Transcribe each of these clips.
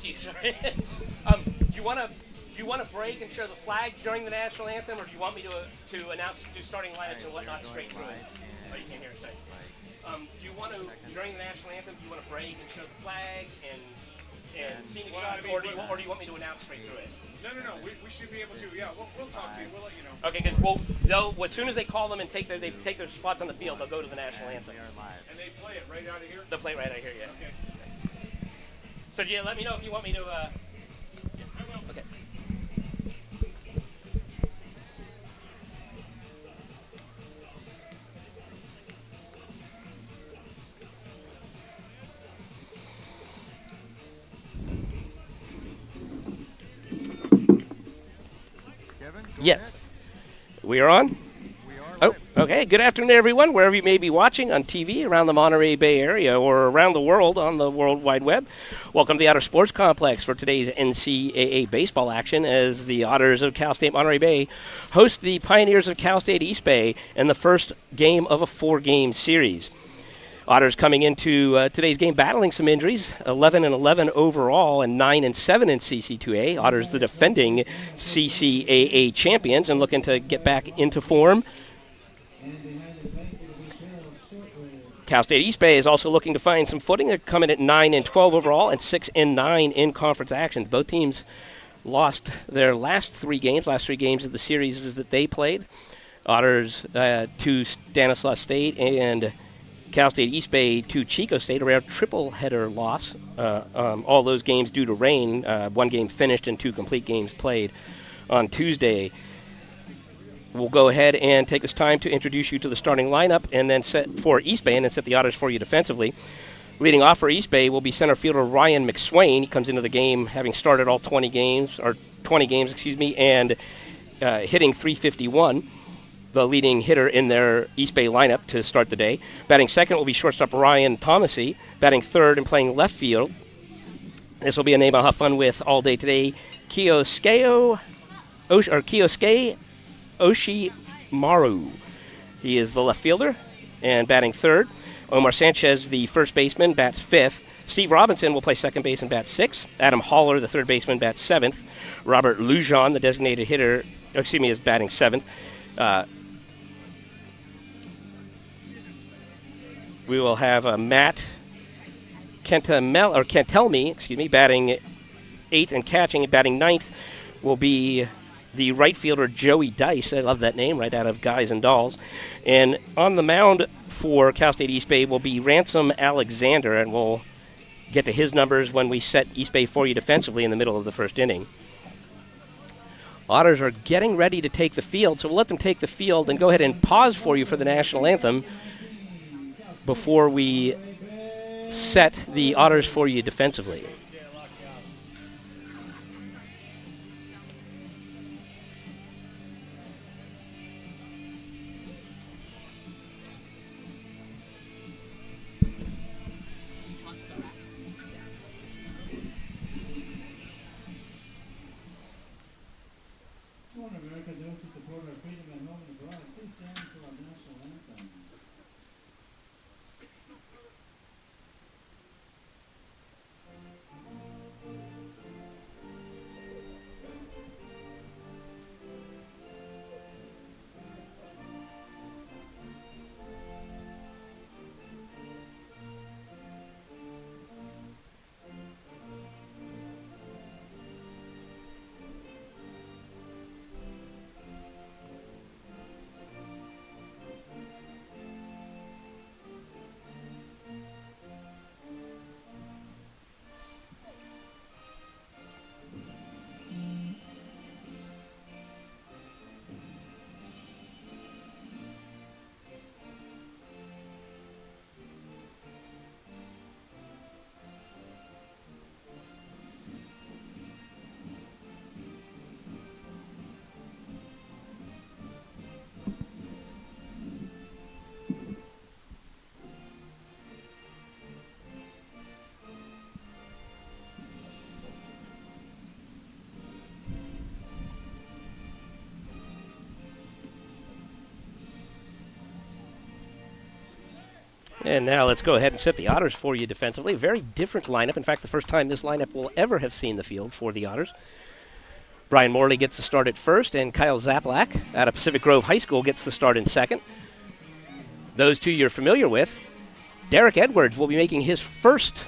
to you, sorry. Do you want to break and show the flag during the national anthem, or do you want me to announce, do starting lineups and whatnot straight through it? Oh, you can't hear it. Sorry. Do you want to, during the national anthem, do you want to break and show the flag and scenic shot, or do you want me to announce straight through it? No. We should be able to. Yeah, we'll talk to you. We'll let you know. Okay, because as soon as they call them and take their spots on the field, they'll go to the national anthem. And they play it right out of here? They'll play it right out of here, yeah. Okay. So, yeah, let me know if you want me to. Yeah, I will. Okay. Yes. We are on? Oh, okay. Good afternoon, everyone, wherever you may be watching on TV around the Monterey Bay area or around the world on the World Wide Web. Welcome to the Otter Sports Complex for today's NCAA baseball action as the Otters of Cal State Monterey Bay host the Pioneers of Cal State East Bay in the first game of a 4-game series. Otters coming into today's game battling some injuries, 11-11 overall and 9-7 in CC2A. Otters the defending CCAA champions and looking to get back into form. Cal State East Bay is also looking to find some footing. They're coming at 9-12 overall and 6-9 in conference actions. Both teams lost their last three games of the series that they played. Otters to Stanislaus State and Cal State East Bay to Chico State, a rare triple-header loss. All those games due to rain. One game finished and 2 complete games played on Tuesday. We'll go ahead and take this time to introduce you to the starting lineup and then set for East Bay and then set the Otters for you defensively. Leading off for East Bay will be center fielder Ryan McSwain. He comes into the game having started all 20 games, and hitting .351. The leading hitter in their East Bay lineup to start the day. Batting second will be shortstop Ryan Thomasy. Batting third and playing left field. This will be a name I'll have fun with all day today. Kyosuke Oshimaru. He is the left fielder and batting third. Omar Sanchez, the first baseman, bats fifth. Steve Robinson will play second base and bat sixth. Adam Haller, the third baseman, bats seventh. Robert Lujan, the designated hitter, is batting seventh. We will have Matt Kentelme, batting eighth and catching. Batting ninth will be the right fielder Joey Dice. I love that name, right out of Guys and Dolls. And on the mound for Cal State East Bay will be Ransom Alexander, and we'll get to his numbers when we set East Bay for you defensively in the middle of the first inning. Otters are getting ready to take the field, so we'll let them take the field and go ahead and pause for you for the national anthem before we set the Otters for you defensively. And now let's go ahead and set the Otters for you defensively. Very different lineup. In fact, the first time this lineup will ever have seen the field for the Otters. Brian Morley gets the start at first, and Kyle Zaplak out of Pacific Grove High School gets the start in second. Those two you're familiar with. Derek Edwards will be making his first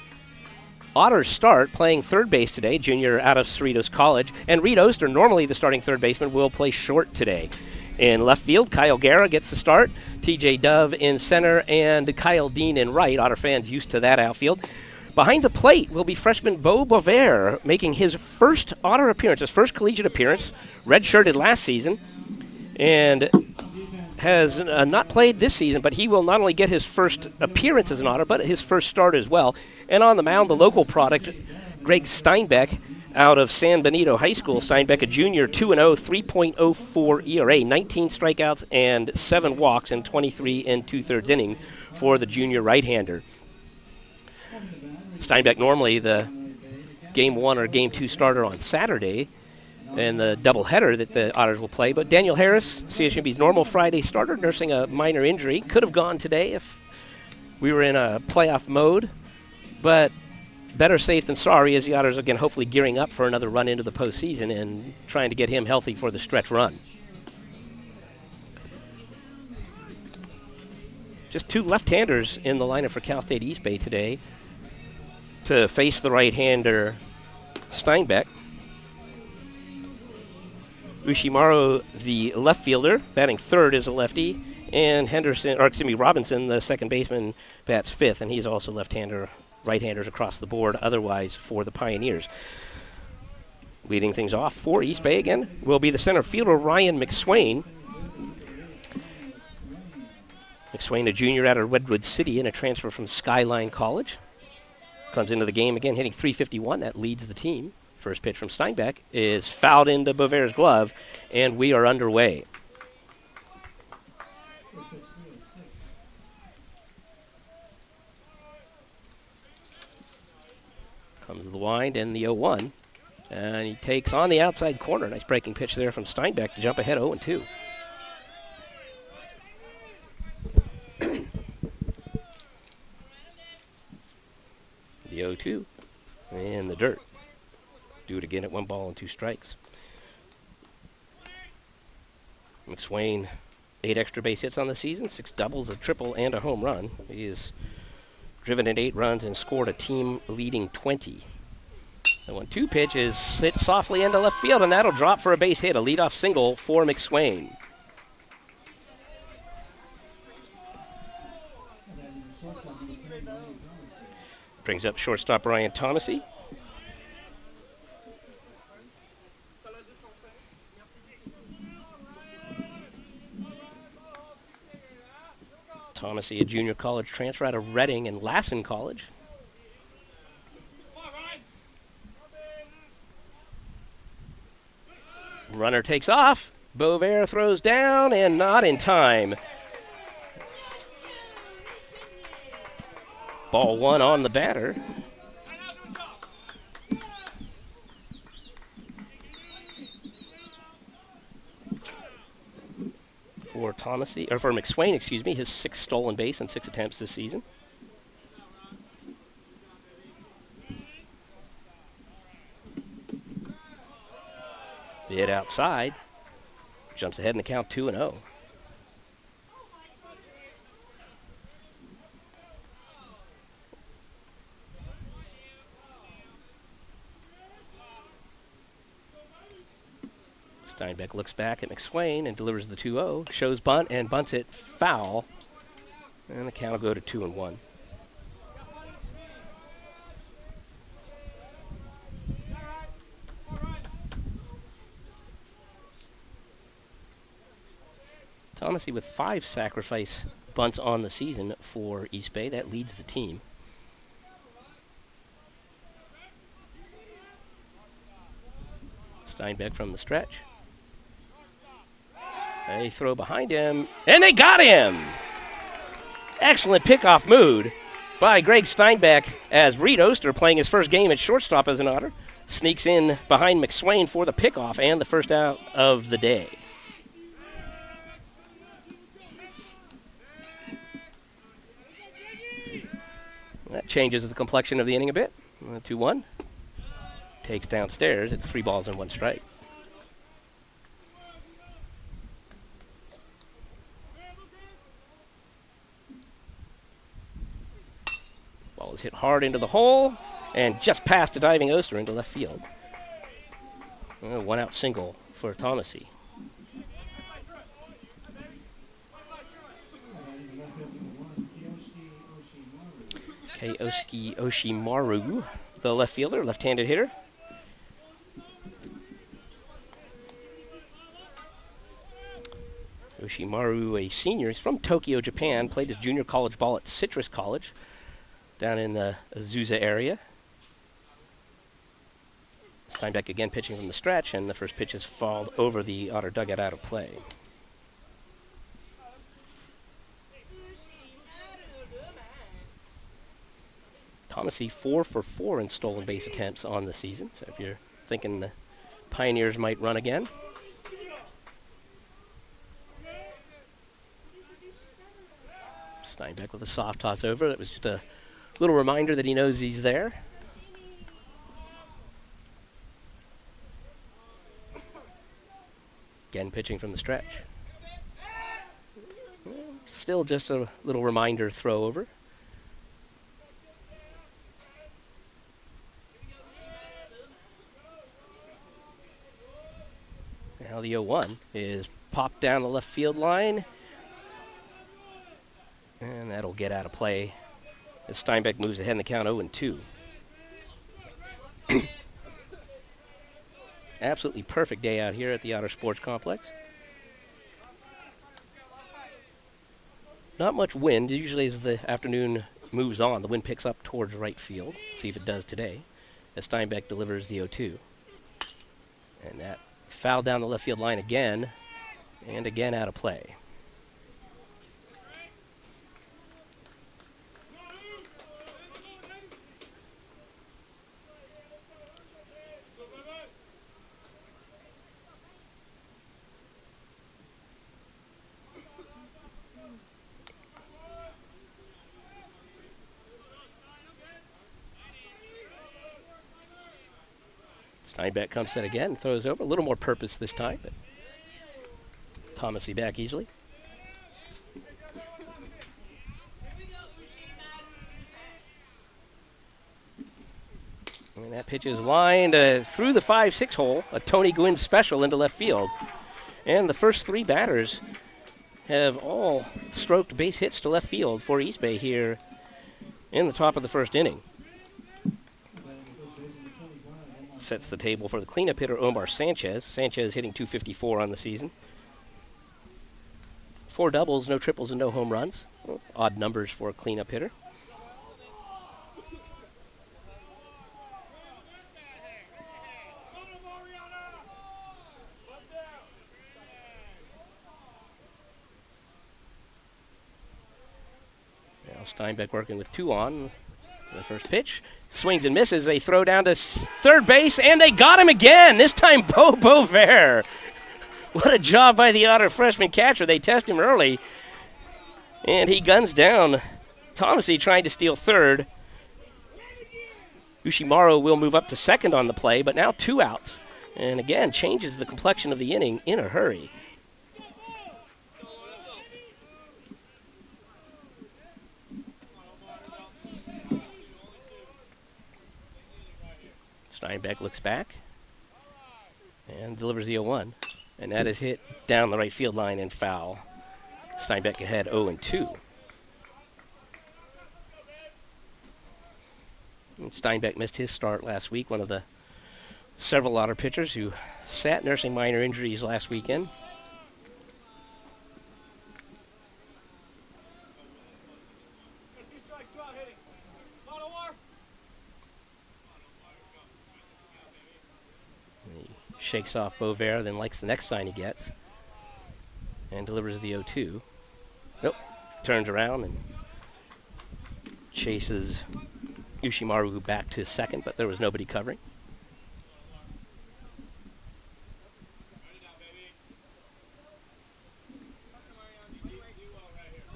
Otters start playing third base today, junior out of Cerritos College. And Reed Oster, normally the starting third baseman, will play short today. In left field, Kyle Guerra gets the start, TJ Dove in center, and Kyle Dean in right. Otter fans used to that outfield. Behind the plate will be freshman Beau Bovair making his first Otter appearance, his first collegiate appearance, redshirted last season, and has not played this season, but he will not only get his first appearance as an Otter, but his first start as well. And on the mound, the local product, Greg Steinbeck, out of San Benito High School. Steinbeck, a junior, 2-0, 3.04 ERA, 19 strikeouts and 7 walks in 23 2/3 innings for the junior right-hander. Steinbeck normally the Game 1 or Game 2 starter on Saturday and the doubleheader that the Otters will play. But Daniel Harris, CSU's normal Friday starter, nursing a minor injury. Could have gone today if we were in a playoff mode, but better safe than sorry, as the Otters again hopefully gearing up for another run into the postseason and trying to get him healthy for the stretch run. Just two left-handers in the lineup for Cal State East Bay today to face the right-hander Steinbeck. Ushimaru, the left fielder, batting third is a lefty, and Robinson, the second baseman, bats fifth, and he's also left-hander. Right-handers across the board otherwise for the Pioneers. Leading things off for East Bay again will be the center fielder Ryan McSwain. McSwain, a junior out of Redwood City and a transfer from Skyline College. Comes into the game again hitting .351. That leads the team. First pitch from Steinbeck is fouled into Bovair's glove, and we are underway. Comes the wind and the 0-1. And he takes on the outside corner. Nice breaking pitch there from Steinbeck to jump ahead 0-2. The 0-2 in the dirt. Do it again at 1 ball and 2 strikes. McSwain, 8 extra base hits on the season, 6 doubles, a triple, and a home run. He is driven in 8 runs and scored a team-leading 20. The 1-2 pitch is hit softly into left field, and that'll drop for a base hit, a leadoff single for McSwain. Brings up shortstop Ryan Thomasy. Thomasy, a junior college transfer out of Reading and Lassen College. Runner takes off. Bovair throws down and not in time. Ball 1 on the batter. For Thomasy, or for McSwain, excuse me, his 6th stolen base in 6 attempts this season. Hit outside. Jumps ahead in the count 2-0. Steinbeck looks back at McSwain and delivers the 2-0. Shows bunt and bunts it foul. And the count will go to 2-1. Thomasy with 5 sacrifice bunts on the season for East Bay. That leads the team. Steinbeck from the stretch. They throw behind him, and they got him! Excellent pickoff mood by Greg Steinbeck as Reed Oster, playing his first game at shortstop as an Otter, sneaks in behind McSwain for the pickoff and the first out of the day. That changes the complexion of the inning a bit. 2-1. Takes downstairs. It's 3 balls and 1 strike. Ball is hit hard into the hole and just past a diving Oster into left field. 1-out single for Thomasy. Keoski Oshimaru, the left fielder, left-handed hitter. Oshimaru, a senior, he's from Tokyo, Japan, played his junior college ball at Citrus College down in the Azusa area. Steinbeck again pitching from the stretch, and the first pitch is fouled over the Otter dugout out of play. Thomasy 4 for 4 in stolen base attempts on the season, so if you're thinking the Pioneers might run again. Steinbeck with a soft toss over. That was just a little reminder that he knows he's there. Again pitching from the stretch. Still just a little reminder throw over. Now the 0-1 is popped down the left field line. And that'll get out of play as Steinbeck moves ahead in the count 0-2. Absolutely perfect day out here at the Otter Sports Complex. Not much wind. Usually as the afternoon moves on, the wind picks up towards right field. See if it does today as Steinbeck delivers the 0-2. And that foul down the left field line again, and again out of play. Steinbeck comes set again, throws over. A little more purpose this time, but Thomasy back easily. And that pitch is lined through the 5-6 hole, a Tony Gwynn special into left field. And the first 3 batters have all stroked base hits to left field for East Bay here in the top of the first inning. Sets the table for the cleanup hitter, Omar Sanchez. Sanchez hitting .254 on the season. 4 doubles, no triples, and no home runs. Odd numbers for a cleanup hitter. Now Steinbeck working with 2 on. The first pitch, swings and misses. They throw down to third base, and they got him again. This time, Bo Bover. What a job by the Otter freshman catcher. They test him early, and he guns down Thomasy trying to steal third. Ushimaru will move up to second on the play, but now 2 outs. And again, changes the complexion of the inning in a hurry. Steinbeck looks back and delivers the 0-1. And that is hit down the right field line and foul. Steinbeck ahead 0-2. And Steinbeck missed his start last week, one of the several Otter pitchers who sat nursing minor injuries last weekend. Shakes off Bover, then likes the next sign he gets, and delivers the 0-2. Nope, turns around and chases Ushimaru back to second, but there was nobody covering.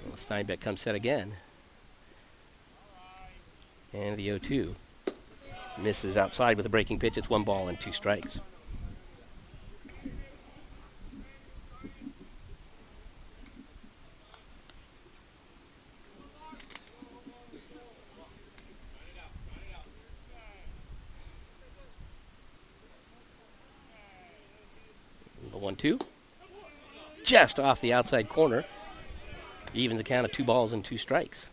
Well, Steinbeck comes set again. And the 0-2 misses outside with a breaking pitch. It's 1 ball and 2 strikes. The 1-2. Just off the outside corner. Evens the count of 2 balls and 2 strikes.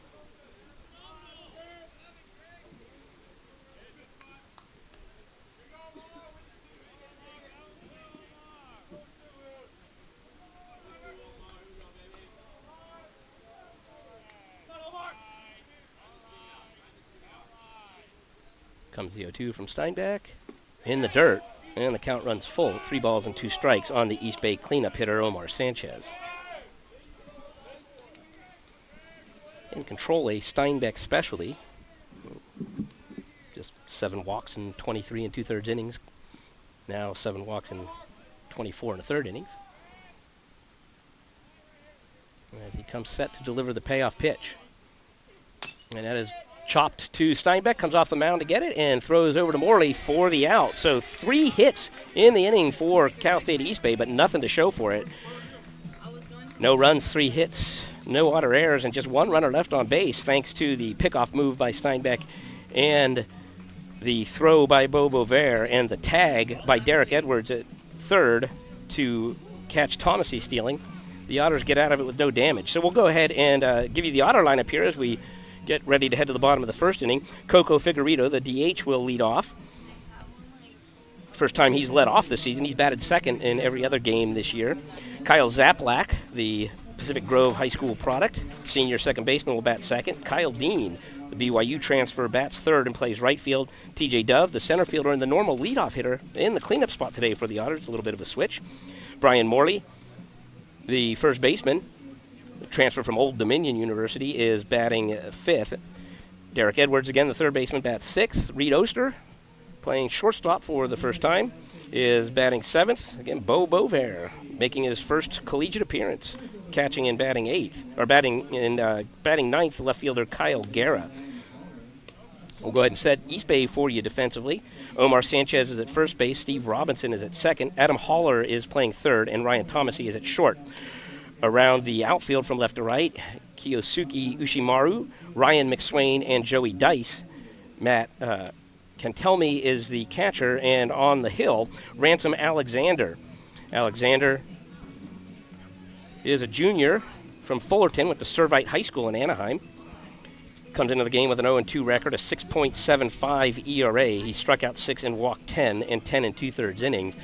Comes the 0-2 from Steinbeck. In the dirt. And the count runs full. 3 balls and 2 strikes on the East Bay cleanup hitter, Omar Sanchez. In control, a Steinbeck specialty. Just 7 walks in 23 2/3 innings. Now 7 walks in 24 1/3 innings. As he comes set to deliver the payoff pitch. And that is chopped to Steinbeck, comes off the mound to get it, and throws over to Morley for the out. So 3 hits in the inning for Cal State East Bay, but nothing to show for it. No runs, 3 hits, no auto errors, and just 1 runner left on base thanks to the pickoff move by Steinbeck and the throw by Bo Bovair and the tag by Derek Edwards at third to catch Thomasy stealing. The Otters get out of it with no damage. So we'll go ahead and give you the Otter lineup here as we get ready to head to the bottom of the first inning. Coco Figueredo, the DH, will lead off. First time he's led off this season. He's batted second in every other game this year. Kyle Zaplak, the Pacific Grove High School product, senior second baseman, will bat second. Kyle Dean, the BYU transfer, bats third and plays right field. TJ Dove, the center fielder and the normal leadoff hitter, in the cleanup spot today for the Otters. A little bit of a switch. Brian Morley, the first baseman, the transfer from Old Dominion University, is batting fifth. Derek Edwards, again, the third baseman, bats sixth. Reed Oster, playing shortstop for the first time, is batting seventh. Again, Bo Bovair, making his first collegiate appearance, catching and batting batting ninth, left fielder Kyle Guerra. We'll go ahead and set East Bay for you defensively. Omar Sanchez is at first base. Steve Robinson is at second. Adam Haller is playing third, and Ryan Thomasy is at short. Around the outfield from left to right, Kiyosuke Ushimaru, Ryan McSwain, and Joey Dice. Matt Cantelmi is the catcher, and on the hill, Ransom Alexander. Alexander is a junior from Fullerton, went to Servite High School in Anaheim. Comes into the game with an 0-2 record, a 6.75 ERA. He struck out 6 and walked 10 in 10 2/3 innings.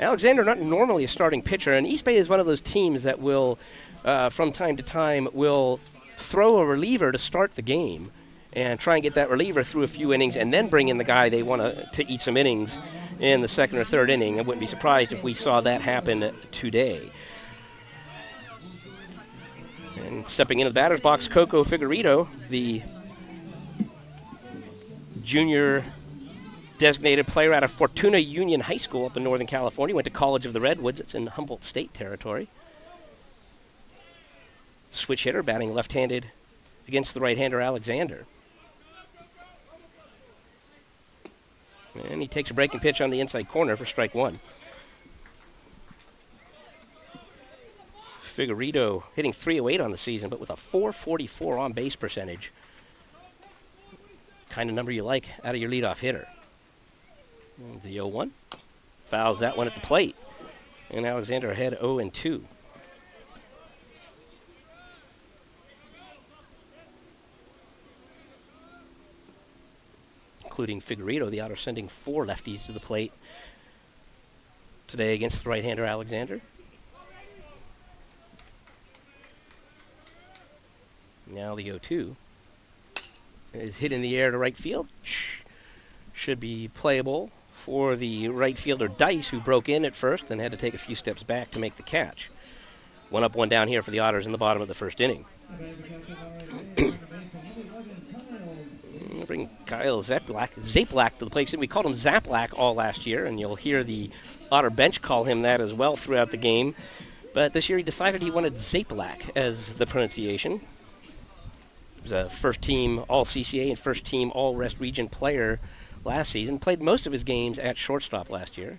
Alexander, not normally a starting pitcher, and East Bay is one of those teams that will, from time to time, will throw a reliever to start the game and try and get that reliever through a few innings and then bring in the guy they want to eat some innings in the second or third inning. I wouldn't be surprised if we saw that happen today. And stepping into the batter's box, Coco Figueredo, the junior designated player out of Fortuna Union High School up in Northern California. Went to College of the Redwoods. It's in Humboldt State territory. Switch hitter, batting left-handed against the right-hander Alexander. And he takes a breaking pitch on the inside corner for strike 1. Figueredo hitting .308 on the season, but with a .444 on-base percentage. Kind of number you like out of your leadoff hitter. And the 0-1 fouls that one at the plate. And Alexander ahead 0-2. Including Figueredo, the Otters sending 4 lefties to the plate today against the right-hander Alexander. Now the 0-2 is hit in the air to right field. Should be playable for the right fielder Dice, who broke in at first and had to take a few steps back to make the catch. 1 up, 1 down here for the Otters in the bottom of the first inning. We'll bring Kyle Zaplak to the plate. We called him Zaplak all last year, and you'll hear the Otter bench call him that as well throughout the game. But this year he decided he wanted Zapalak as the pronunciation. He was a first-team All-CCA and first-team All-West Region player last season. Played most of his games at shortstop last year.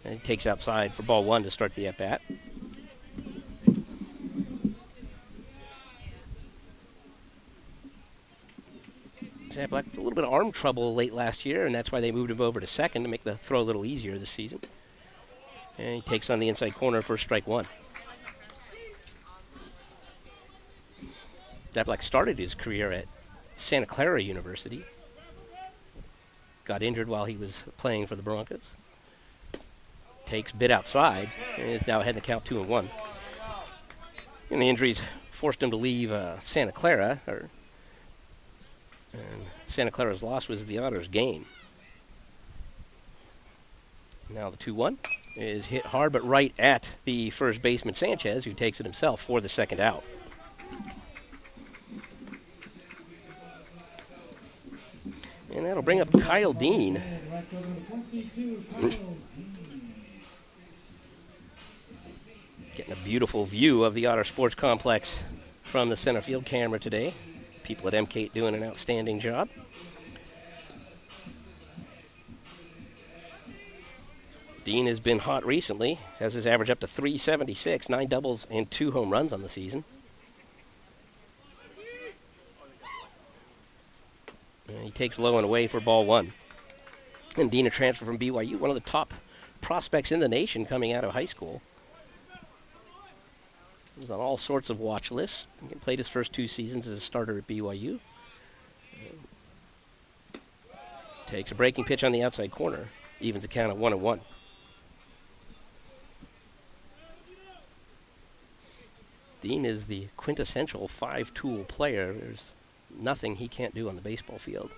And he takes outside for ball one to start the at-bat. Zapalak a little bit of arm trouble late last year, and that's why they moved him over to second to make the throw a little easier this season. And he takes on the inside corner for strike one. Zapalak started his career at Santa Clara University. Got injured while he was playing for the Broncos. Takes bit outside, and is now ahead in the count 2-1. And the injuries forced him to leave Santa Clara, and Santa Clara's loss was the Otters' gain. Now the 2-1 is hit hard but right at the first baseman Sanchez, who takes it himself for the second out. And that'll bring up Kyle Dean. Getting a beautiful view of the Otter Sports Complex from the center field camera today. People at MCAET doing an outstanding job. Dean has been hot recently, has his average up to 376, 9 doubles and 2 home runs on the season. And he takes low and away for ball one. And Dean, a transfer from BYU, one of the top prospects in the nation coming out of high school. He's on all sorts of watch lists. He played his first 2 seasons as a starter at BYU. Takes a breaking pitch on the outside corner. Evens the count at 1-1. Dean is the quintessential 5-tool player. There's nothing he can't do on the baseball field.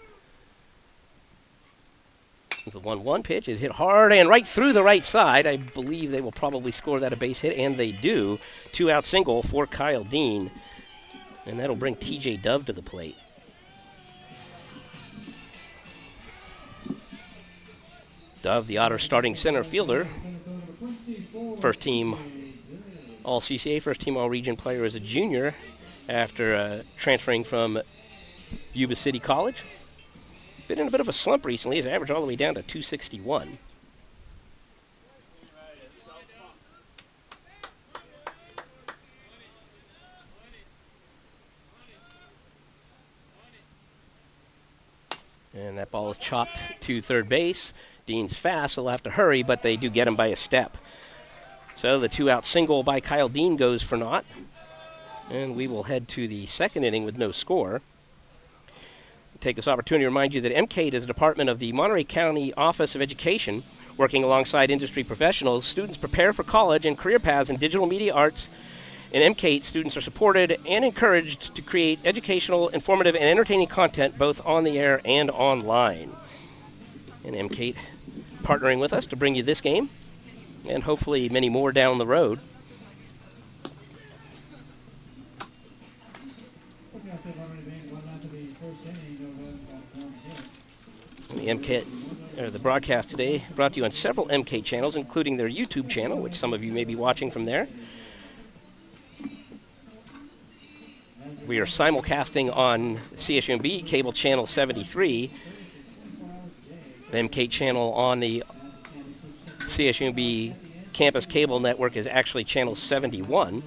The 1-1 pitch is hit hard and right through the right side. I believe they will probably score that a base hit, and they do. 2-out single for Kyle Dean, and that'll bring TJ Dove to the plate. Dove, the Otter starting center fielder, first team All-CCA, first team All-Region player as a junior after transferring from Yuba City College. Been in a bit of a slump recently. His average all the way down to 261. And that ball is chopped to third base. Dean's fast, so they'll have to hurry, but they do get him by a step. So the 2-out single by Kyle Dean goes for naught. And we will head to the second inning with no score. Take this opportunity to remind you that MCAET is a department of the Monterey County Office of Education. Working alongside industry professionals, students prepare for college and career paths in digital media arts. In MCAET, students are supported and encouraged to create educational, informative, and entertaining content both on the air and online. And MCAET partnering with us to bring you this game and hopefully many more down the road. The broadcast today brought to you on several MCAET channels, including their YouTube channel, which some of you may be watching from there. We are simulcasting on CSU cable channel 73, the MCAET channel on the CSU campus cable network is actually channel 71.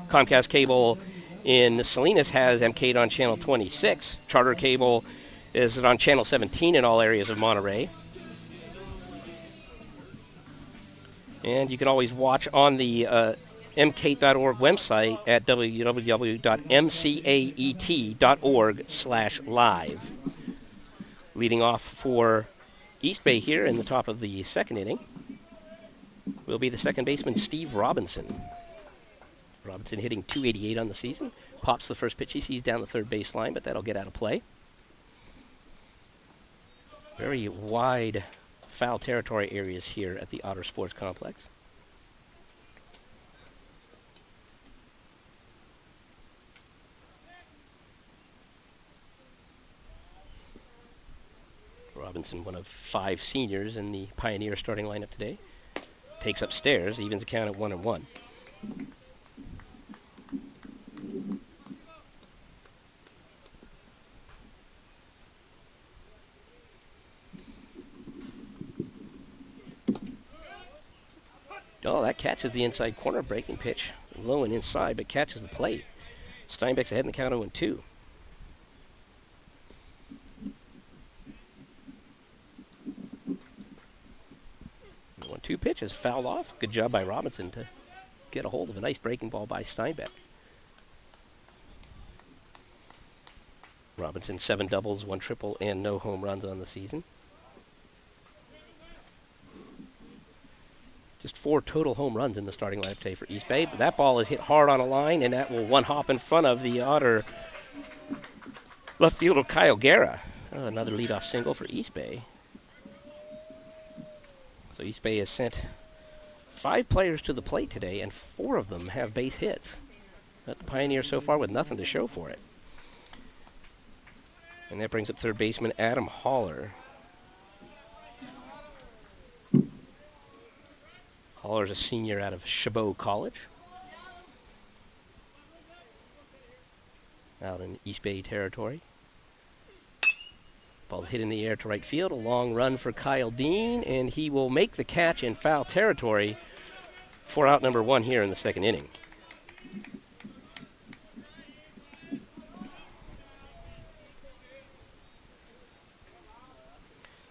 Comcast cable in Salinas has MCAET on channel 26. Charter cable is on channel 17 in all areas of Monterey. And you can always watch on the MCAET.org website at www.mcaet.org/live. Leading off for East Bay here in the top of the second inning will be the second baseman, Steve Robinson. Robinson hitting .288 on the season. Pops the first pitch he sees down the third baseline, but that'll get out of play. Very wide foul territory areas here at the Otter Sports Complex. Robinson, one of 5 seniors in the Pioneer starting lineup today, takes upstairs, evens the count at 1-1. Oh, that catches the inside corner, breaking pitch. Low and inside, but catches the plate. Steinbeck's ahead in the count 0-2. 1-2 pitch is fouled off. Good job by Robinson to get a hold of a nice breaking ball by Steinbeck. Robinson 7 doubles, 1 triple, and no home runs on the season. Just 4 total home runs in the starting lineup today for East Bay. But that ball is hit hard on a line, and that will one hop in front of the Otter left fielder Kyle Guerra. Oh, another leadoff single for East Bay. So East Bay has sent 5 players to the plate today, and 4 of them have base hits. But the Pioneers so far with nothing to show for it. And that brings up third baseman Adam Haller. Haller's a senior out of Chabot College, out in East Bay territory. Ball hit in the air to right field. A long run for Kyle Dean, and he will make the catch in foul territory for out number 1 here in the second inning.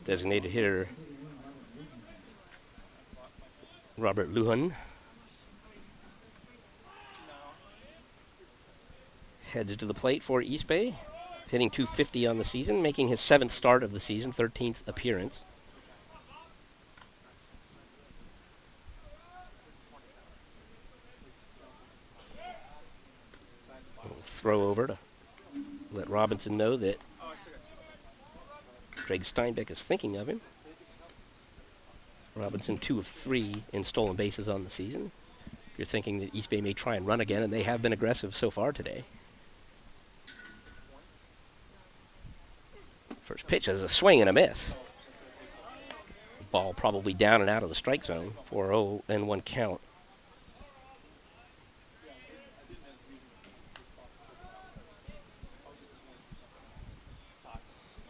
Designated hitter Robert Lujan heads to the plate for East Bay, hitting .250 on the season, making his 7th start of the season, 13th appearance. We'll throw over to let Robinson know that Greg Steinbeck is thinking of him. Robinson 2 of 3 in stolen bases on the season. You're thinking that East Bay may try and run again, and they have been aggressive so far today. First pitch is a swing and a miss. Ball probably down and out of the strike zone for 0-1 count.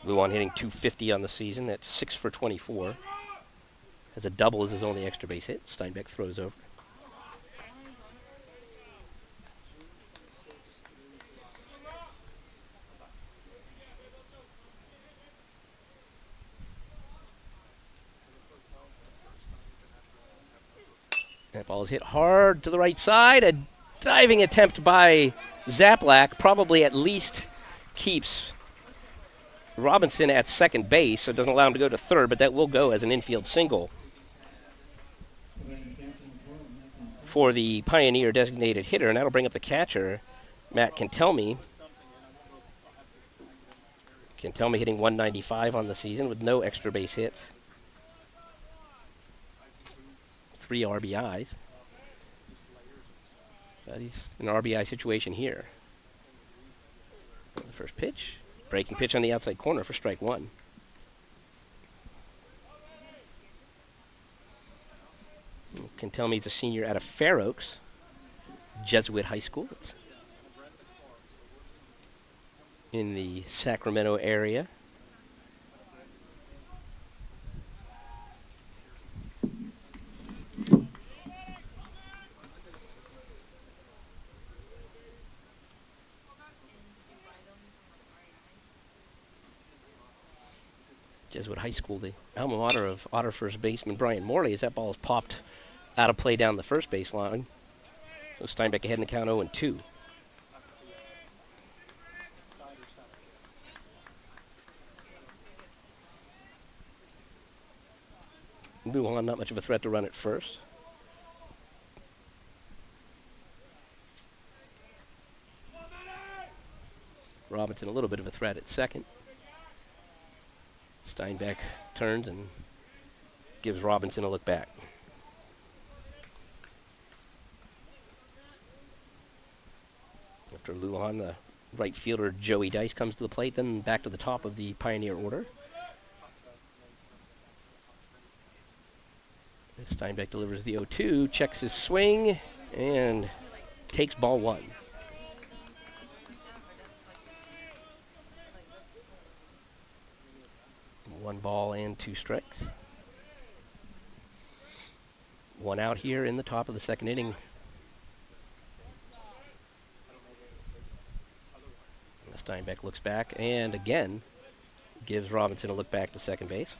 Lujan hitting .250 on the season. That's 6 for 24. Has a double as his only extra base hit. Steinbeck throws over. That ball is hit hard to the right side. A diving attempt by Zaplak probably at least keeps Robinson at second base, so it doesn't allow him to go to third, but that will go as an infield single for the Pioneer designated hitter, and that'll bring up the catcher, Matt Cantelme. Cantelme hitting .195 on the season with no extra base hits. 3 RBIs. But he's in an RBI situation here. The first pitch. Breaking pitch on the outside corner for strike 1. Cantelme's a senior out of Fair Oaks Jesuit High School. It's in the Sacramento area. Jesuit High School, the alma mater of Otter first baseman Brian Morley, as that ball is popped out of play down the first base line. So Steinbeck ahead in the count 0-2. Lujan not much of a threat to run at first. Robinson a little bit of a threat at second. Steinbeck turns and gives Robinson a look back. After Lujan, the right fielder Joey Dice comes to the plate, then back to the top of the Pioneer order. Steinbeck delivers the 0-2, checks his swing, and takes ball one. One ball and 2 strikes. One out here in the top of the second inning. Steinbeck looks back and again gives Robinson a look back to second base.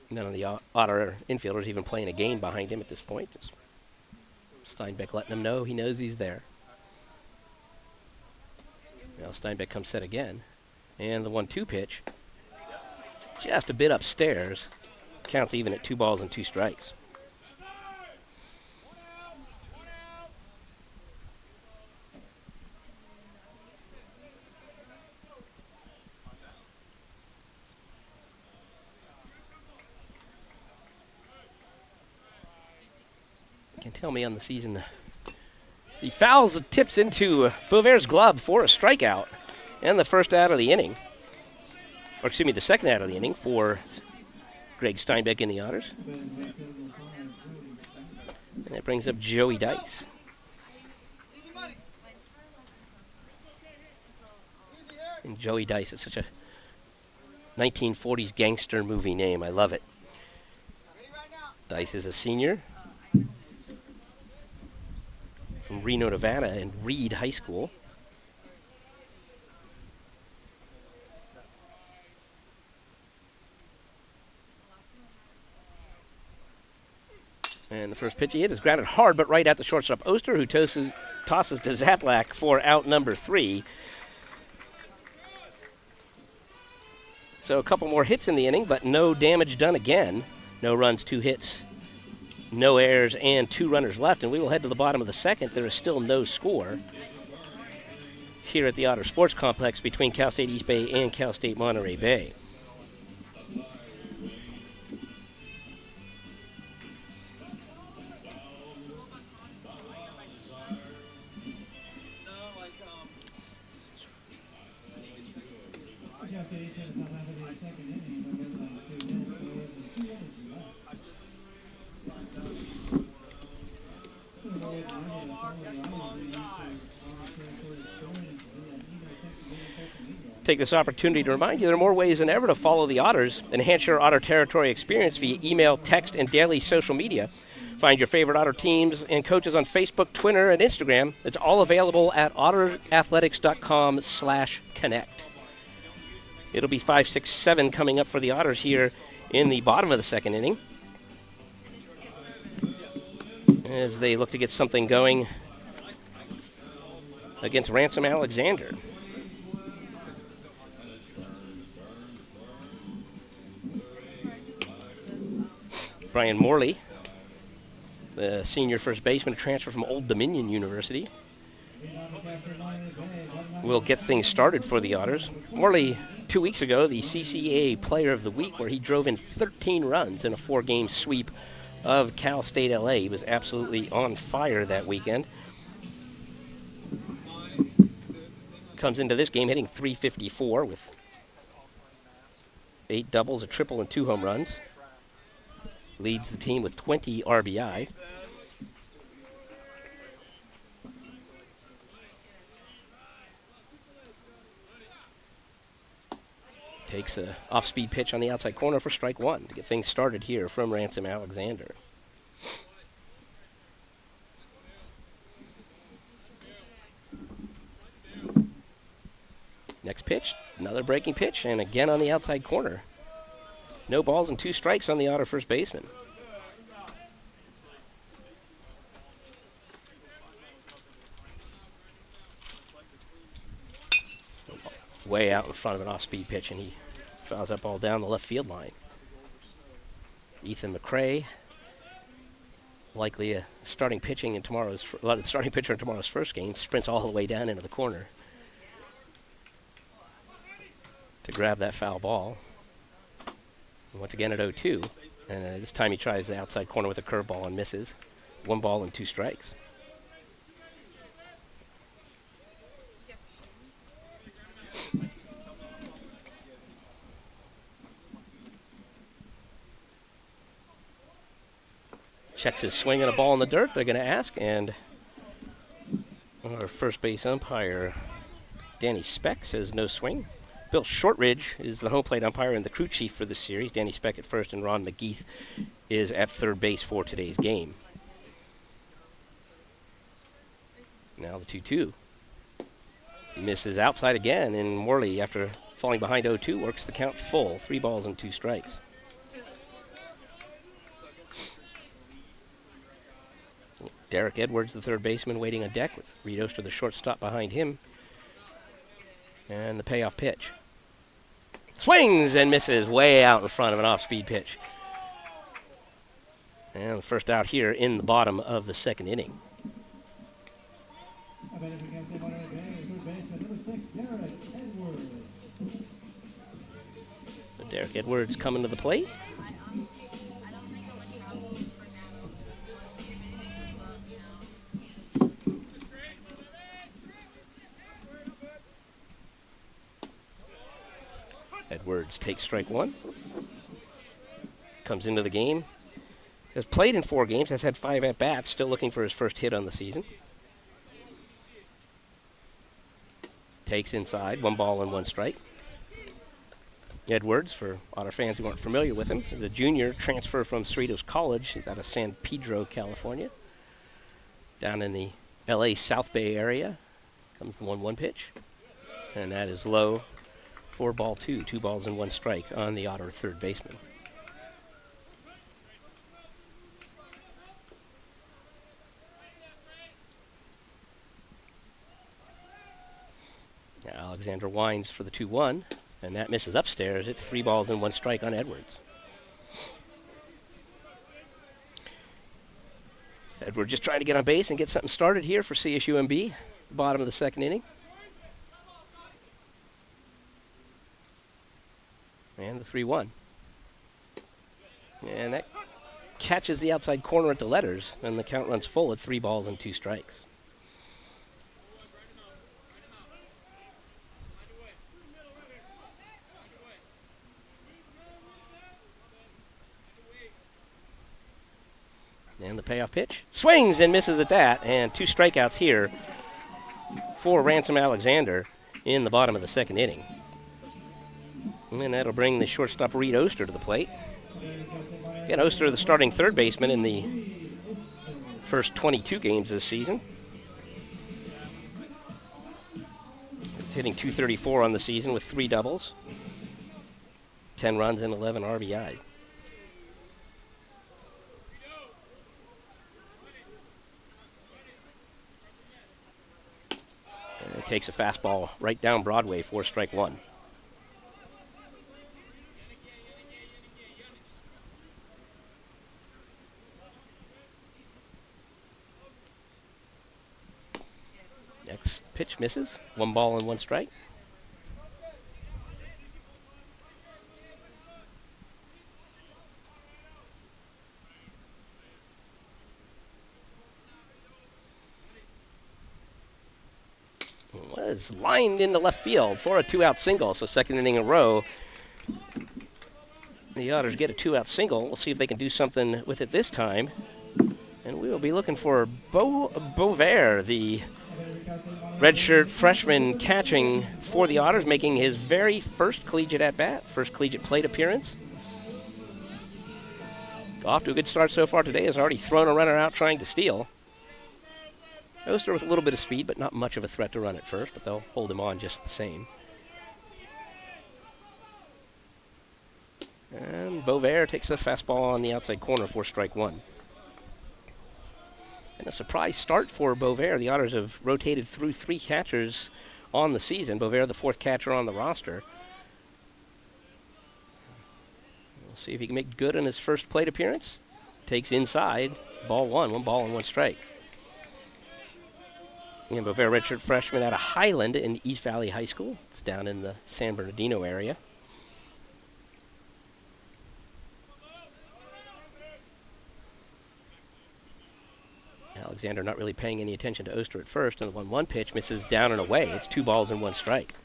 None of the Otter infielders even playing a game behind him at this point. Just Steinbeck letting him know he knows he's there. Now Steinbeck comes set again. And the 1-2 pitch, just a bit upstairs, counts even at 2 balls and 2 strikes. You can tell me on the season, he fouls the tips into Beauvair's glove for a strikeout. And the first out of the inning, or excuse me, the second out of the inning for Greg Steinbeck in the Otters. And that brings up Joey Dice. And Joey Dice, it's such a 1940s gangster movie name. I love it. Dice is a senior from Reno, Nevada, and Reed High School. And the first pitch he hit is grounded hard, but right at the shortstop Oster, who tosses to Zaplak for out number 3. So a couple more hits in the inning, but no damage done again. No runs, 2 hits, no errors, and 2 runners left. And we will head to the bottom of the second. There is still no score here at the Otter Sports Complex between Cal State East Bay and Cal State Monterey Bay. Take this opportunity to remind you there are more ways than ever to follow the Otters and enhance your Otter territory experience via email, text, and daily social media. Find your favorite Otter teams and coaches on Facebook, Twitter, and Instagram. It's all available at otterathletics.com/connect. It'll be 5, 6, 7 coming up for the Otters here in the bottom of the second inning, as they look to get something going against Ransom Alexander. Brian Morley, the senior first baseman, a transfer from Old Dominion University, will get things started for the Otters. Morley, 2 weeks ago, the CCA Player of the Week, where he drove in 13 runs in a 4-game sweep of Cal State LA. He was absolutely on fire that weekend. Comes into this game hitting .354 with 8 doubles, a triple, and 2 home runs. Leads the team with 20 RBI. Takes a off-speed pitch on the outside corner for strike 1 to get things started here from Ransom Alexander. Next pitch, another breaking pitch, and again on the outside corner. No balls and 2 strikes on the Otter first baseman. Way out in front of an off-speed pitch, and he fouls that ball down the left field line. Ethan McCrae, likely a starting pitcher in tomorrow's first game, sprints all the way down into the corner to grab that foul ball. Once again at 0-2, and this time he tries the outside corner with a curveball and misses. 1 ball and 2 strikes. checks his swing and a ball in the dirt. They're going to ask, and our first base umpire, Danny Speck, says no swing. Bill Shortridge is the home plate umpire and the crew chief for this series. Danny Speck at first, and Ron McGeeth is at third base for today's game. Now the 2-2. Misses outside again, and Morley, after falling behind 0-2, works the count full. 3 balls and 2 strikes. Derek Edwards, the third baseman, waiting on deck with Reed Oster, the shortstop, behind him. And the payoff pitch. Swings and misses way out in front of an off-speed pitch. And the first out here in the bottom of the second inning. So Derek Edwards coming to the plate. Edwards takes strike one. Comes into the game. Has played in 4 games, has had 5 at-bats, still looking for his first hit on the season. Takes inside, 1 ball and 1 strike. Edwards, for Otter fans who aren't familiar with him, is a junior transfer from Cerritos College. He's out of San Pedro, California, down in the LA South Bay area. Comes the 1-1 pitch, and that is low. 4-2, 2 balls and 1 strike on the Otter third baseman. Now Alexander winds for the 2-1, and that misses upstairs. It's 3 balls and 1 strike on Edwards. Edwards just trying to get on base and get something started here for CSUMB, bottom of the second inning. And the 3-1. And that catches the outside corner at the letters, and the count runs full at 3 balls and 2 strikes. And the payoff pitch. Swings and misses at that, and 2 strikeouts here for Ransom Alexander in the bottom of the second inning. And that'll bring the shortstop Reed Oster to the plate. Again, Oster, the starting third baseman in the first 22 games this season. He's hitting .234 on the season with 3 doubles, 10 runs and 11 RBI. And he takes a fastball right down Broadway for strike 1. Next pitch misses. 1 ball and 1 strike. Was lined into left field for a 2-out single, so second inning in a row. The Otters get a 2-out single. We'll see if they can do something with it this time. And we will be looking for Beauvert, the redshirt freshman catching for the Otters, making his very first collegiate at-bat, first collegiate plate appearance. Off to a good start so far today, has already thrown a runner out trying to steal. Oster with a little bit of speed, but not much of a threat to run at first, but they'll hold him on just the same. And Beauvert takes a fastball on the outside corner for strike 1. And a surprise start for Beauvert. The Otters have rotated through 3 catchers on the season. Beauvert, the 4th catcher on the roster. We'll see if he can make good on his first plate appearance. Takes inside, ball 1, 1 ball and 1 strike. And Beauvert, redshirt freshman out of Highland in East Valley High School. It's down in the San Bernardino area. Alexander not really paying any attention to Oster at first, and the 1-1 pitch misses down and away. It's 2 balls and 1 strike.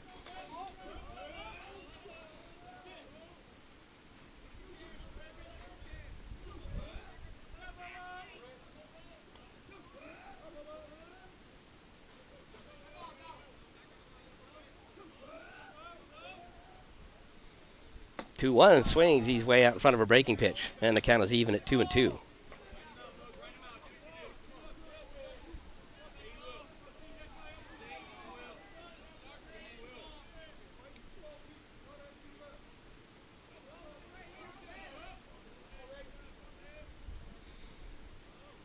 2-1, swings. He's way out in front of a breaking pitch, and the count is even at 2-2.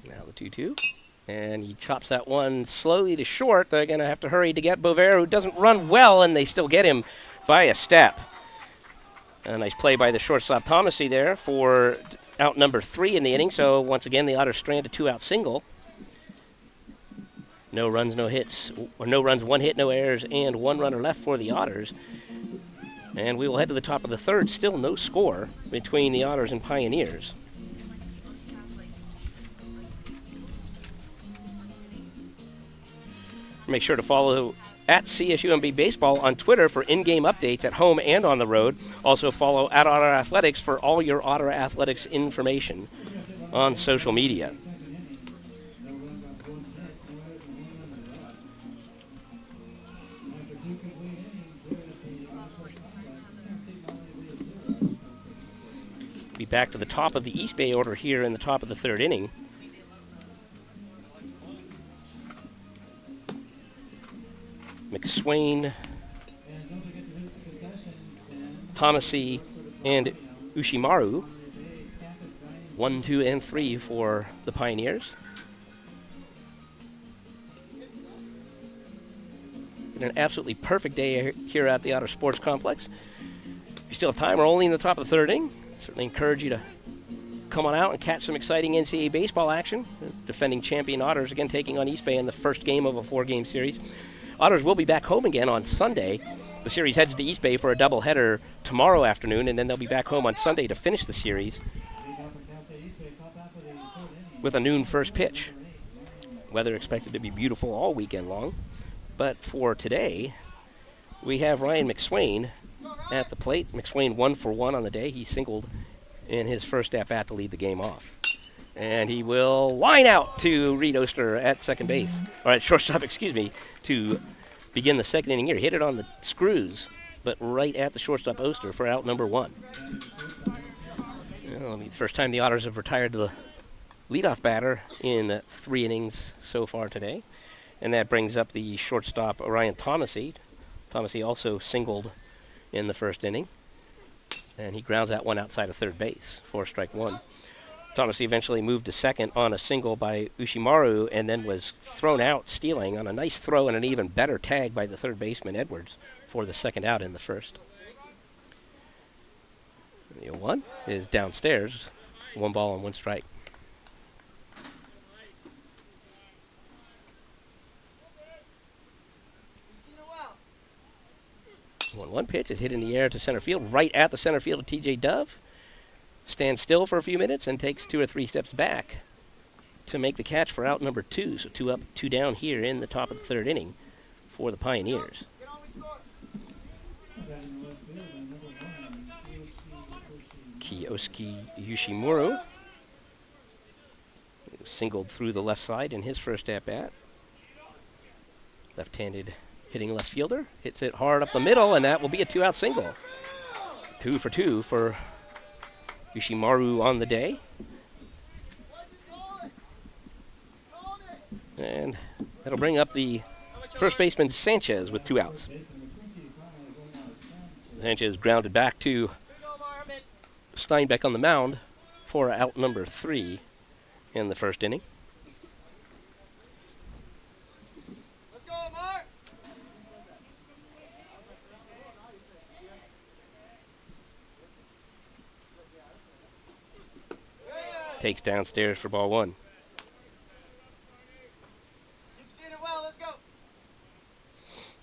Now the 2-2. And he chops that one slowly to short. They're going to have to hurry to get Bover, who doesn't run well, and they still get him by a step. A nice play by the shortstop Thomasy there for out number 3 in the inning. So once again, the Otters strand a 2-out single. No runs, no hits, or no runs, 1 hit, no errors, and 1 runner left for the Otters. And we will head to the top of the third. Still no score between the Otters and Pioneers. Make sure to follow at CSUMB Baseball on Twitter for in-game updates at home and on the road. Also follow at Otter Athletics for all your Otter Athletics information on social media. Be back to the top of the East Bay order here in the top of the third inning. McSwain, Thomasy, and Ushimaru. 1, 2, and 3 for the Pioneers. Been an absolutely perfect day here at the Otter Sports Complex. If you still have time, we're only in the top of the third inning. Certainly encourage you to come on out and catch some exciting NCAA baseball action. Defending champion Otters again taking on East Bay in the first game of a 4-game series. Otters will be back home again on Sunday. The series heads to East Bay for a doubleheader tomorrow afternoon, and then they'll be back home on Sunday to finish the series with a noon first pitch. Weather expected to be beautiful all weekend long. But for today, we have Ryan McSwain at the plate. McSwain 1 for 1 on the day. He singled in his first at-bat to lead the game off. And he will line out to Reed Oster at second base, or at shortstop, excuse me, to begin the second inning here. Hit it on the screws, but right at the shortstop Oster for out number 1. Well, the first time the Otters have retired the leadoff batter in 3 innings so far today. And that brings up the shortstop Orion Thomasy. Thomasy also singled in the first inning, and he grounds that one outside of third base for strike 1. Thomasy eventually moved to second on a single by Ushimaru and then was thrown out stealing on a nice throw and an even better tag by the third baseman Edwards for the second out in the first. The 0-1 is downstairs, 1 ball and 1 strike. 1-1 pitch is hit in the air to center field, right at the center field of TJ Dove. Stands still for a few minutes and takes 2 or 3 steps back to make the catch for out number 2. So 2 up, 2 down here in the top of the third inning for the Pioneers. Kiyosuke Yoshimura singled through the left side in his first at-bat. Left-handed hitting left fielder. Hits it hard up the middle, and that will be a 2-out single. 2 for 2 for Yoshimaru on the day. And that'll bring up the first baseman Sanchez with 2 outs. Sanchez grounded back to Steinbeck on the mound for out number 3 in the first inning. Takes downstairs for ball 1.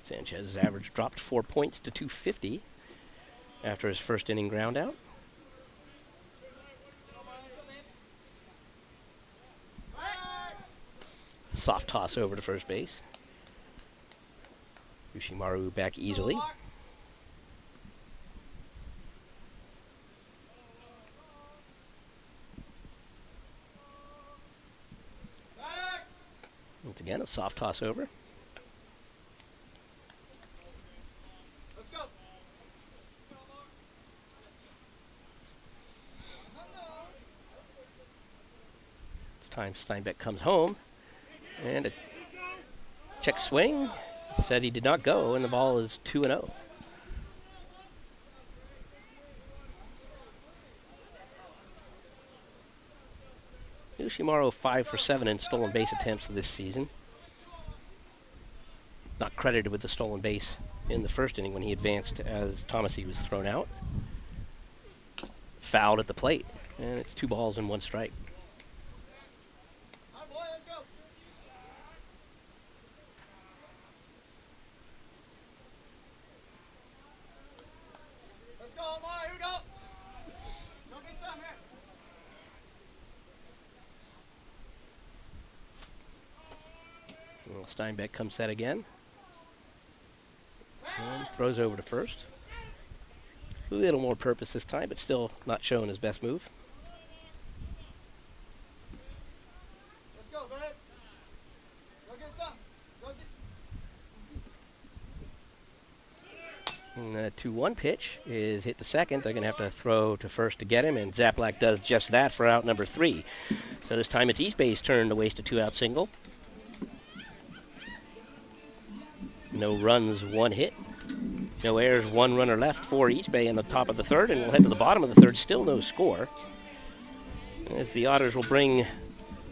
Sanchez's average dropped 4 points to 250 after his first inning ground out. Soft toss over to first base. Yoshimaru back easily. Once again, a soft toss over. time Steinbeck comes home, and a check swing. Said he did not go, and the ball is 2-0. Yoshimaro 5 for 7 in stolen base attempts this season. Not credited with the stolen base in the first inning when he advanced as Thomasy was thrown out. Fouled at the plate, and it's 2 balls and 1 strike. Well, Steinbeck comes set again. And throws over to first. A little more purpose this time, but still not showing his best move. Let's go, Brad. Go get some. Go get. And the 2-1 pitch is hit to second. They're going to have to throw to first to get him, and Zaplak does just that for out number 3. So this time it's East Bay's turn to waste a 2-out single. No runs, 1 hit. No errors, 1 runner left for East Bay in the top of the third, and we'll head to the bottom of the third. Still no score, as the Otters will bring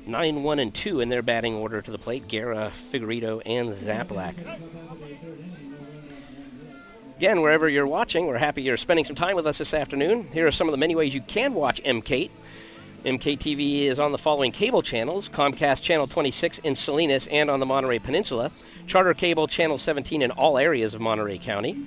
9, 1, and 2 in their batting order to the plate. Guerra, Figueredo, and Zaplak. Again, wherever you're watching, we're happy you're spending some time with us this afternoon. Here are some of the many ways you can watch MCAET. MCAETtv is on the following cable channels: Comcast Channel 26 in Salinas and on the Monterey Peninsula, Charter Cable Channel 17 in all areas of Monterey County,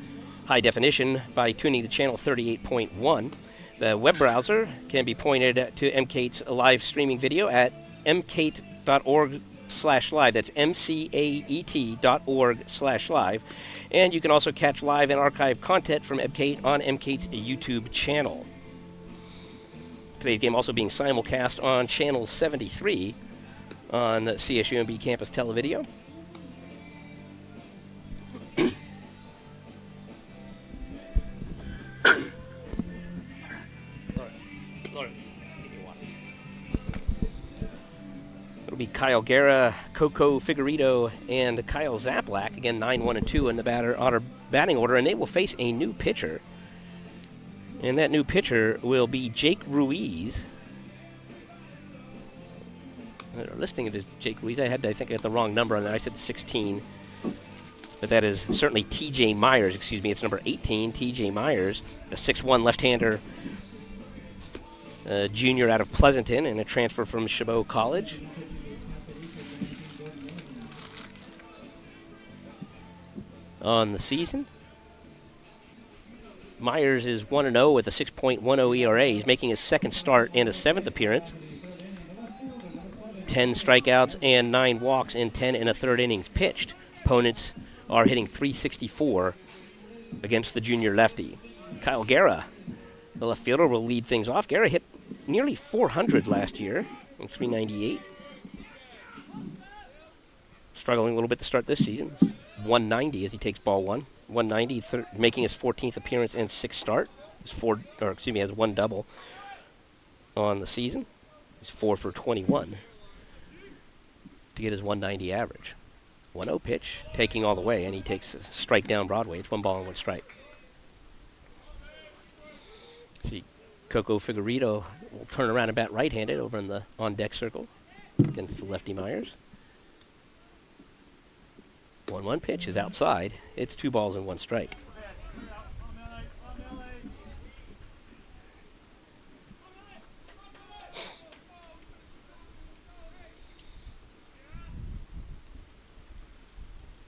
high definition by tuning to Channel 38.1. The web browser can be pointed to MCAET's live streaming video at mcaet.org/live. That's mcaet.org/live. And you can also catch live and archive content from MCAET on MCAET's YouTube channel. Today's game also being simulcast on Channel 73 on CSU UMB Campus Televideo. It'll be Kyle Guerra, Coco Figueredo, and Kyle Zaplak. Again, 9, 1, and 2 in the Otter batting order, and they will face a new pitcher. And that new pitcher will be Jake Ruiz. Listing it as Jake Ruiz. I think I had the wrong number on that. I said 16. But that is certainly TJ Myers. Excuse me, it's number 18, TJ Myers. A 6'1 left-hander, junior out of Pleasanton, and a transfer from Chabot College. On the season, Myers is 1-0 with a 6.10 ERA. He's making his second start and his 7th appearance. 10 strikeouts and 9 walks in 10 1/3 innings pitched. Opponents are hitting .364 against the junior lefty. Kyle Guerra, the left fielder, will lead things off. Guerra hit nearly 400 last year in .398. Struggling a little bit to start this season. It's 190 as he takes ball 1. 190, making his 14th appearance and 6th start. Has 1 double on the season. He's 4 for 21 to get his 190 average. 1-0 pitch, taking all the way, and he takes a strike down Broadway. It's 1 ball and 1 strike. See, Coco Figueredo will turn around and bat right-handed over in the on-deck circle against the lefty Myers. 1-1 pitch is outside. It's 2 balls and 1 strike.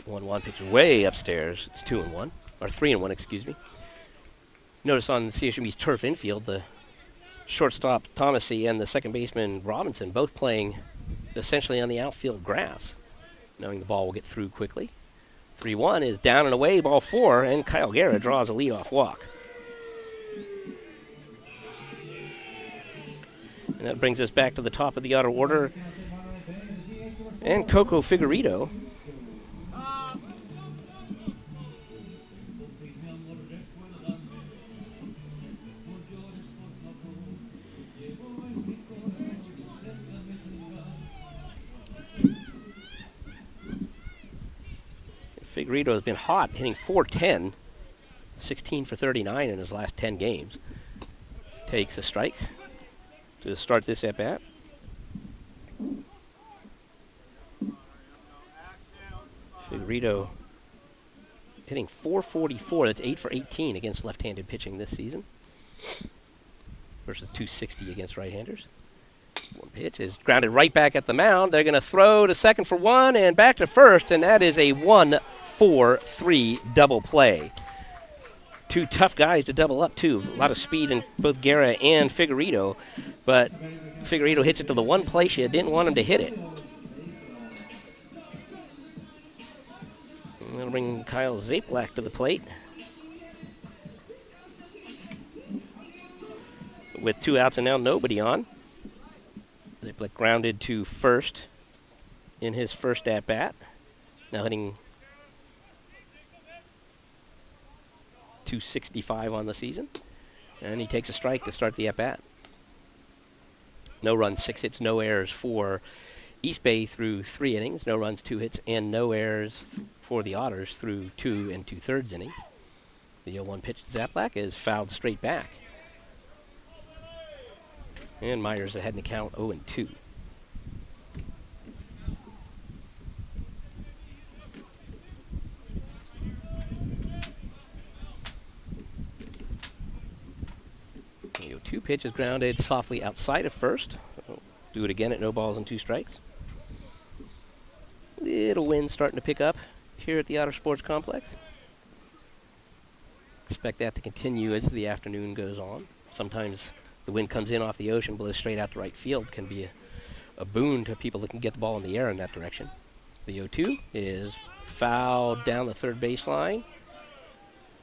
One pitch way upstairs. It's 2-1, or 3-1, excuse me. Notice on the CSU's turf infield, the shortstop Thomasy and the second baseman Robinson both playing essentially on the outfield grass, knowing the ball will get through quickly. 3-1 is down and away, ball 4, and Kyle Guerra draws a leadoff walk. And that brings us back to the top of the Otter order. And Coco Figueredo Figueredo has been hot, hitting .410, 16 for 39 in his last 10 games. Takes a strike to start this at bat. Figueredo hitting .444. That's 8 for 18 against left-handed pitching this season, versus .260 against right-handers. One pitch is grounded right back at the mound. They're going to throw to second for one and back to first, and that is a 1-4-3 double play. Two tough guys to double up, too. A lot of speed in both Guerra and Figueredo, but Figueredo hits it to the one place you didn't want him to hit it. And that'll bring Kyle Zaplak to the plate. With 2 outs and now nobody on. Zaplak grounded to first in his first at-bat. Now hitting .265 on the season. And he takes a strike to start the at-bat. No runs, 6 hits, no errors for East Bay through 3 innings. No runs, 2 hits, and no errors for the Otters through 2 2/3 innings. The 0-1 pitch to Zaplak is fouled straight back. And Myers ahead in the count 0-2. The 0-2 pitch is grounded softly outside of first. Do it again at no balls and 2 strikes. Little wind starting to pick up here at the Otter Sports Complex. Expect that to continue as the afternoon goes on. Sometimes the wind comes in off the ocean, blows straight out to right field. Can be a boon to people that can get the ball in the air in that direction. The 0-2 is fouled down the third baseline.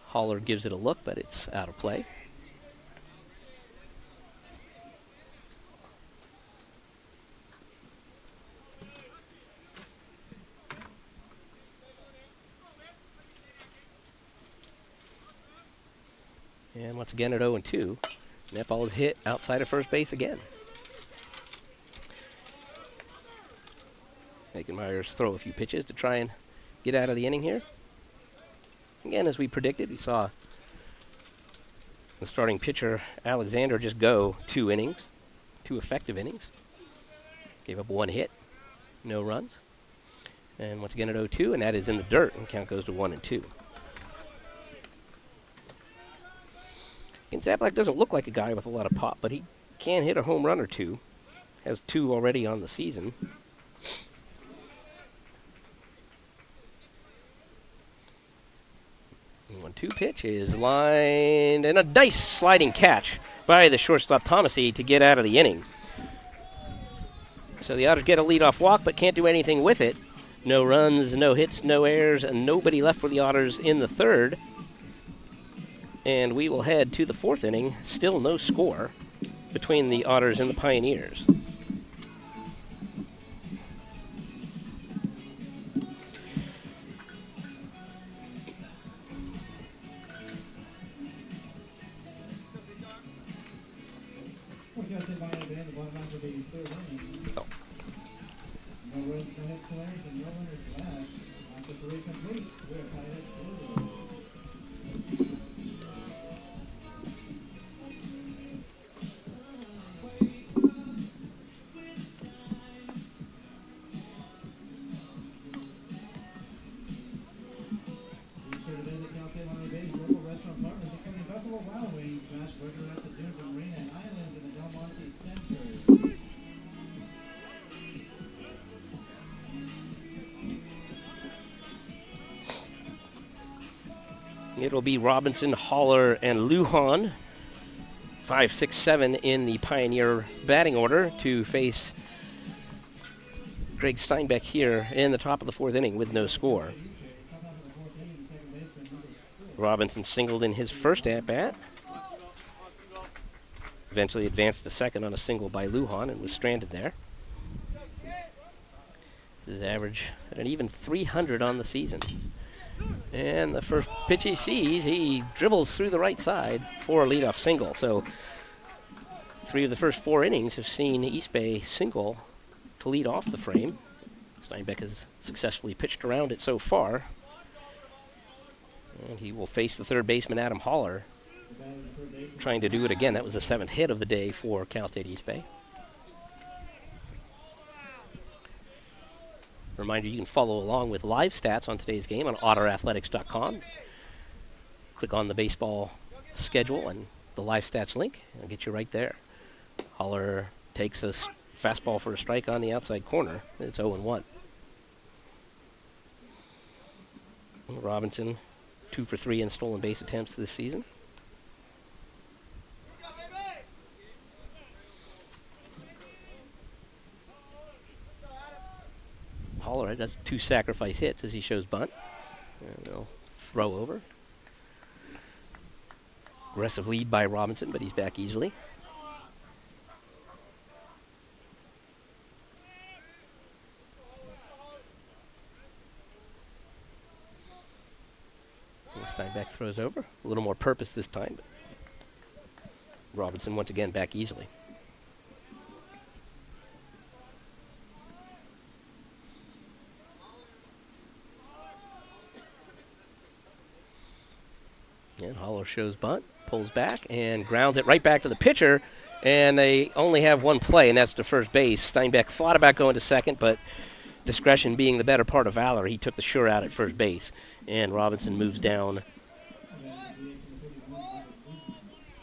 Haller gives it a look, but it's out of play. And once again at 0-2. That ball is hit outside of first base again. Making Myers throw a few pitches to try and get out of the inning here. Again, as we predicted, we saw the starting pitcher, Alexander, just go 2 innings, 2 effective innings. Gave up 1 hit, no runs. And once again at 0-2, and that is in the dirt, and count goes to 1-2. And Zaplak doesn't look like a guy with a lot of pop, but he can hit a home run or 2. Has 2 already on the season. The 1-2 pitch is lined, and a nice sliding catch by the shortstop Thomasy to get out of the inning. So the Otters get a leadoff walk, but can't do anything with it. No runs, no hits, no errors, and nobody left for the Otters in the third. And we will head to the 4th inning. Still no score between the Otters and the Pioneers. Oh. No runs, no hits, no errors, and no runners left. After 3 complete, we're tied at 4. It'll be Robinson, Haller, and Lujan. 5, 6, 7 in the Pioneer batting order to face Greg Steinbeck here in the top of the 4th inning with no score. Robinson singled in his first at-bat. Eventually advanced to second on a single by Lujan and was stranded there. His average at an even 300 on the season. And the first pitch he sees, he dribbles through the right side for a leadoff single. So 3 of the first 4 innings have seen East Bay single to lead off the frame. Steinbeck has successfully pitched around it so far. And he will face the third baseman, Adam Holler, trying to do it again. That was the 7th hit of the day for Cal State East Bay. Reminder, you can follow along with live stats on today's game on otterathletics.com. Click on the baseball schedule and the live stats link. It'll get you right there. Holler takes a fastball for a strike on the outside corner. It's 0-1. Robinson, 2 for 3 in stolen base attempts this season. Holler does 2 sacrifice hits as he shows bunt. And they'll throw over. Aggressive lead by Robinson, but he's back easily. Steinbeck throws over. A little more purpose this time, but Robinson once again back easily. And Holler shows bunt, pulls back, and grounds it right back to the pitcher. And they only have one play, and that's to first base. Steinbeck thought about going to second, but discretion being the better part of valor, he took the sure out at first base. And Robinson moves down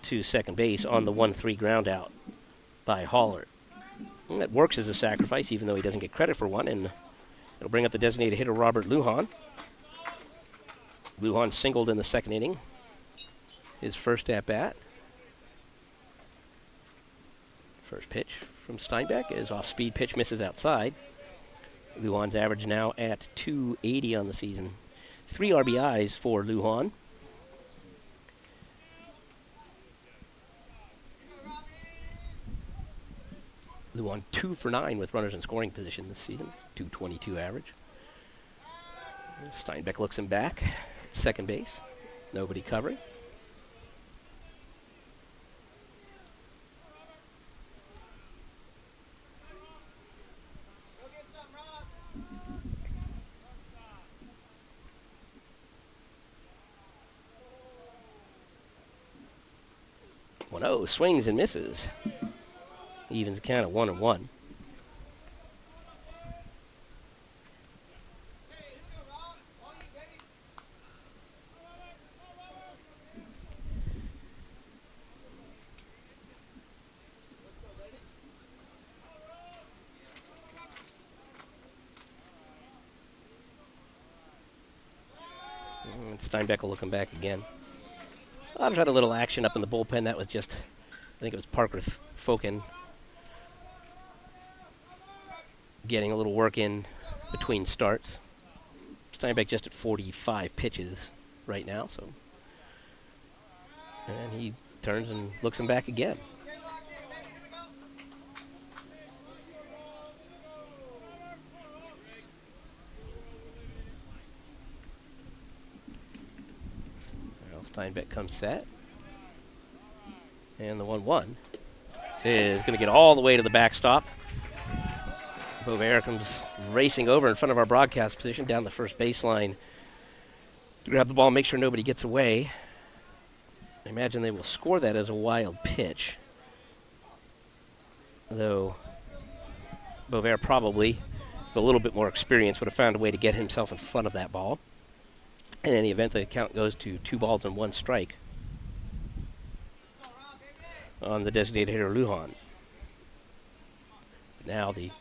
to second base on the 1-3 ground out by Holler. And that works as a sacrifice, even though he doesn't get credit for one, and it'll bring up the designated hitter, Robert Lujan. Lujan singled in the 2nd inning. His first at-bat. First pitch from Steinbeck is off-speed pitch, misses outside. Lujan's average now at .280 on the season. 3 RBIs for Lujan. Lujan 2 for 9 with runners in scoring position this season. .222 average. Steinbeck looks him back. Second base. Nobody covering. Swings and misses. Evens the count at 1-1. Steinbeck will look him back again. I've had a little action up in the bullpen. That was just, I think it was Parker Fokin getting a little work in between starts. Steinbeck just at 45 pitches right now, so. And he turns and looks him back again. Steinbeck comes set. And the 1-1 is going to get all the way to the backstop. Bovair comes racing over in front of our broadcast position down the first baseline to grab the ball and make sure nobody gets away. I imagine they will score that as a wild pitch. Though Bovair probably, with a little bit more experience, would have found a way to get himself in front of that ball. In any event, the count goes to 2 balls and 1 strike on the designated hitter, Lujan. Now the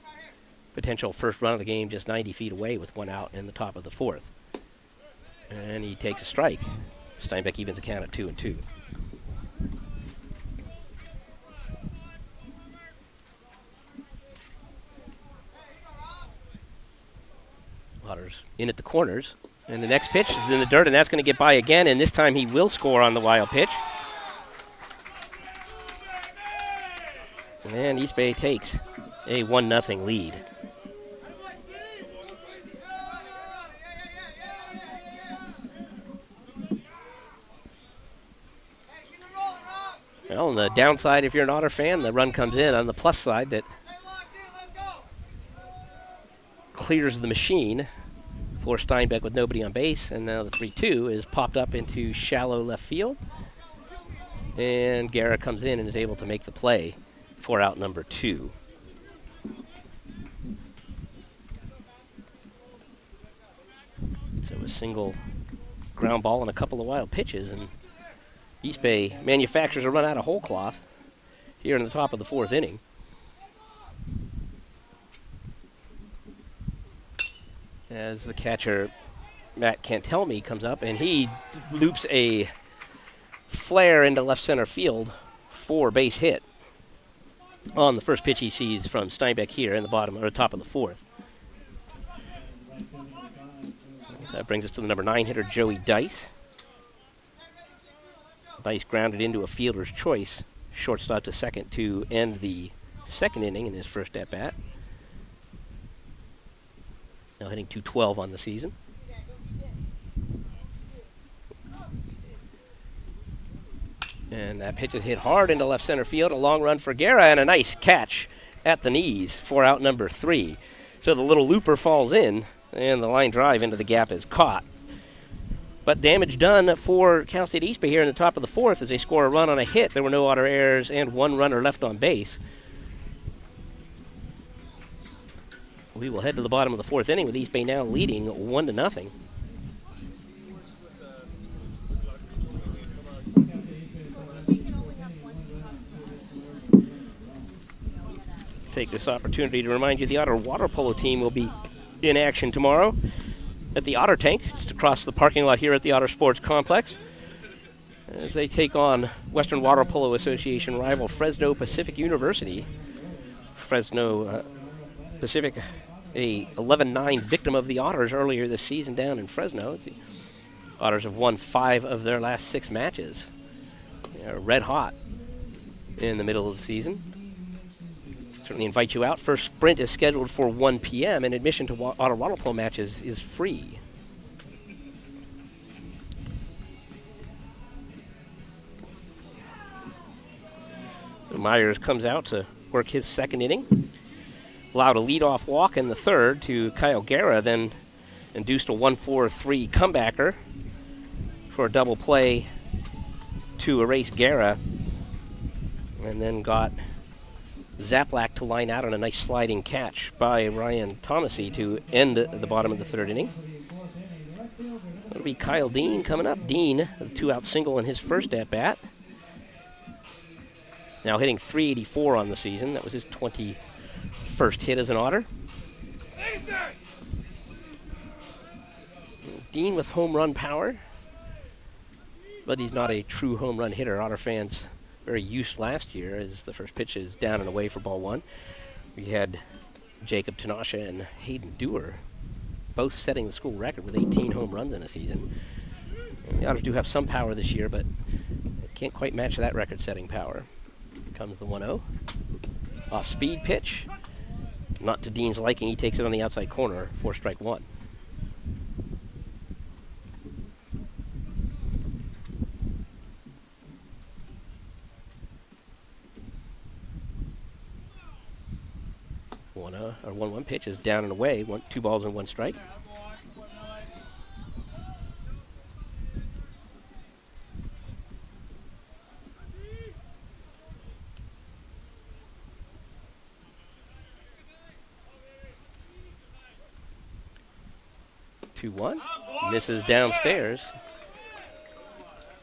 potential first run of the game just 90 feet away with 1 out in the top of the 4th. And he takes a strike. Steinbeck evens the count at 2-2. Waters in at the corners. And the next pitch is in the dirt, and that's going to get by again, and this time he will score on the wild pitch. And East Bay takes a 1-0 lead. Well, on the downside, if you're an Otter fan, the run comes in. On the plus side, that clears the machine for Steinbeck with nobody on base, and now the 3-2 is popped up into shallow left field. And Guerra comes in and is able to make the play for out number 2. So a single ground ball and a couple of wild pitches, and East Bay manufactures a run out of whole cloth here in the top of the 4th inning. As the catcher, Matt Cantelme, comes up, and he loops a flare into left center field for base hit on the first pitch he sees from Steinbeck here in the bottom or top of the 4th. That brings us to the number 9 hitter, Joey Dice. Dice grounded into a fielder's choice, shortstop to second to end the 2nd inning in his first at-bat. Now hitting .212 on the season. And that pitch is hit hard into left center field. A long run for Guerra and a nice catch at the knees for out number 3. So the little looper falls in, and the line drive into the gap is caught. But damage done for Cal State East Bay here in the top of the 4th as they score a run on a hit. There were no auto errors and 1 runner left on base. We will head to the bottom of the 4th inning with East Bay now leading 1-0. Take this opportunity to remind you the Otter water polo team will be in action tomorrow at the Otter Tank, just across the parking lot here at the Otter Sports Complex, as they take on Western Water Polo Association rival Fresno Pacific University. Fresno Pacific, a 11-9 victim of the Otters earlier this season down in Fresno. The Otters have won 5 of their last 6 matches. They're red hot in the middle of the season. Certainly invite you out. First sprint is scheduled for 1 p.m. and admission to Otter water polo matches is free. Myers comes out to work his 2nd inning. Allowed a leadoff walk in the 3rd to Kyle Guerra, then induced a 1-4-3 comebacker for a double play to erase Guerra, and then got Zaplak to line out on a nice sliding catch by Ryan Thomasy to end the bottom of the 3rd inning. That'll be Kyle Dean coming up. Dean, a 2-out single in his first at-bat. Now hitting .384 on the season. That was his 21st hit as an Otter. Dean with home run power, but he's not a true home run hitter. Otter fans very used last year as the first pitch is down and away for ball 1. We had Jacob Tanasha and Hayden Dewar both setting the school record with 18 home runs in a season. And the Otters do have some power this year, but can't quite match that record-setting power. Comes the 1-0. Off-speed pitch. Not to Dean's liking. He takes it on the outside corner for strike 1. Or 1-1 pitch is down and away. 2 balls and 1 strike. Two 1 misses downstairs.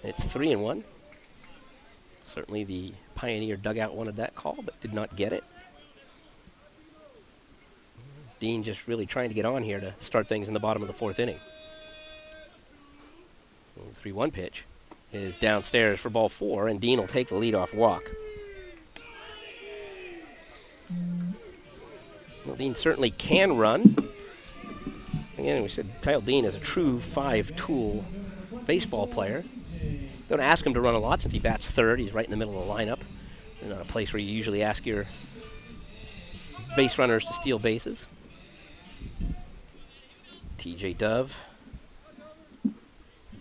It's 3-1. Certainly the Pioneer dugout wanted that call, but did not get it. Dean just really trying to get on here to start things in the bottom of the 4th inning. 3-1 pitch is downstairs for ball 4, and Dean will take the leadoff walk. Well, Dean certainly can run. Again, we said Kyle Dean is a true 5-tool baseball player. Don't ask him to run a lot since he bats 3rd. He's right in the middle of the lineup. They're not a place where you usually ask your base runners to steal bases. TJ Dove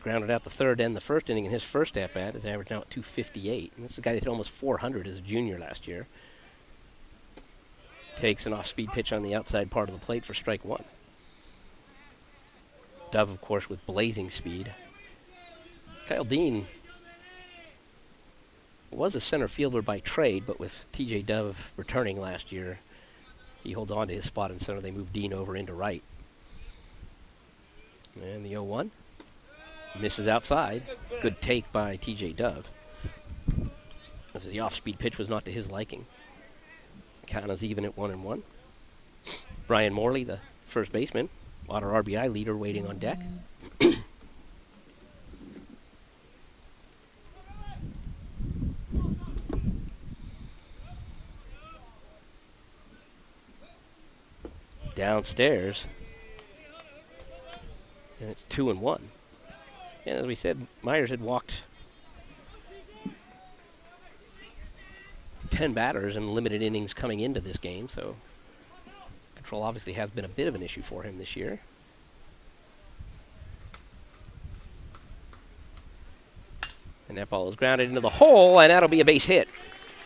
grounded out the 3rd and the 1st inning in his first at-bat. His average now at .258. And this is a guy that hit almost 400 as a junior last year. Takes an off-speed pitch on the outside part of the plate for strike 1. Dove, of course, with blazing speed. Kyle Dean was a center fielder by trade, but with TJ Dove returning last year, he holds on to his spot in center. They move Dean over into right. And the 0-1 misses outside. Good take by TJ Dove. As the off-speed pitch was not to his liking. Count is even at 1-1. Brian Morley, the first baseman, Otter RBI leader, waiting on deck. Downstairs, and it's 2-1. And as we said, Myers had walked 10 batters in limited innings coming into this game, so control obviously has been a bit of an issue for him this year. And that ball is grounded into the hole, and that'll be a base hit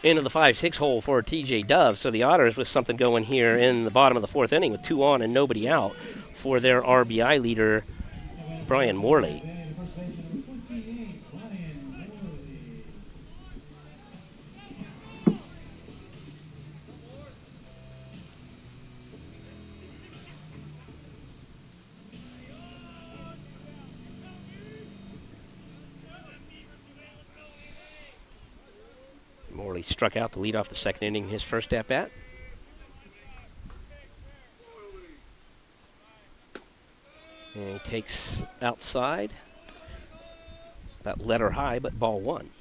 into the 5-6 hole for TJ Dove. So the Otters with something going here in the bottom of the 4th inning with 2 on and nobody out for their RBI leader, Brian Morley. Morley struck out to lead off the 2nd inning in his first at-bat. And he takes outside. About letter high, but ball 1.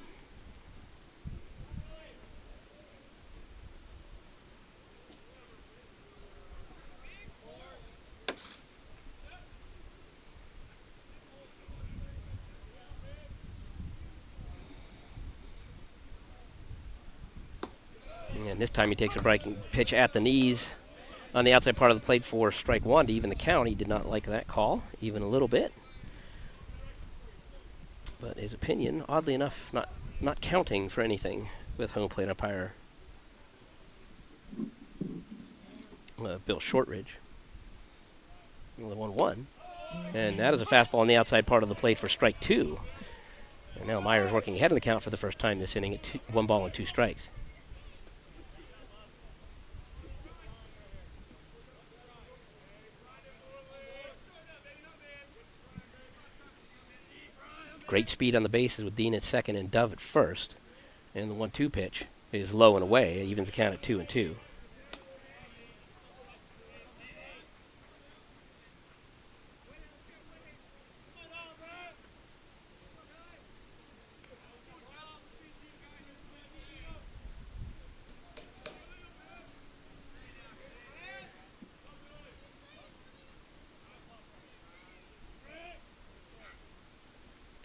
And this time he takes a breaking pitch at the knees on the outside part of the plate for strike 1 to even the count. He did not like that call, even a little bit. But his opinion, oddly enough, not counting for anything with home plate umpire Bill Shortridge. The 1-1. And that is a fastball on the outside part of the plate for strike 2. And now Myers working ahead of the count for the first time this inning at 1 ball and 2 strikes. Great speed on the bases with Dean at second and Dove at first. And the 1-2 pitch is low and away. It evens the count at 2-2.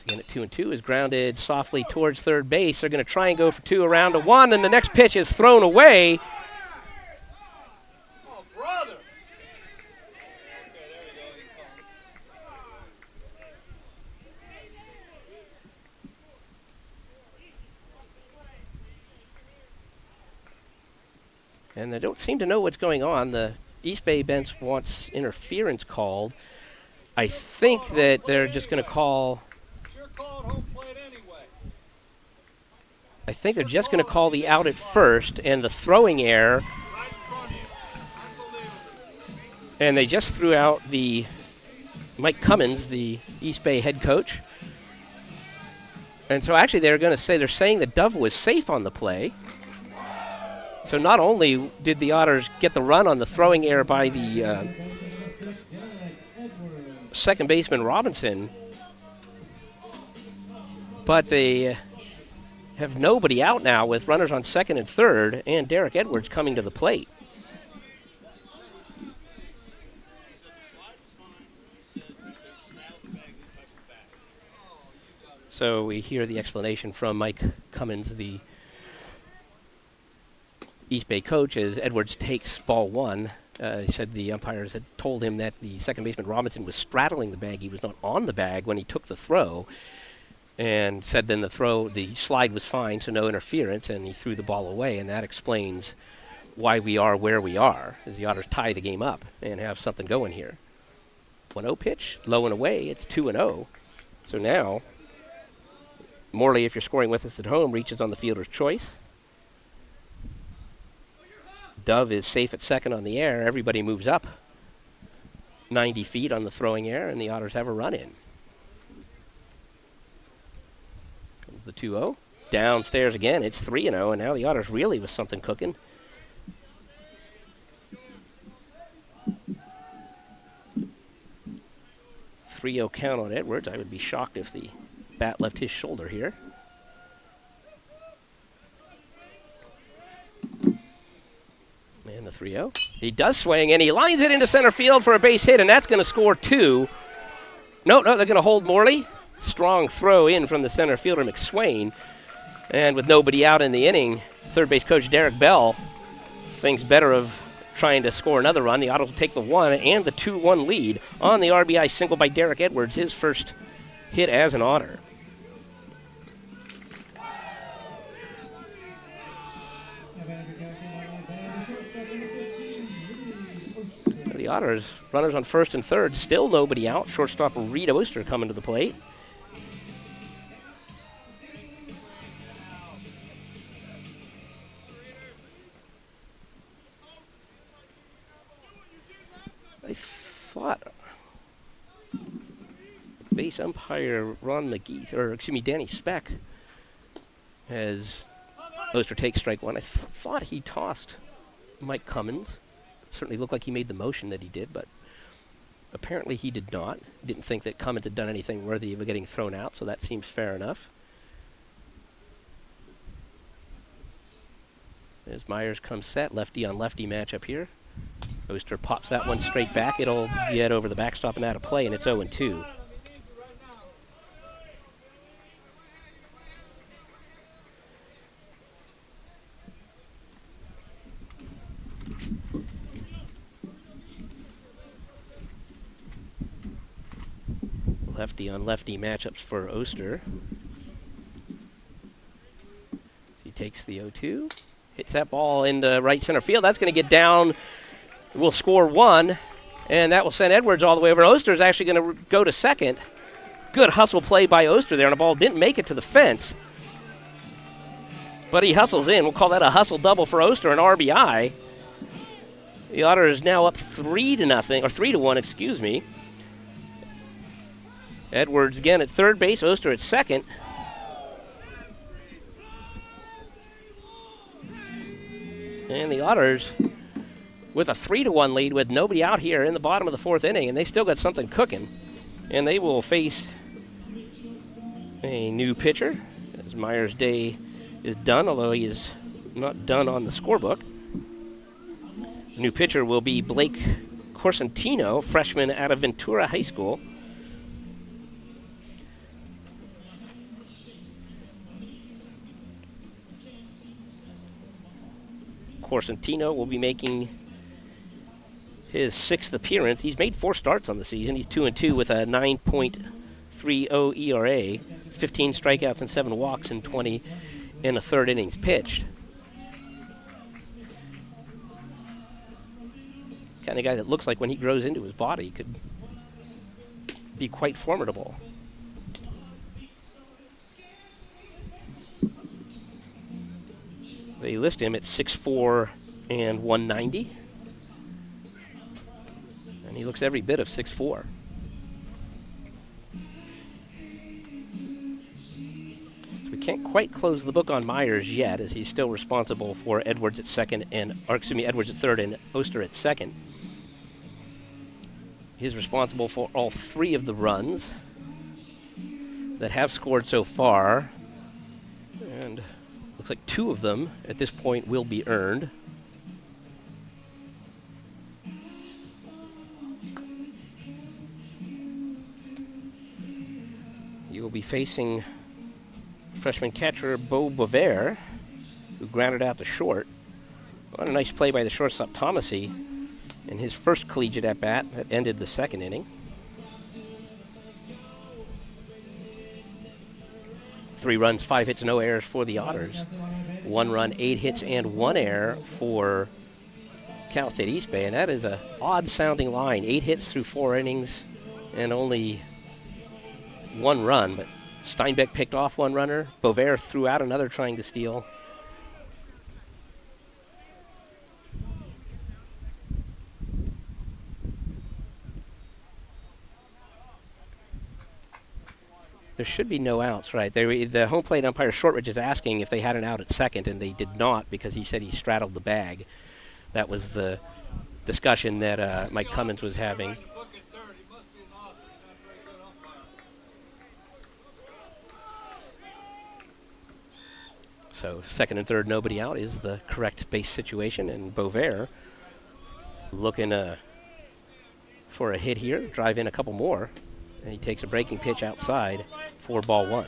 Again at 2-2 is grounded softly towards third base. They're going to try and go for 2 around to 1, and the next pitch is thrown away. Oh, brother. And they don't seem to know what's going on. The East Bay bench wants interference called. I think that they're just going to call... I think they're just going to call the out at first and the throwing error. And they just threw out the Mike Cummins, the East Bay head coach. And so actually they're saying that Dove was safe on the play. So not only did the Otters get the run on the throwing error by the second baseman Robinson, but they have nobody out now with runners on second and third, and Derek Edwards coming to the plate. So we hear the explanation from Mike Cummins, the East Bay coach, as Edwards takes ball 1. He said the umpires had told him that the second baseman Robinson was straddling the bag. He was not on the bag when he took the throw. And said then the slide was fine, so no interference, and he threw the ball away, and that explains why we are where we are, as the Otters tie the game up and have something going here. 1-0 pitch, low and away. It's 2-0. So now, Morley, if you're scoring with us at home, reaches on the fielder's choice. Dove is safe at second on the air. Everybody moves up 90 feet on the throwing air, and the Otters have a run in. Comes the 2-0. Downstairs again. It's 3-0, and now the Otters really with something cooking. .30 count on Edwards. I would be shocked if the bat left his shoulder here. And the 3-0. He does swing, and he lines it into center field for a base hit, and that's going to score 2. No, they're going to hold Morley. Strong throw in from the center fielder, McSwain. And with nobody out in the inning, third base coach Derek Bell thinks better of trying to score another run. The Otters will take the 1 and the 2-1 lead on the RBI single by Derek Edwards, his first hit as an Otter. The Otters, runners on first and third, still nobody out. Shortstop Reed Oster coming to the plate. I thought base umpire Ron McGee, or excuse me, Danny Speck, as Oster takes strike 1. I thought he tossed Mike Cummins. Certainly looked like he made the motion that he did, but apparently he did not. Didn't think that Cummins had done anything worthy of getting thrown out, so that seems fair enough. As Myers comes set, lefty on lefty matchup here. Oster pops that one straight back. It'll get over the backstop and out of play, and it's 0-2. Lefty on lefty matchups for Oster. So he takes the 0-2, hits that ball into right center field. That's going to get down. We'll score 1, and that will send Edwards all the way over. Oster is actually going to go to second. Good hustle play by Oster there, and the ball didn't make it to the fence. But he hustles in. We'll call that a hustle double for Oster, an RBI. The Otters is now up 3-0, or 3-1, excuse me. Edwards again at third base, Oster at second. And the Otters with a 3-1 lead with nobody out here in the bottom of the 4th inning, and they still got something cooking. And they will face a new pitcher, as Myers' day is done, although he is not done on the scorebook. The new pitcher will be Blake Corsentino, freshman out of Ventura High School. Corsentino will be making his 6th appearance. He's made 4 starts on the season. He's 2-2 with a 9.30 ERA, 15 strikeouts and 7 walks in 20 and a third innings pitched. Kind of guy that looks like when he grows into his body could be quite formidable. They list him at 6'4" and 190. And he looks every bit of 6'4". So we can't quite close the book on Myers yet, as he's still responsible for Edwards at second Edwards at third and Oster at second. He's responsible for all 3 of the runs that have scored so far. And looks like 2 of them at this point will be earned. You will be facing freshman catcher Beau Bovair, who grounded out to short. What a nice play by the shortstop Thomasy in his first collegiate at-bat that ended the 2nd inning. 3 runs, 5 hits, no errors for the Otters. 1 run, 8 hits, and 1 error for Cal State East Bay, and that is an odd-sounding line. 8 hits through 4 innings, and only one run, but Steinbeck picked off one runner. Bovair threw out another trying to steal. There should be no outs, right? The home plate umpire Shortridge is asking if they had an out at second, and they did not because he said he straddled the bag. That was the discussion that Mike Cummins was having. So second and third, nobody out is the correct base situation, and Bovair looking for a hit here, drive in a couple more, and he takes a breaking pitch outside for ball one.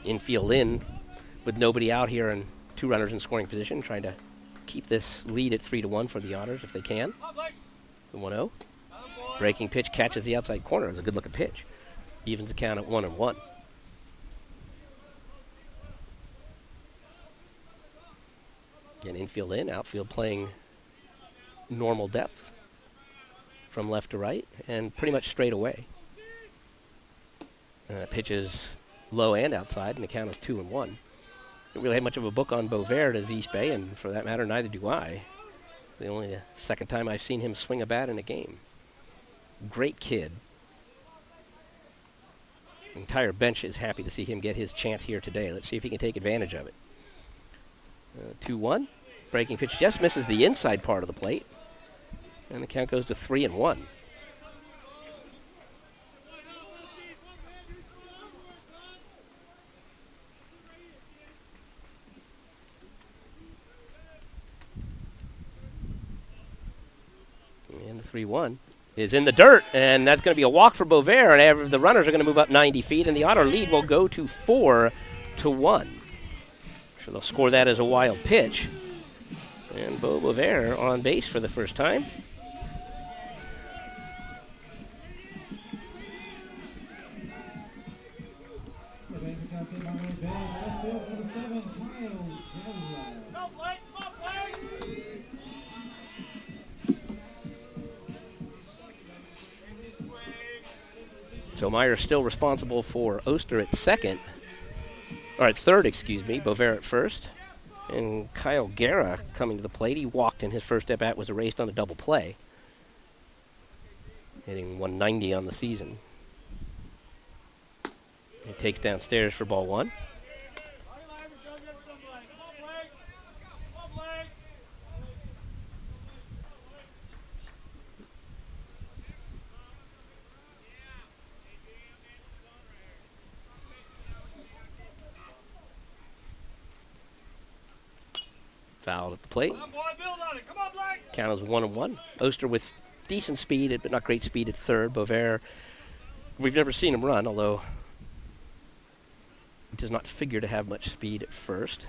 Infield in with nobody out here and two runners in scoring position, trying to keep this lead at 3-1 for the Otters if they can. The 1-0. Breaking pitch catches the outside corner. It's a good looking pitch. Evens the count at 1-1. And infield in, outfield playing normal depth from left to right and pretty much straight away. Pitches low and outside, and the count is 2-1. Don't really have much of a book on Bovair as East Bay, and for that matter, neither do I. The second time I've seen him swing a bat in a game. Great kid. The entire bench is happy to see him get his chance here today. Let's see if he can take advantage of it. 2-1. Breaking pitch just misses the inside part of the plate. And the count goes to 3-1. And the 3-1 is in the dirt, and that's going to be a walk for Bovair, and the runners are going to move up 90 feet, and the Otter lead will go to 4-1. So they'll score that as a wild pitch. And Bo Bovair on base for the first time. So Meyer's still responsible for Oster at second, or at third, excuse me, Bovair at first. And Kyle Guerra coming to the plate. He walked in his first at-bat, was erased on a double play. Hitting 190 on the season. He takes downstairs for ball one. Fouled at the plate. Count is 1-1. Oster with decent speed, but not great speed at third. Bovair, we've never seen him run, although he does not figure to have much speed at first.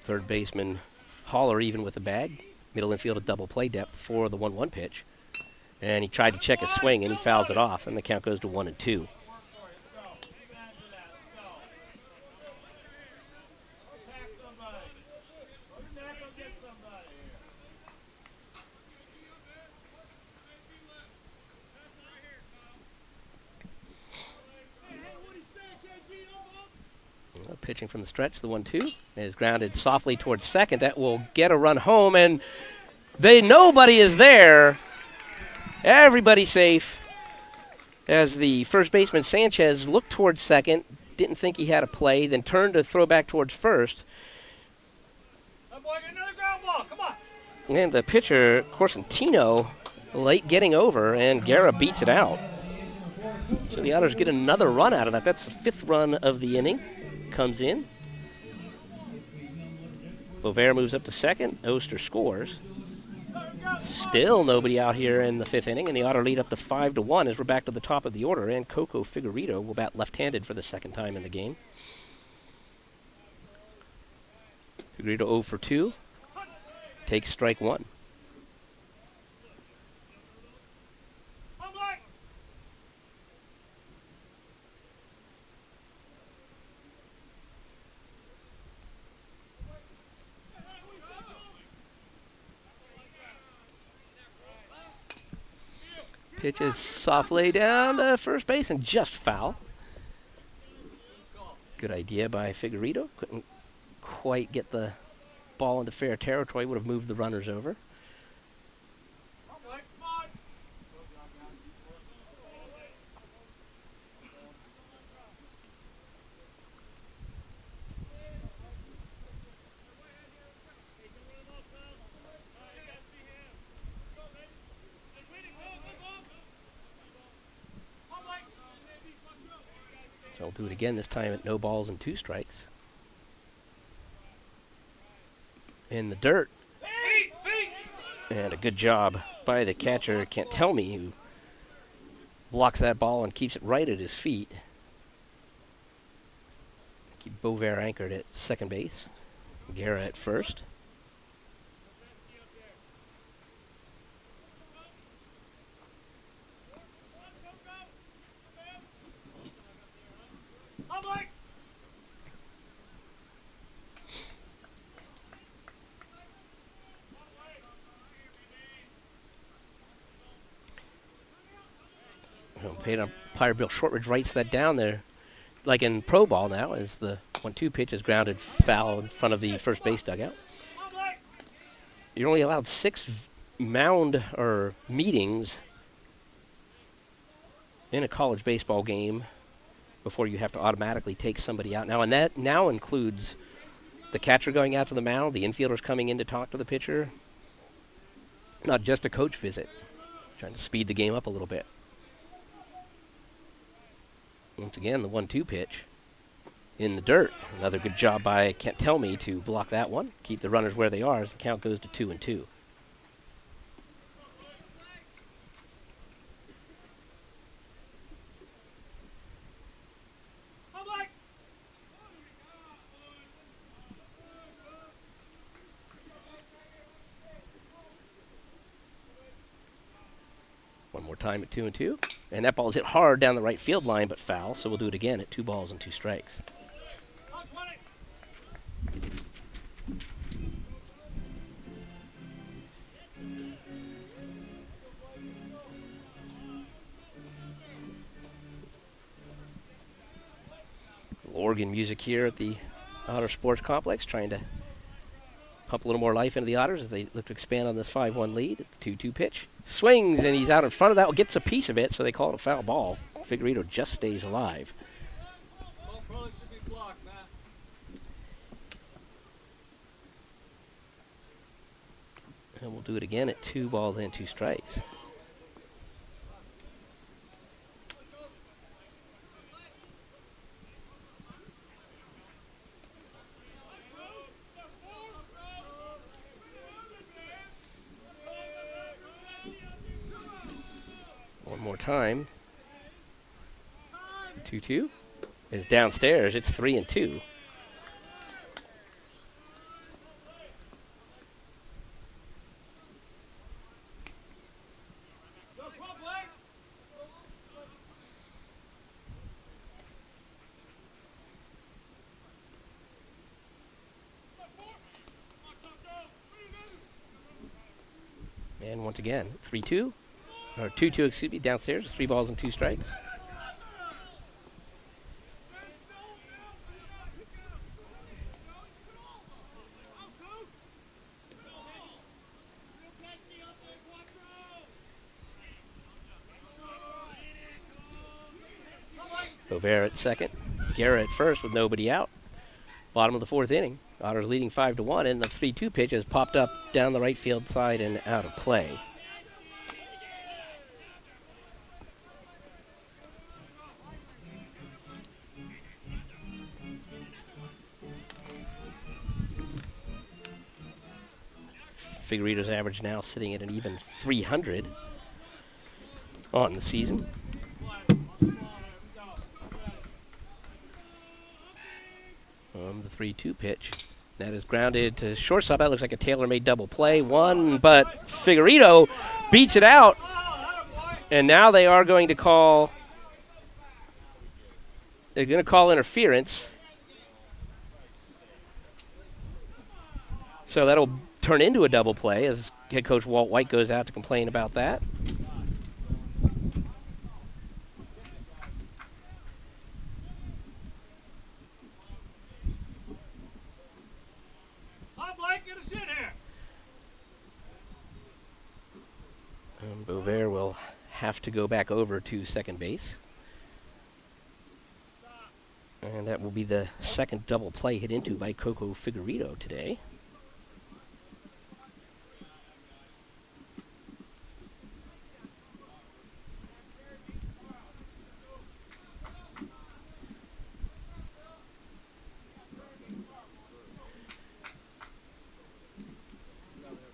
Third baseman Haller even with the bag. Middle infield a double play depth for the 1-1 pitch. And he tried to check his swing, and he fouls it off, and the count goes to 1-2. Pitching from the stretch, the 1-2 is grounded softly towards second. That will get a run home, and nobody is there. Everybody safe as the first baseman Sanchez looked towards second, didn't think he had a play, then turned to throw back towards first. And the pitcher, Corsentino, late getting over, and Guerra beats it out. So the Otters get another run out of that. That's the fifth run of the inning. Comes in. Bovair moves up to second. Oster scores. Still nobody out here in the fifth inning, and the Otter lead up to 5-1 as we're back to the top of the order, and Coco Figueredo will bat left-handed for the second time in the game. Figueredo 0 for 2. Takes strike one. Pitches softly down to first base and just foul. Good idea by Figueredo. Couldn't quite get the ball into fair territory. Would have moved the runners over. So I'll do it again, this time at no balls and 2 strikes. In the dirt. And a good job by the catcher, Can't Tell Me, who blocks that ball and keeps it right at his feet. Keep Bovair anchored at second base. Guerra at first. Paid umpire Bill Shortridge writes that down there, like in pro ball now, as the 1-2 pitch is grounded foul in front of the first base dugout. You're only allowed 6 mound or meetings in a college baseball game before you have to automatically take somebody out now, and that now includes the catcher going out to the mound, the infielders coming in to talk to the pitcher, not just a coach visit, trying to speed the game up a little bit. Once again, the 1-2 pitch in the dirt. Another good job by Can't Tell Me to block that one. Keep the runners where they are as the count goes to 2-2. One more time at 2-2. And that ball is hit hard down the right field line, but foul, so we'll do it again at 2 balls and 2 strikes. Organ music here at the Otter Sports Complex, trying to pump a little more life into the Otters as they look to expand on this 5-1 lead. At the 2-2 pitch. Swings, and he's out in front of that. Gets a piece of it, so they call it a foul ball. Figueredo just stays alive. And we'll do it again at 2 balls and 2 strikes. One more time. 2-2 is downstairs. It's 3-2. And once again, 3-2. Or 2-2, excuse me, downstairs, 3 balls and 2 strikes. Bovair at second, Guerra at first with nobody out. Bottom of the 4th inning. Otters leading 5-1, and the 3-2 pitch has popped up down the right field side and out of play. Figueredo's average now sitting at an even 300 on the season. The 3-2 pitch. That is grounded to shortstop. That looks like a tailor-made double play. One, but Figueredo beats it out. And now they are going to call... They're going to call interference. So that'll turn into a double play as head coach Walt White goes out to complain about that. Bovair will have to go back over to second base. And that will be the second double play hit into by Coco Figueredo today.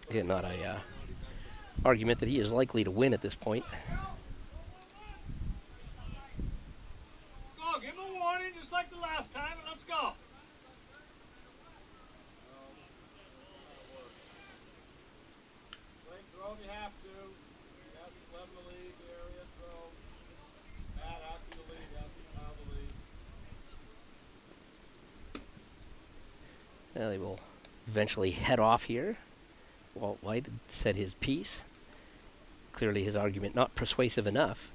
Again, not a argument that he is likely to win at this point. Go, give him a warning just like the last time, and let's go. Throw if you have to. You have to level the lead area, throw. Matt asking the lead, asking to foul the lead. They will eventually head off here. Walt White said his piece. Clearly his argument not persuasive enough.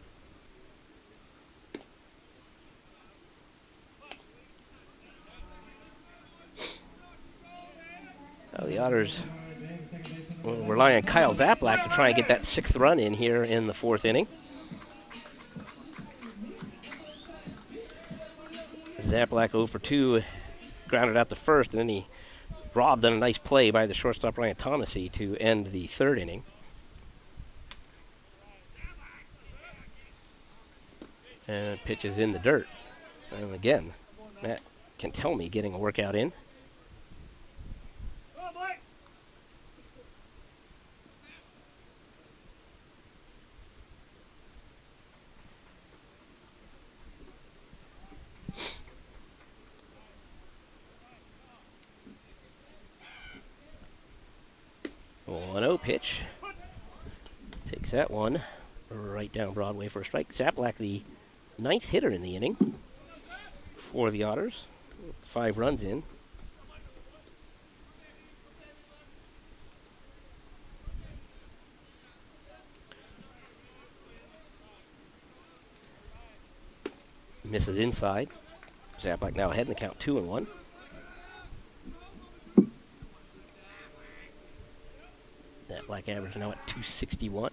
So the Otters will rely on Kyle Zaplak to try and get that 6th run in here in the 4th inning. Zaplak 0 for 2, grounded out the first, and then he robbed on a nice play by the shortstop Ryan Thomasy to end the 3rd inning. And pitch is in the dirt. And again, Matt can tell me getting a workout in. Go, Blake. 1-0 pitch. Takes that one right down Broadway for a strike. Zaplak, the 9th hitter in the inning for the Otters. 5 runs in. Misses inside. Zaplak now ahead in the count 2-1. Zaplak average now at 261.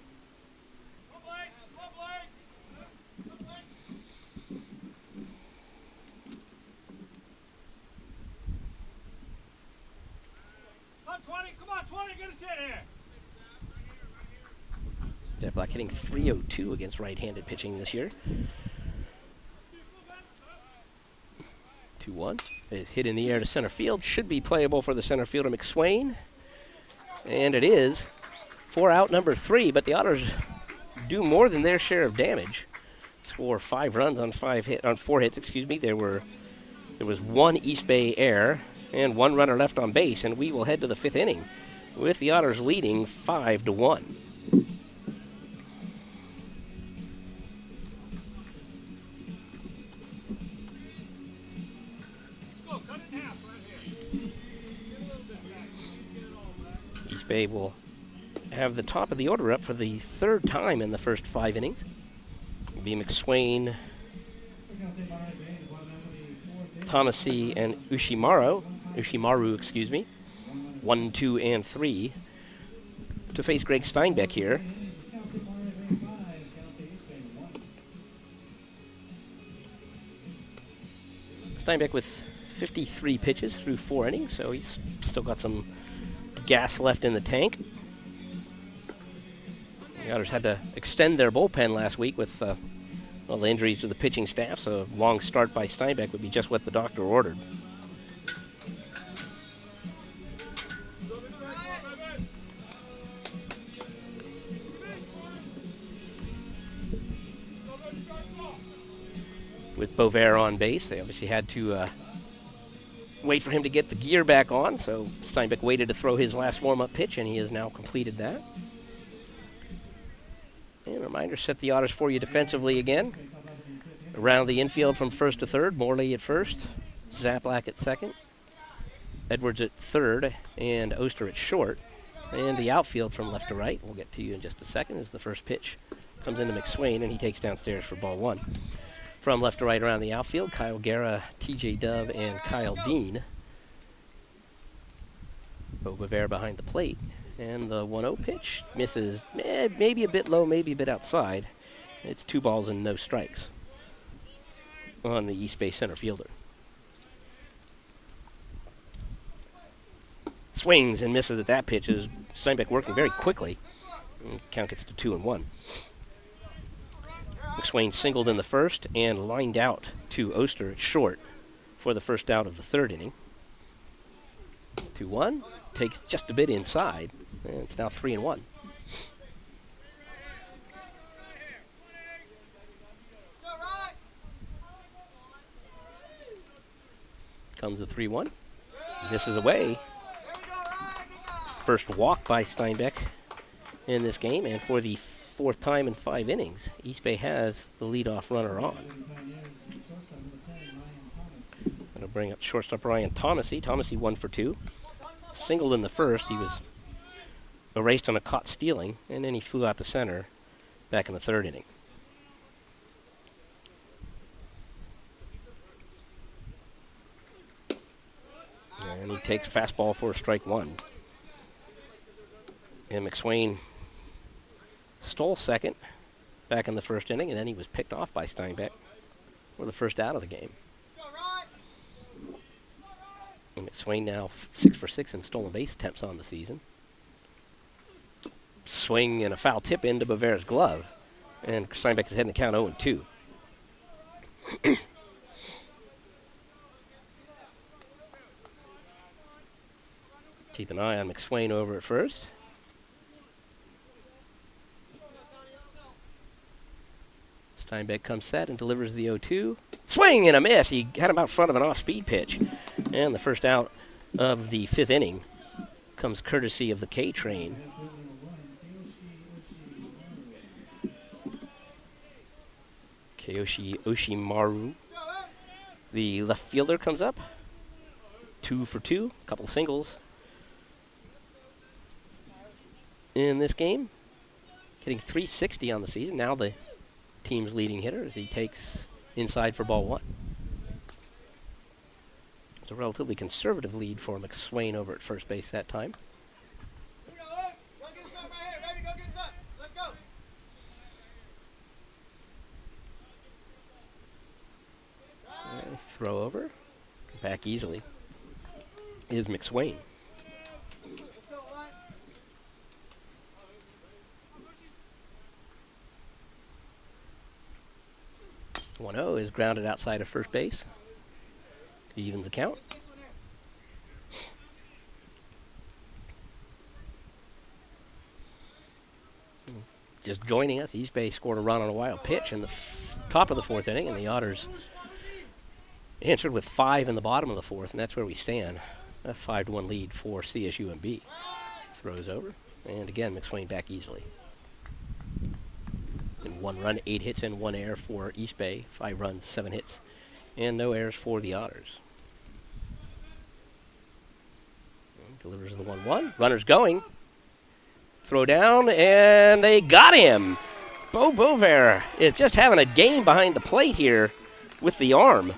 Zaplak hitting .302 against right-handed pitching this year. 2-1. Is hit in the air to center field. Should be playable for the center fielder McSwain. And it is for out number 3, but the Otters do more than their share of damage. Score 5 runs on 4 hits, excuse me. There was 1 East Bay error and 1 runner left on base, and we will head to the 5th inning with the Otters leading 5-1. East Bay will have the top of the order up for the 3rd time in the first 5 innings. It'll be McSwain, Thomasy, and Ushimaru, excuse me. 1, 2, and 3 to face Greg Steinbeck here. Steinbeck with 53 pitches through 4 innings, so he's still got some gas left in the tank. The Otters had to extend their bullpen last week with all the injuries to the pitching staff, so a long start by Steinbeck would be just what the doctor ordered. With Bovair on base, they obviously had to wait for him to get the gear back on, so Steinbeck waited to throw his last warm-up pitch, and he has now completed that. And a reminder, set the Otters for you defensively again. Around the infield from 1st to 3rd, Morley at 1st, Zaplak at 2nd, Edwards at 3rd, and Oster at short. And the outfield from left to right, we'll get to you in just a second, as the first pitch comes into McSwain, and he takes downstairs for ball 1. From left to right around the outfield, Kyle Guerra, TJ Dove, and Kyle Dean. Bovair behind the plate. And the 1-0 pitch misses, maybe a bit low, maybe a bit outside. It's 2 balls and no strikes on the East Bay center fielder. Swings and misses at that pitch as Steinbeck working very quickly. And count gets to 2-1. McSwain singled in the first and lined out to Oster at short for the first out of the third inning. 2-1, takes just a bit inside, and it's now 3-1. Comes the 3-1. Misses away. First walk by Steinbeck in this game, and for the 4th time in 5 innings, East Bay has the leadoff runner on. That'll bring up shortstop Ryan Thomasy. Thomasy 1 for 2. Singled in the first. He was erased on a caught stealing, and then he flew out to center back in the 3rd inning. And he takes fastball for strike 1. And McSwain stole second back in the 1st inning, and then he was picked off by Steinbeck for the first out of the game. And McSwain now 6 for 6 in stolen base attempts on the season. Swing and a foul tip into Bavera's glove, and Steinbeck is heading the count 0-2. Keep an eye on McSwain over at first. Steinbeck comes set and delivers the 0-2. Swing and a miss. He had him out front of an off-speed pitch. And the first out of the 5th inning comes courtesy of the K-Train. Kiyoshi Oshimaru. The left fielder comes up. 2 for 2. A couple singles in this game. Hitting .360 on the season. Now the team's leading hitter as he takes inside for ball 1. It's a relatively conservative lead for McSwain over at first base that time. And throw over. Back easily is McSwain. .1-0 is grounded outside of first base. Evens the count. Just joining us, East Bay scored a run on a wild pitch in the top of the 4th inning, and the Otters answered with 5 in the bottom of the 4th, and that's where we stand. A 5-1 lead for CSU and B. Throws over, and again, McSwain back easily. And 1 run, 8 hits, and 1 error for East Bay. 5 runs, 7 hits, and no errors for the Otters. And delivers the 1-1. Runner's going. Throw down, and they got him. Bo Bover is just having a game behind the plate here with the arm.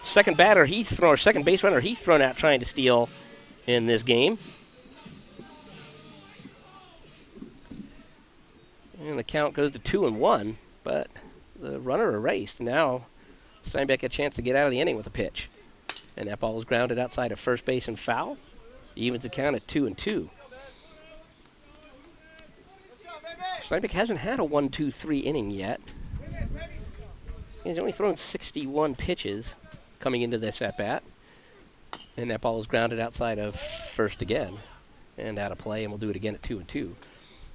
Second base runner he's thrown out trying to steal in this game. And the count goes to 2-1, but the runner erased. Now Steinbeck a chance to get out of the inning with a pitch. And that ball is grounded outside of first base and foul. Evens the count at 2-2. Steinbeck hasn't had a 1-2-3 inning yet. He's only thrown 61 pitches coming into this at-bat. And that ball is grounded outside of first again. And out of play, and we'll do it again at 2-2. So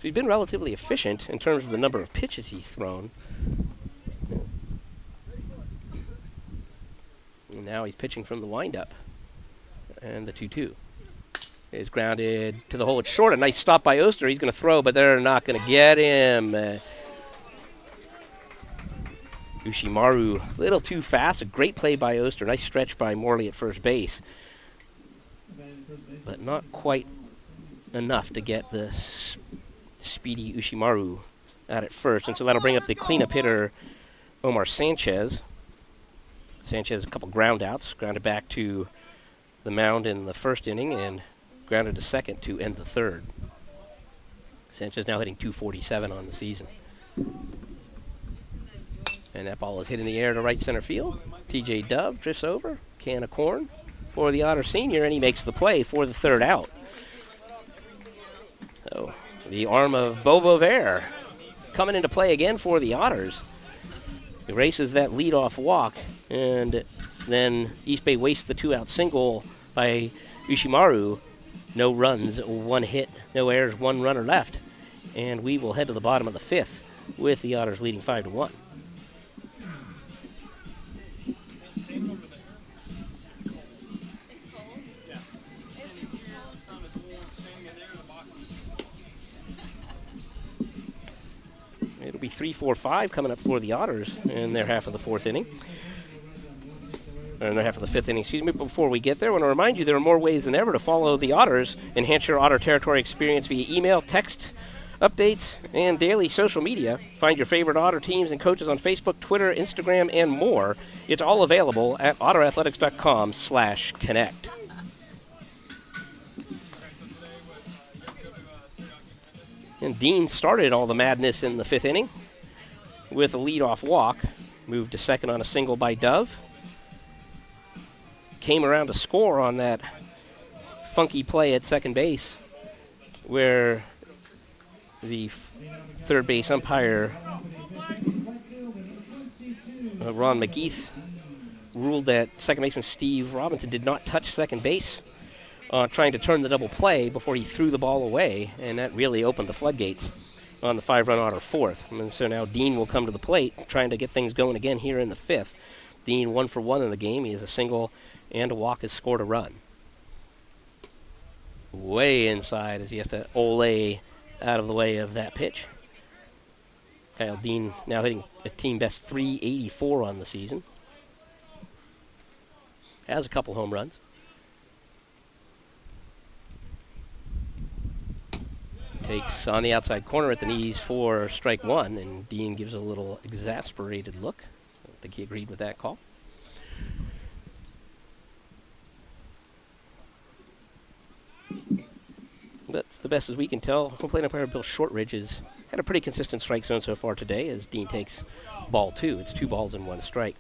he's been relatively efficient in terms of the number of pitches he's thrown. And now he's pitching from the windup. And the 2-2 is grounded to the hole. It's short. A nice stop by Oster. He's going to throw, but they're not going to get him. Ushimaru, a little too fast. A great play by Oster. Nice stretch by Morley at first base. But not quite enough to get the speedy Ushimaru out at first. And so that'll bring up the cleanup hitter, Omar Sanchez. Sanchez, a couple ground outs. Grounded back to the mound in the first inning and grounded to second to end the third. Sanchez now hitting .247 on the season. And that ball is hit in the air to right center field. TJ Dove drifts over, can of corn for the Otter senior, and he makes the play for the third out. So the arm of Bobo Vare coming into play again for the Otters. Erases that leadoff walk, and then East Bay wastes the two-out single by Ushimaru. No runs, one hit, no errors, one runner left. And we will head to the bottom of the fifth with the Otters leading 5-1. It'll be 3-4-5 coming up for the Otters in their half of the fourth inning. Or in their half of the fifth inning, excuse me. Before we get there, I want to remind you there are more ways than ever to follow the Otters. Enhance your Otter territory experience via email, text, updates, and daily social media. Find your favorite Otter teams and coaches on Facebook, Twitter, Instagram, and more. It's all available at otterathletics.com/connect. And Dean started all the madness in the fifth inning with a leadoff walk. Moved to second on a single by Dove. Came around to score on that funky play at second base where the third base umpire, Ron McGeeth, ruled that second baseman Steve Robinson did not touch second base, trying to turn the double play before he threw the ball away, and that really opened the floodgates on the 5-run Otter fourth. And so now Dean will come to the plate, trying to get things going again here in the fifth. Dean 1 for 1 in the game. He has a single and a walk, has scored a run. Way inside as he has to ole out of the way of that pitch. Kyle Dean now hitting a team best 384 on the season. Has a couple home runs. Takes on the outside corner at the knees for strike one, and Dean gives a little exasperated look. I don't think he agreed with that call. But the best as we can tell, home plate umpire Bill Shortridge has had a pretty consistent strike zone so far today as Dean takes ball two. It's 2 balls and 1 strike.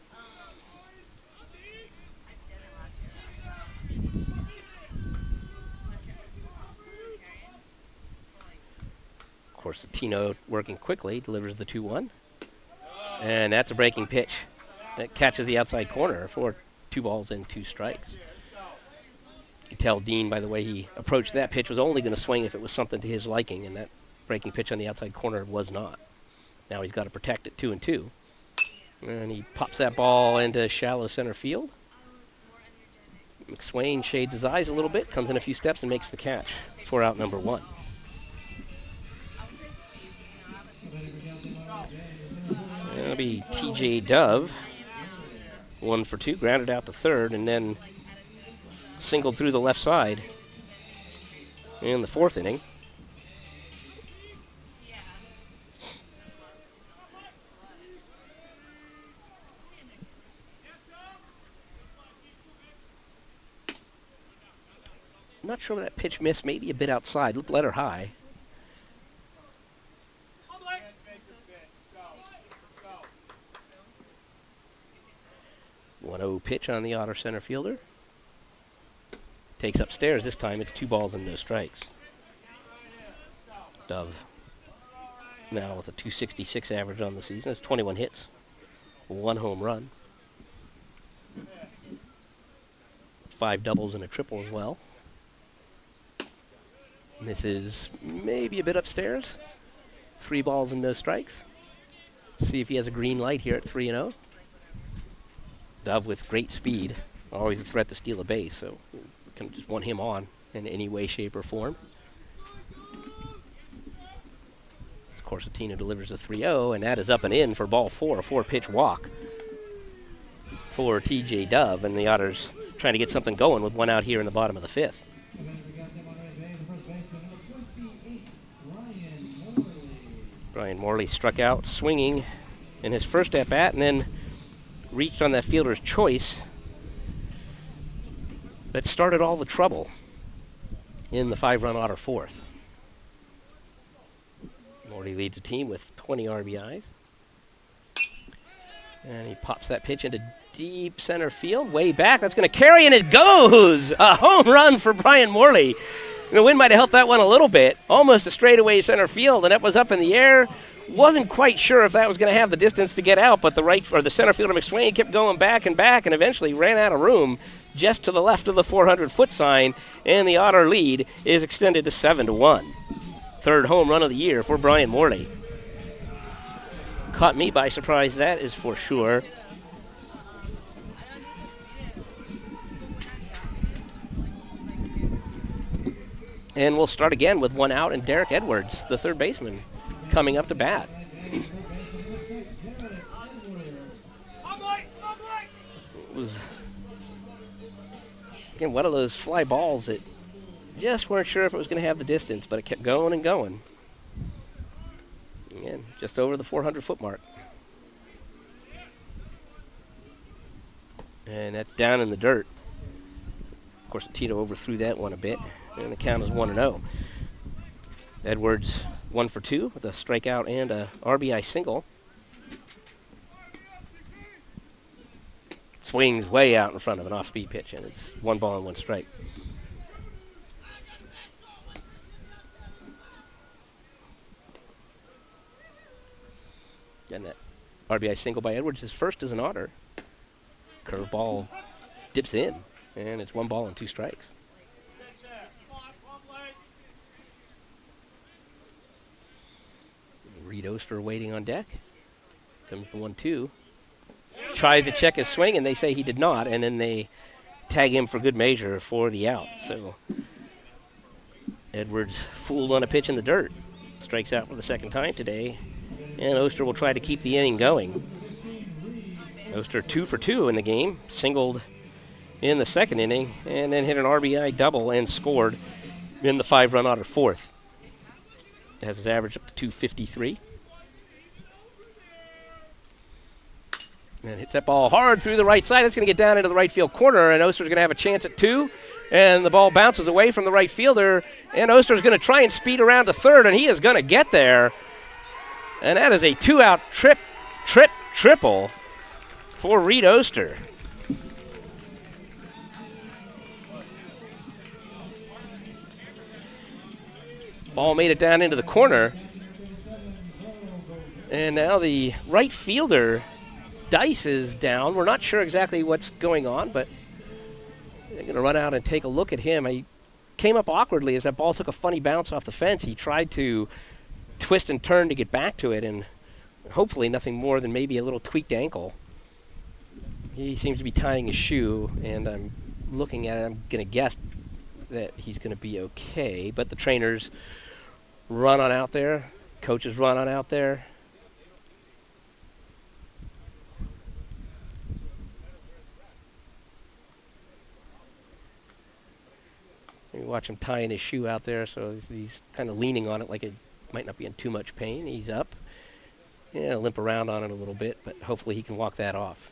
Of course, Tino working quickly, delivers the 2-1. And that's a breaking pitch that catches the outside corner for 2 balls and 2 strikes. You can tell Dean by the way he approached that pitch was only going to swing if it was something to his liking, and that breaking pitch on the outside corner was not. Now he's got to protect it 2-2. And he pops that ball into shallow center field. McSwain shades his eyes a little bit, comes in a few steps and makes the catch for out number 1. That'll be TJ Dove, 1 for 2, grounded out to third, and then singled through the left side in the fourth inning. I'm not sure where that pitch missed, maybe a bit outside, looked letter high. 1-0 pitch on the Otter center fielder. Takes upstairs this time. It's 2 balls and no strikes. Dove now with a .266 average on the season. Has 21 hits, 1 home run, 5 doubles and a triple as well. And this is maybe a bit upstairs. 3 balls and no strikes. See if he has a green light here at 3-0. Dove with great speed, always a threat to steal a base, so we can just want him on in any way, shape, or form. Of course, Tino delivers a 3-0, and that is up and in for ball 4, a 4-pitch walk for TJ Dove, and the Otters trying to get something going with 1 out here in the bottom of the 5th. Brian Morley struck out swinging in his first at-bat, and then reached on that fielder's choice that started all the trouble in the 5-run Otter fourth. Morley leads the team with 20 RBIs. And he pops that pitch into deep center field, way back. That's going to carry, and it goes! A home run for Brian Morley. And the wind might have helped that one a little bit. Almost a straightaway center field, and that was up in the air. Wasn't quite sure if that was going to have the distance to get out, but the center fielder McSwain kept going back, and eventually ran out of room just to the left of the 400-foot sign, and the Otter lead is extended to 7-1. Third home run of the year for Brian Morley. Caught me by surprise, that is for sure. And we'll start again with one out, and Derek Edwards, the third baseman, coming up to bat. It was, again, one of those fly balls that just weren't sure if it was going to have the distance, but it kept going and going. Again, just over the 400-foot mark. And that's down in the dirt. Of course, Tito overthrew that one a bit, and the count is 1-0. Edwards 1 for 2 with a strikeout and a RBI single. Swings way out in front of an off-speed pitch, and it's 1 ball and 1 strike. And that RBI single by Edwards is first as an Otter. Curveball dips in, and it's 1 ball and 2 strikes. Reed Oster waiting on deck. Comes the 1-2. Tries to check his swing, and they say he did not, and then they tag him for good measure for the out. So Edwards fooled on a pitch in the dirt. Strikes out for the second time today. And Oster will try to keep the inning going. Oster 2 for 2 in the game, singled in the second inning, and then hit an RBI double and scored in the 5-run Otter fourth. Has his average up to 253. And hits that ball hard through the right side. That's going to get down into the right field corner, and Oster's going to have a chance at 2. And the ball bounces away from the right fielder, and Oster's going to try and speed around to third, and he is going to get there. And that is a 2-out triple for Reed Oster. Ball made it down into the corner. And now the right fielder, Dice, is down. We're not sure exactly what's going on, but they're going to run out and take a look at him. He came up awkwardly as that ball took a funny bounce off the fence. He tried to twist and turn to get back to it, and hopefully nothing more than maybe a little tweaked ankle. He seems to be tying his shoe, and I'm looking at it. I'm going to guess that he's going to be okay, but the trainers run on out there. Coaches run on out there. You watch him tying his shoe out there, so he's kind of leaning on it like it might not be in too much pain. He's up. Yeah, limp around on it a little bit, but hopefully he can walk that off.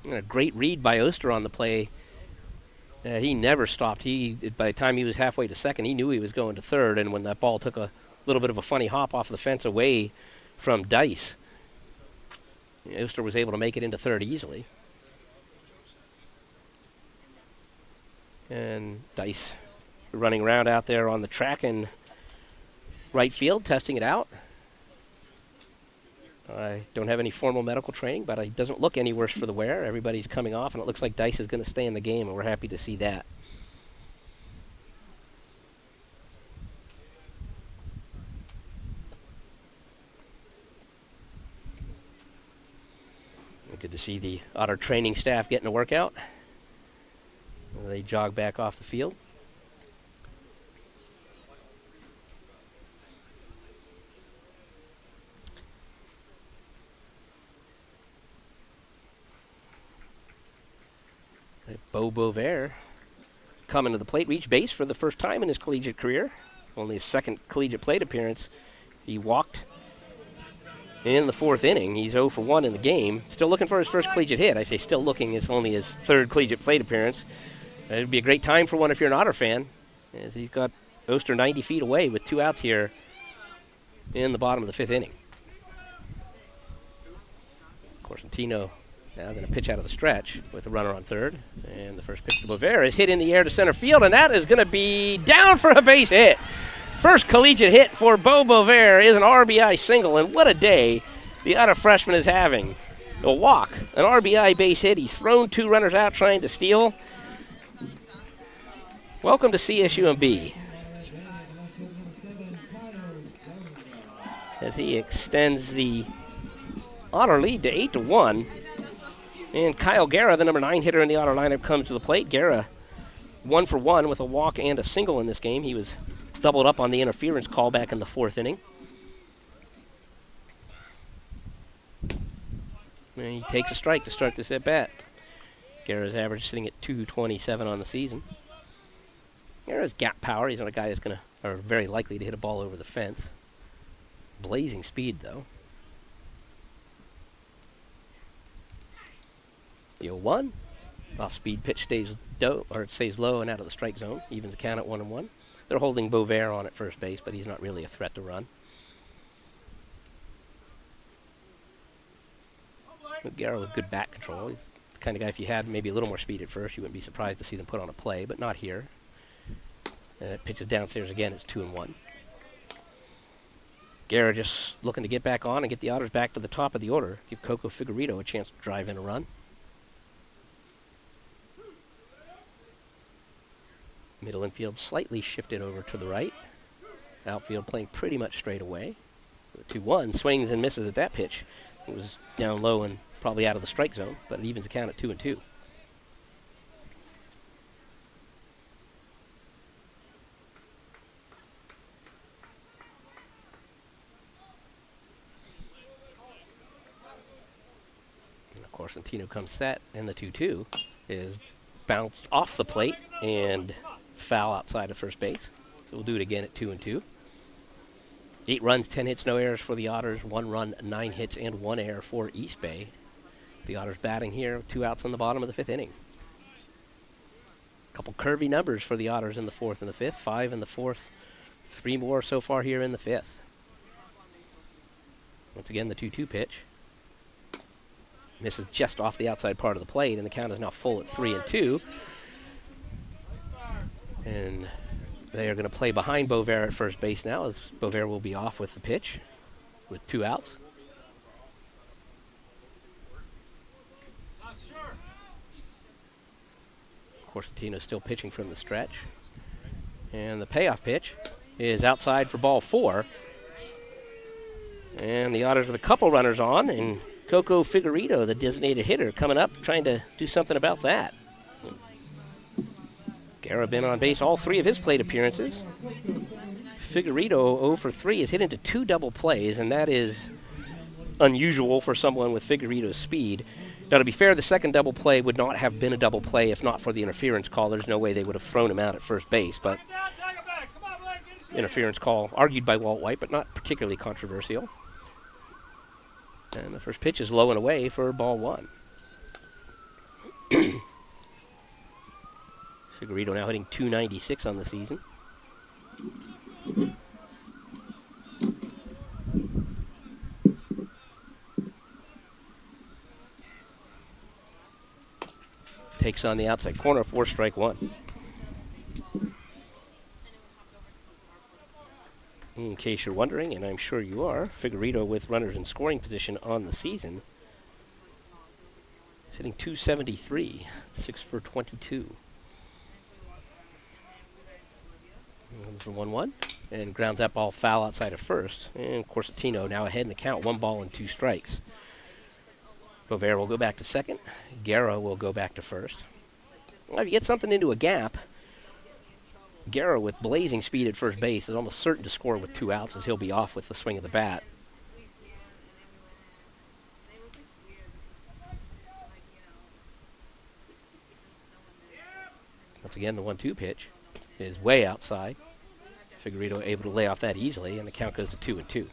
And a great read by Oster on the play. He never stopped. By the time he was halfway to second, he knew he was going to third, and when that ball took a little bit of a funny hop off the fence away from Dice, Oster was able to make it into third easily. And Dice running around out there on the track in right field, testing it out. I don't have any formal medical training, but it doesn't look any worse for the wear. Everybody's coming off, and it looks like Dice is going to stay in the game, and we're happy to see that. Good to see the Otter training staff getting a workout. They jog back off the field. Beau Bovair coming to the plate, reached base for the first time in his collegiate career. Only his second collegiate plate appearance. He walked in the fourth inning. He's 0 for 1 in the game. Still looking for his first collegiate hit. I say still looking. It's only his third collegiate plate appearance. It would be a great time for one if you're an Otter fan, as he's got Oster 90 feet away with 2 outs here in the bottom of the 5th inning. Corsentino now going to pitch out of the stretch with a runner on third. And the first pitch to Bover is hit in the air to center field, and that is going to be down for a base hit. First collegiate hit for Bo Bover is an RBI single, and what a day the other freshman is having. A walk, an RBI base hit. He's thrown 2 runners out trying to steal. Welcome to CSUMB. As he extends the honor lead to 8-1. And Kyle Guerra, the number 9 hitter in the honor lineup, comes to the plate. Guerra 1 for 1 with a walk and a single in this game. He was doubled up on the interference call back in the 4th inning. And he takes a strike to start this at bat. Guerra's average sitting at 227 on the season. Guerra's gap power. He's not a guy that's going to, or very likely to hit a ball over the fence. Blazing speed, though. The 0-1. Off-speed pitch stays low and out of the strike zone. Evens the count at 1-1. They're holding Bover on at first base, but he's not really a threat to run. Guerra with good bat control. He's the kind of guy, if you had maybe a little more speed at first, you wouldn't be surprised to see them put on a play, but not here. And it pitches downstairs again. It's 2-1. Guerra just looking to get back on and get the Otters back to the top of the order. Give Coco Figueredo a chance to drive in a run. Middle infield slightly shifted over to the right. Outfield playing pretty much straight away. The 2-1 swings and misses at that pitch. It was down low and probably out of the strike zone, but it evens the count at 2-2. And of course, Corsentino comes set, and the 2-2 is bounced off the plate and foul outside of first base. So we'll do it again at 2-2. 8 runs, 10 hits, no errors for the Otters. 1 run, 9 hits, and 1 error for East Bay. The Otters batting here, 2 outs on the bottom of the 5th inning. A couple curvy numbers for the Otters in the 4th and the 5th. 5 in the 4th, 3 more so far here in the 5th. Once again, the 2-2 pitch. Misses just off the outside part of the plate, and the count is now full at 3-2. And they are going to play behind Bover at first base now, as Bover will be off with the pitch with 2 outs. Corsentino still pitching from the stretch. And the payoff pitch is outside for ball 4. And the Otters with a couple runners on, and Coco Figueredo, the designated hitter, coming up, trying to do something about that. Guerra been on base all 3 of his plate appearances. Figueredo 0 for 3 is hit into 2 double plays, and that is unusual for someone with Figueredo's speed. Now, to be fair, the second double play would not have been a double play if not for the interference call. There's no way they would have thrown him out at first base, but interference call argued by Walt White, but not particularly controversial. And the first pitch is low and away for ball 1. Figueredo now hitting .296 on the season. Takes on the outside corner for strike 1. In case you're wondering, and I'm sure you are, Figueredo with runners in scoring position on the season. Hitting .273, 6 for 22. Comes for 1-1, and grounds that ball foul outside of first. And Corsentino now ahead in the count, 1 ball and 2 strikes. Bover will go back to second. Guerra will go back to first. Well, if you get something into a gap, Guerra with blazing speed at first base is almost certain to score with 2 outs, as he'll be off with the swing of the bat. Once again, the 1-2 pitch is way outside. Figueredo able to lay off that easily, and the count goes to 2-2.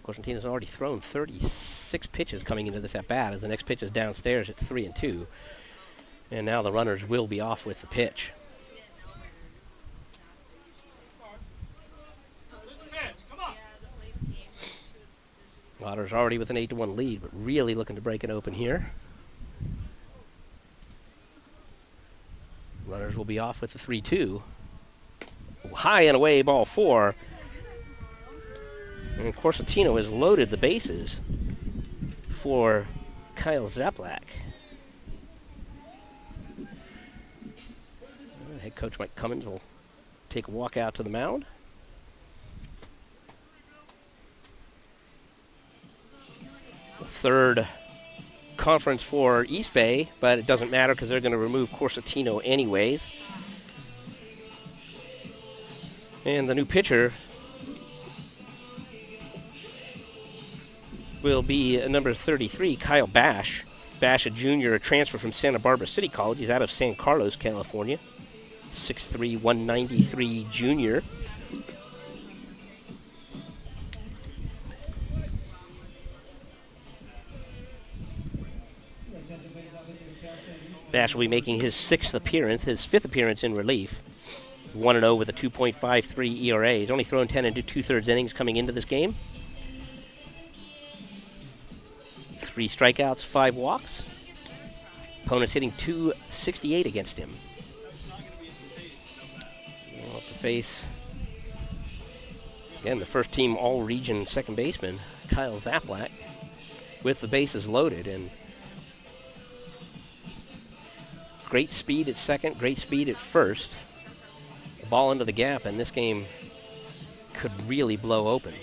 Cosentino's already thrown 36 pitches coming into this at-bat, as the next pitch is downstairs at 3-2. And now the runners will be off with the pitch. Otters already with an 8-1 lead, but really looking to break it open here. Runners will be off with the 3-2. High and away, ball 4. And Corsentino has loaded the bases for Kyle Zaplak. Head coach Mike Cummins will take a walk out to the mound. The third conference for East Bay, but it doesn't matter because they're going to remove Corsentino anyways. And the new pitcher will be number 33, Kyle Bash. Bash, a junior, a transfer from Santa Barbara City College. He's out of San Carlos, California. 6'3", 193 junior. Bash will be making his 6th appearance, his 5th appearance in relief. 1-0 with a 2.53 ERA. He's only thrown 10 2/3 innings coming into this game. 3 strikeouts, 5 walks. Opponent's hitting .268 against him. We'll have to face, again, the first team all-region second baseman, Kyle Zaplak, with the bases loaded. And great speed at second, great speed at first. The ball into the gap, and this game could really blow open.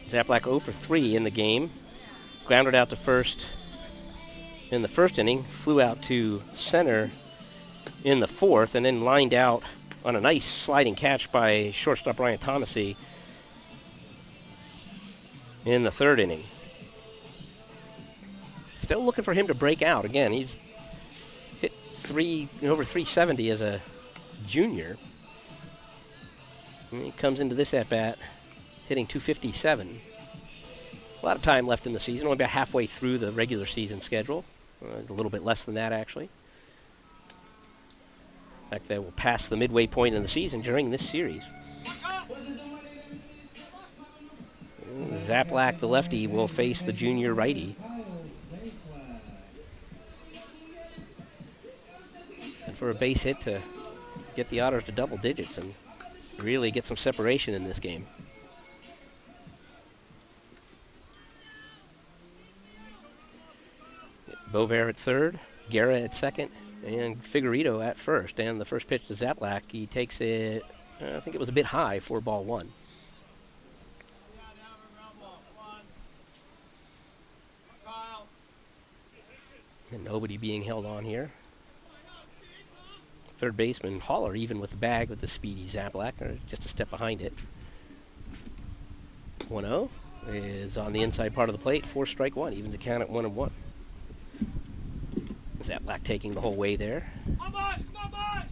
Zaplak 0 for 3 in the game. Grounded out to first in the first inning, flew out to center in the 4th, and then lined out on a nice sliding catch by shortstop Ryan Thomasy in the 3rd inning. Still looking for him to break out. Again, he's hit over 370 as a junior. And he comes into this at-bat hitting .257. A lot of time left in the season, only about halfway through the regular season schedule. A little bit less than that, actually. In fact, they will pass the midway point in the season during this series. Zaplak, the lefty, will face the junior righty. And for a base hit to get the Otters to double digits and really get some separation in this game. Bover at 3rd, Guerra at 2nd, and Figueredo at 1st. And the first pitch to Zaplak, he takes it, I think it was a bit high for ball 1. And nobody being held on here. Third baseman Haller even with the bag with the speedy Zaplak, or just a step behind it. 1-0 is on the inside part of the plate, 4-strike-1, evens the count at 1-1. Zaplak taking the whole way there. Come on, boys!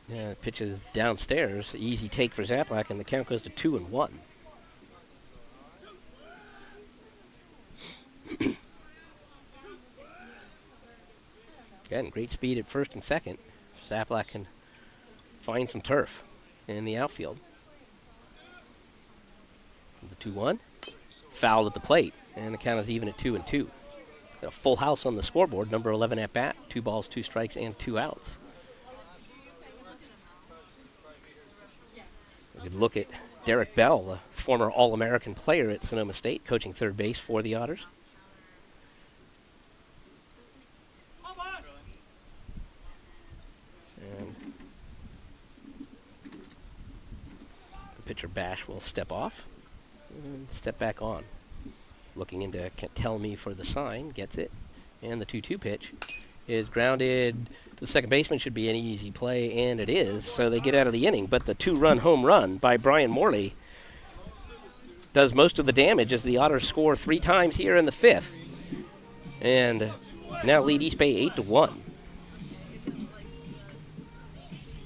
Yeah, pitches downstairs, easy take for Zaplak, and the count goes to 2-1. Again, great speed at first and second. Zaplak can find some turf in the outfield. The 2-1, fouled at the plate, and the count is even at 2-2. Got a full house on the scoreboard, number 11 at bat, 2 balls, 2 strikes, and 2 outs. A good look at Derek Bell, the former All-American player at Sonoma State, coaching third base for the Otters. And the pitcher Bash will step off. And step back on. Looking into Tell Me for the sign, gets it. And the 2-2 pitch is grounded to the second baseman. Should be an easy play, and it is. So they get out of the inning. But the 2-run home run by Brian Morley does most of the damage as the Otters score 3 times here in the 5th. And Now lead East Bay 8-1.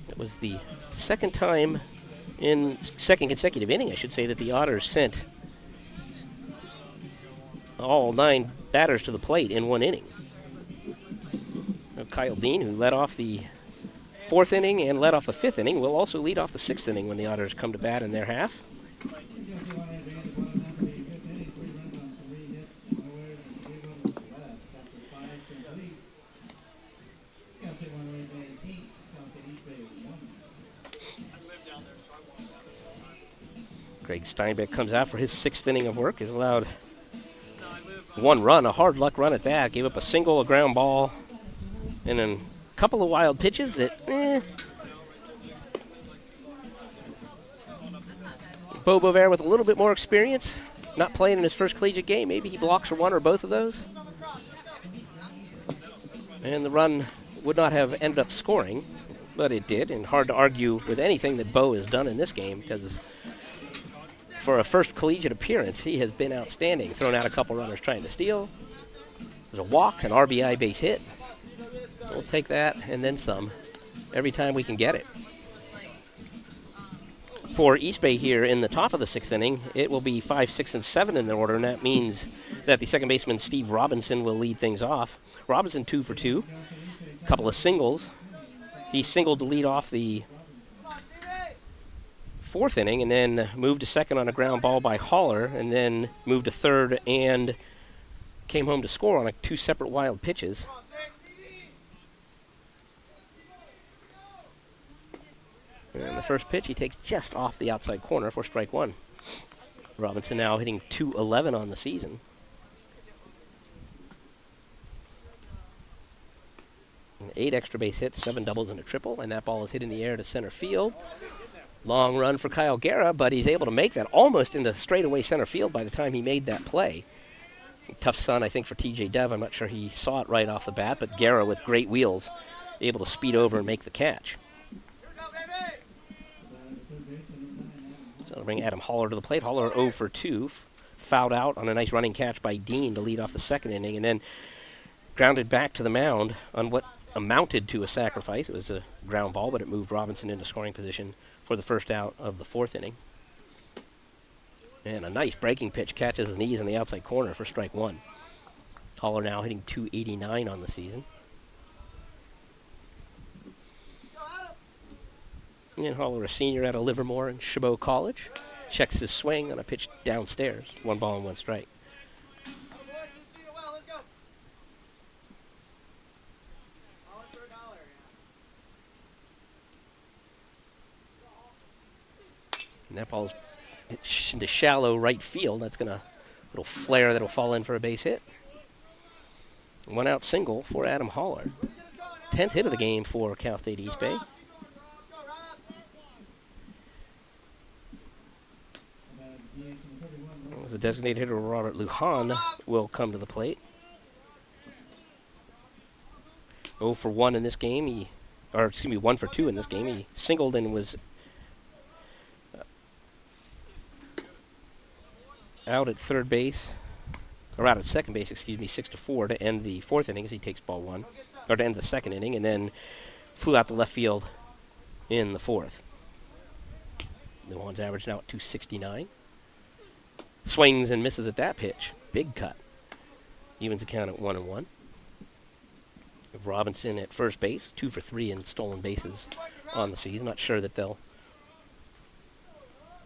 It was the second consecutive inning, I should say, that the Otters sent all 9 batters to the plate in one inning. Kyle Dean, who led off the 4th inning and led off the 5th inning, will also lead off the 6th inning when the Otters come to bat in their half. Greg Steinbeck comes out for his 6th inning of work. He's allowed 1 run, a hard luck run at that. Gave up a single, a ground ball, and then a couple of wild pitches that, Bo Bovair with a little bit more experience, not playing in his first collegiate game. Maybe he blocks for one or both of those. And the run would not have ended up scoring, but it did, and hard to argue with anything that Bo has done in this game, because for a first collegiate appearance, he has been outstanding. Thrown out a couple runners trying to steal. There's a walk, an RBI base hit. We'll take that and then some every time we can get it. For East Bay here in the top of the 6th inning, it will be 5, 6, and 7 in the order, and that means that the second baseman, Steve Robinson, will lead things off. Robinson 2 for 2. A couple of singles. He singled to lead off the 4th inning and then moved to second on a ground ball by Haller, and then moved to third and came home to score on 2 separate wild pitches. And the first pitch he takes just off the outside corner for strike 1. Robinson now hitting .211 on the season. And 8 extra base hits, 7 doubles and a triple, and that ball is hit in the air to center field. Long run for Kyle Guerra, but he's able to make that almost into straightaway center field by the time he made that play. Tough son, I think, for TJ Dev. I'm not sure he saw it right off the bat, but Guerra with great wheels, able to speed over and make the catch. So it'll bring Adam Haller to the plate. Haller 0 for 2, fouled out on a nice running catch by Dean to lead off the 2nd inning, and then grounded back to the mound on what amounted to a sacrifice. It was a ground ball, but it moved Robinson into scoring position for the first out of the 4th inning. And a nice breaking pitch catches the knees in the outside corner for strike 1. Haller now hitting .289 on the season. And Haller, a senior out of Livermore and Chabot College, checks his swing on a pitch downstairs. 1 ball and 1 strike. And that ball's into shallow right field. That's going to, little flare that'll fall in for a base hit. 1 out single for Adam Haller. 10th hit of the game for Cal State East Bay. The designated hitter Robert Lujan will come to the plate. 0 for 1 in this game. 1 for 2 in this game. He singled and was out at third base, or out at second base, 6-4 to end the 4th inning as he takes ball 1, or to end the 2nd inning, and then flew out to left field in the 4th. Lujan's average now at .269. Swings and misses at that pitch. Big cut. Evens the count at 1-1. Robinson at first base, 2 for 3 in stolen bases on the season. Not sure that they'll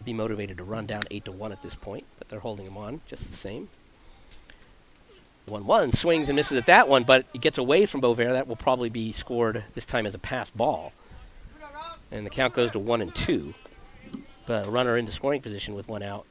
be motivated to run down 8-1 at this point, but they're holding him on just the same. 1-1, swings and misses at that one, but it gets away from Bovair. That will probably be scored this time as a pass ball. And the count goes to 1-2. But a runner into scoring position with 1 out.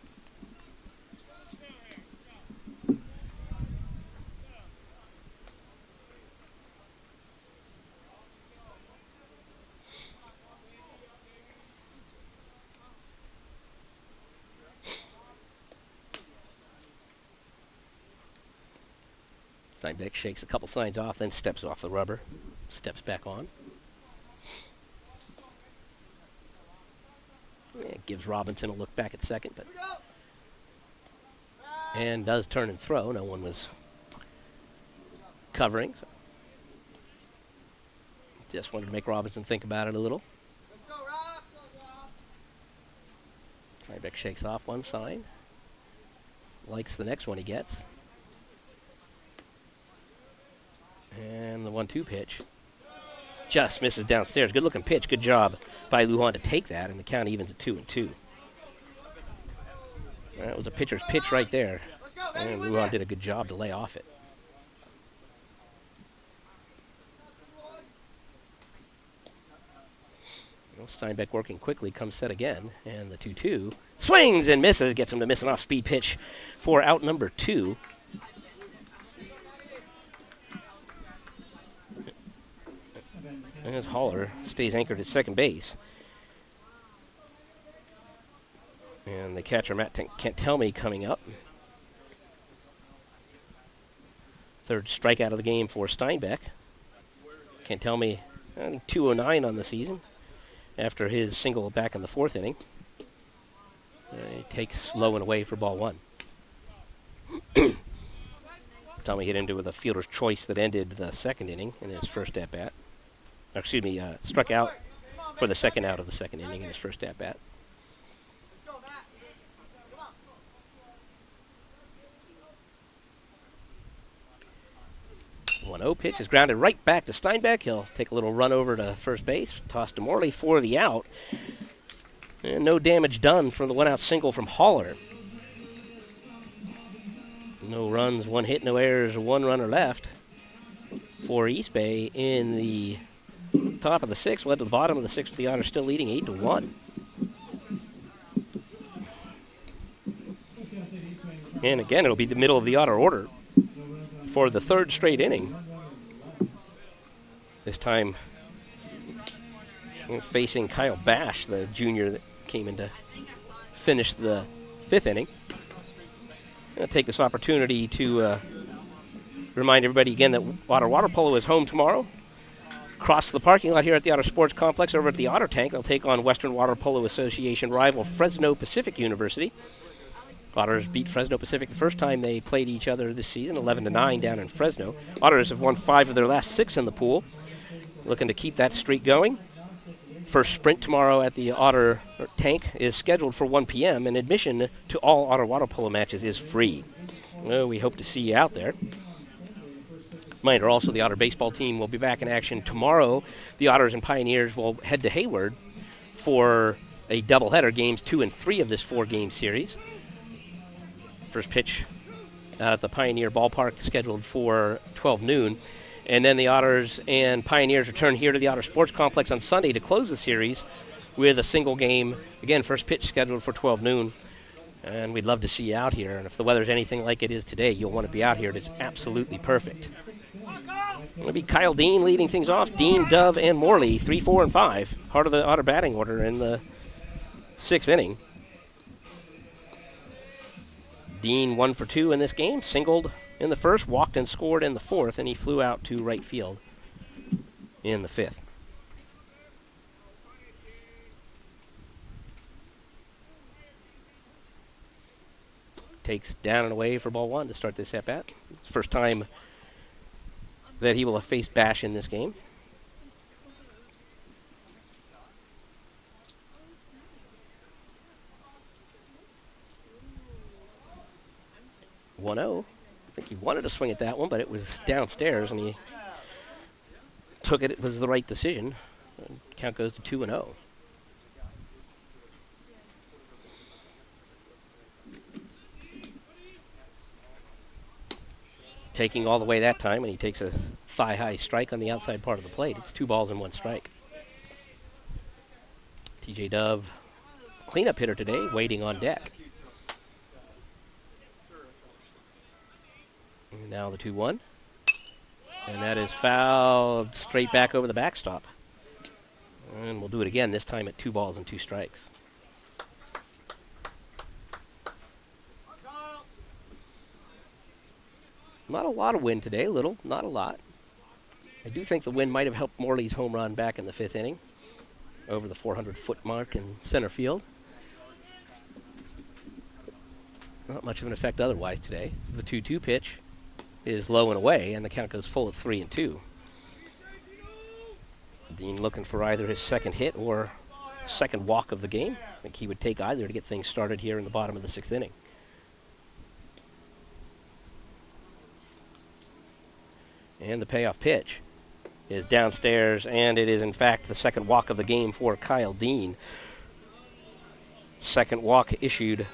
Steinbeck shakes a couple signs off, then steps off the rubber, steps back on. It gives Robinson a look back at second, but and does turn and throw. No one was covering. So just wanted to make Robinson think about it a little. Let's go, Rob. Steinbeck shakes off one sign. Likes the next one he gets. And the 1-2 pitch just misses downstairs. Good looking pitch. Good job by Lujan to take that, and the count evens at 2-2. That was a pitcher's pitch right there. And Lujan did a good job to lay off it. Well, Steinbeck working quickly, comes set again, and the 2-2 swings and misses, gets him to miss an off-speed pitch for out number 2. And as Haller stays anchored at second base. And the catcher, Matt Can't Tell Me, coming up. Third strikeout of the game for Steinbeck. Can't Tell Me, I think 209 on the season after his single back in the 4th inning. He takes low and away for ball 1. Tommy hit into with a fielder's choice that ended the 2nd inning in his first at-bat. Struck out for the 2nd out of the 2nd inning in his first at-bat. 1-0 pitch is grounded right back to Steinbeck. He'll take a little run over to first base. Toss to Morley for the out. And no damage done from the 1-out single from Haller. No runs, 1 hit, no errors, 1 runner left for East Bay in the top of the 6th. Led to the bottom of the 6th with the Otters still leading 8-1. And again, it'll be the middle of the Otter order for the 3rd straight inning. This time facing Kyle Bash, the junior that came in to finish the 5th inning. I'm going to take this opportunity to remind everybody again that Otter Water Polo is home tomorrow. Across the parking lot here at the Otter Sports Complex over at the Otter Tank, they'll take on Western Water Polo Association rival Fresno Pacific University. Otters beat Fresno Pacific the first time they played each other this season, 11-9 down in Fresno. Otters have won 5 of their last 6 in the pool, looking to keep that streak going. First sprint tomorrow at the Otter Tank is scheduled for 1 p.m., and admission to all Otter Water Polo matches is free. Well, we hope to see you out there. Reminder also, the Otter baseball team will be back in action tomorrow. The Otters and Pioneers will head to Hayward for a doubleheader, games 2 and 3 of this 4-game series. First pitch out at the Pioneer Ballpark scheduled for 12 noon. And then the Otters and Pioneers return here to the Otter Sports Complex on Sunday to close the series with a single game. Again, first pitch scheduled for 12 noon. And we'd love to see you out here. And if the weather's anything like it is today, you'll want to be out here. It's absolutely perfect. It'll be Kyle Dean leading things off. Dean, Dove, and Morley, 3, 4, and 5. Heart of the Otter batting order in the 6th inning. Dean 1 for 2 in this game. Singled in the 1st, walked and scored in the 4th, and he flew out to right field in the 5th. Takes down and away for ball 1 to start this at-bat. First time that he will have faced Bash in this game. I think he wanted to swing at that one, but it was downstairs, and he took it. It was the right decision. Count goes to 2-0. Taking all the way that time, and he takes a thigh-high strike on the outside part of the plate. It's 2 balls and 1 strike. TJ Dove, cleanup hitter today, waiting on deck. And now the 2-1. And that is fouled straight back over the backstop. And we'll do it again, this time at 2 balls and 2 strikes. Not a lot of wind today, not a lot. I do think the wind might have helped Morley's home run back in the 5th inning over the 400-foot mark in center field. Not much of an effect otherwise today. The 2-2 pitch is low and away, and the count goes full at 3-2. Dean looking for either his second hit or second walk of the game. I think he would take either to get things started here in the bottom of the 6th inning. And the payoff pitch is downstairs, and it is in fact the second walk of the game for Kyle Dean. Second walk issued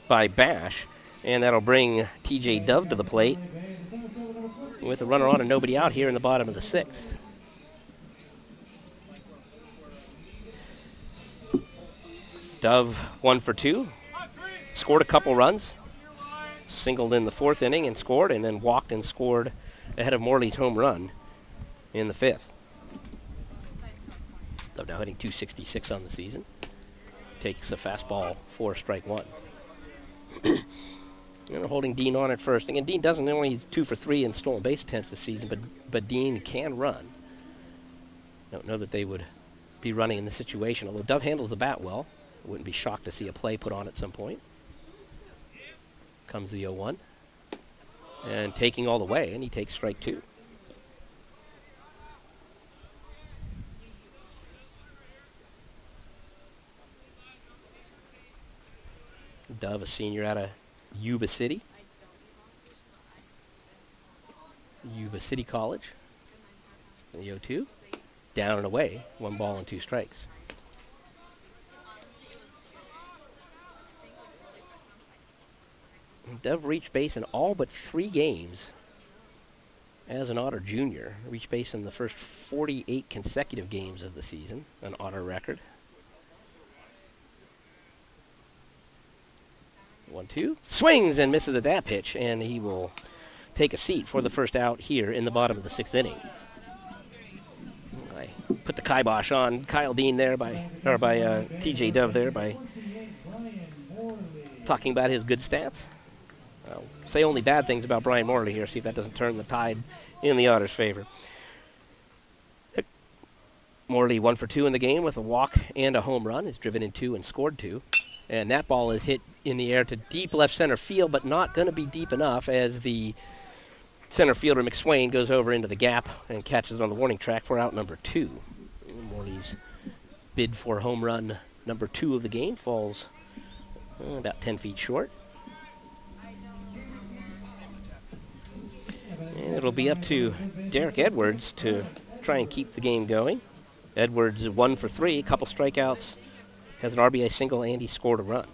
by Bash, and that'll bring TJ Dove to the plate with a runner on and nobody out here in the bottom of the 6th. Dove 1 for 2, scored a couple runs, singled in the 4th inning and scored, and then walked and scored ahead of Morley's home run in the 5th. Dove now hitting .266 on the season. Takes a fastball for strike 1. And they're holding Dean on at first. Again, Dean doesn't only, he's 2 for 3 in stolen base attempts this season, but Dean can run. Don't know that they would be running in this situation, although Dove handles the bat well. I wouldn't be shocked to see a play put on at some point. Comes the 0-1. And taking all the way, and he takes strike 2. Dove, a senior out of Yuba City College. And the 0-2. Down and away, 1 ball and 2 strikes. Dove reached base in all but 3 games as an Otter junior. Reached base in the first 48 consecutive games of the season, an Otter record. 1-2. Swings and misses at that pitch, and he will take a seat for the first out here in the bottom of the 6th inning. I put the kibosh on Kyle Dean there by TJ Dove there by talking about his good stats. I'll say only bad things about Brian Morley here, see if that doesn't turn the tide in the Otters' favor. Morley 1 for 2 in the game with a walk and a home run. Is driven in 2 and scored 2. And that ball is hit in the air to deep left center field, but not going to be deep enough as the center fielder McSwain goes over into the gap and catches it on the warning track for out number 2. Morley's bid for home run number 2 of the game falls about 10 feet short. And it'll be up to Derek Edwards to try and keep the game going. Edwards 1 for 3, a couple strikeouts, has an RBI single, and he scored a run.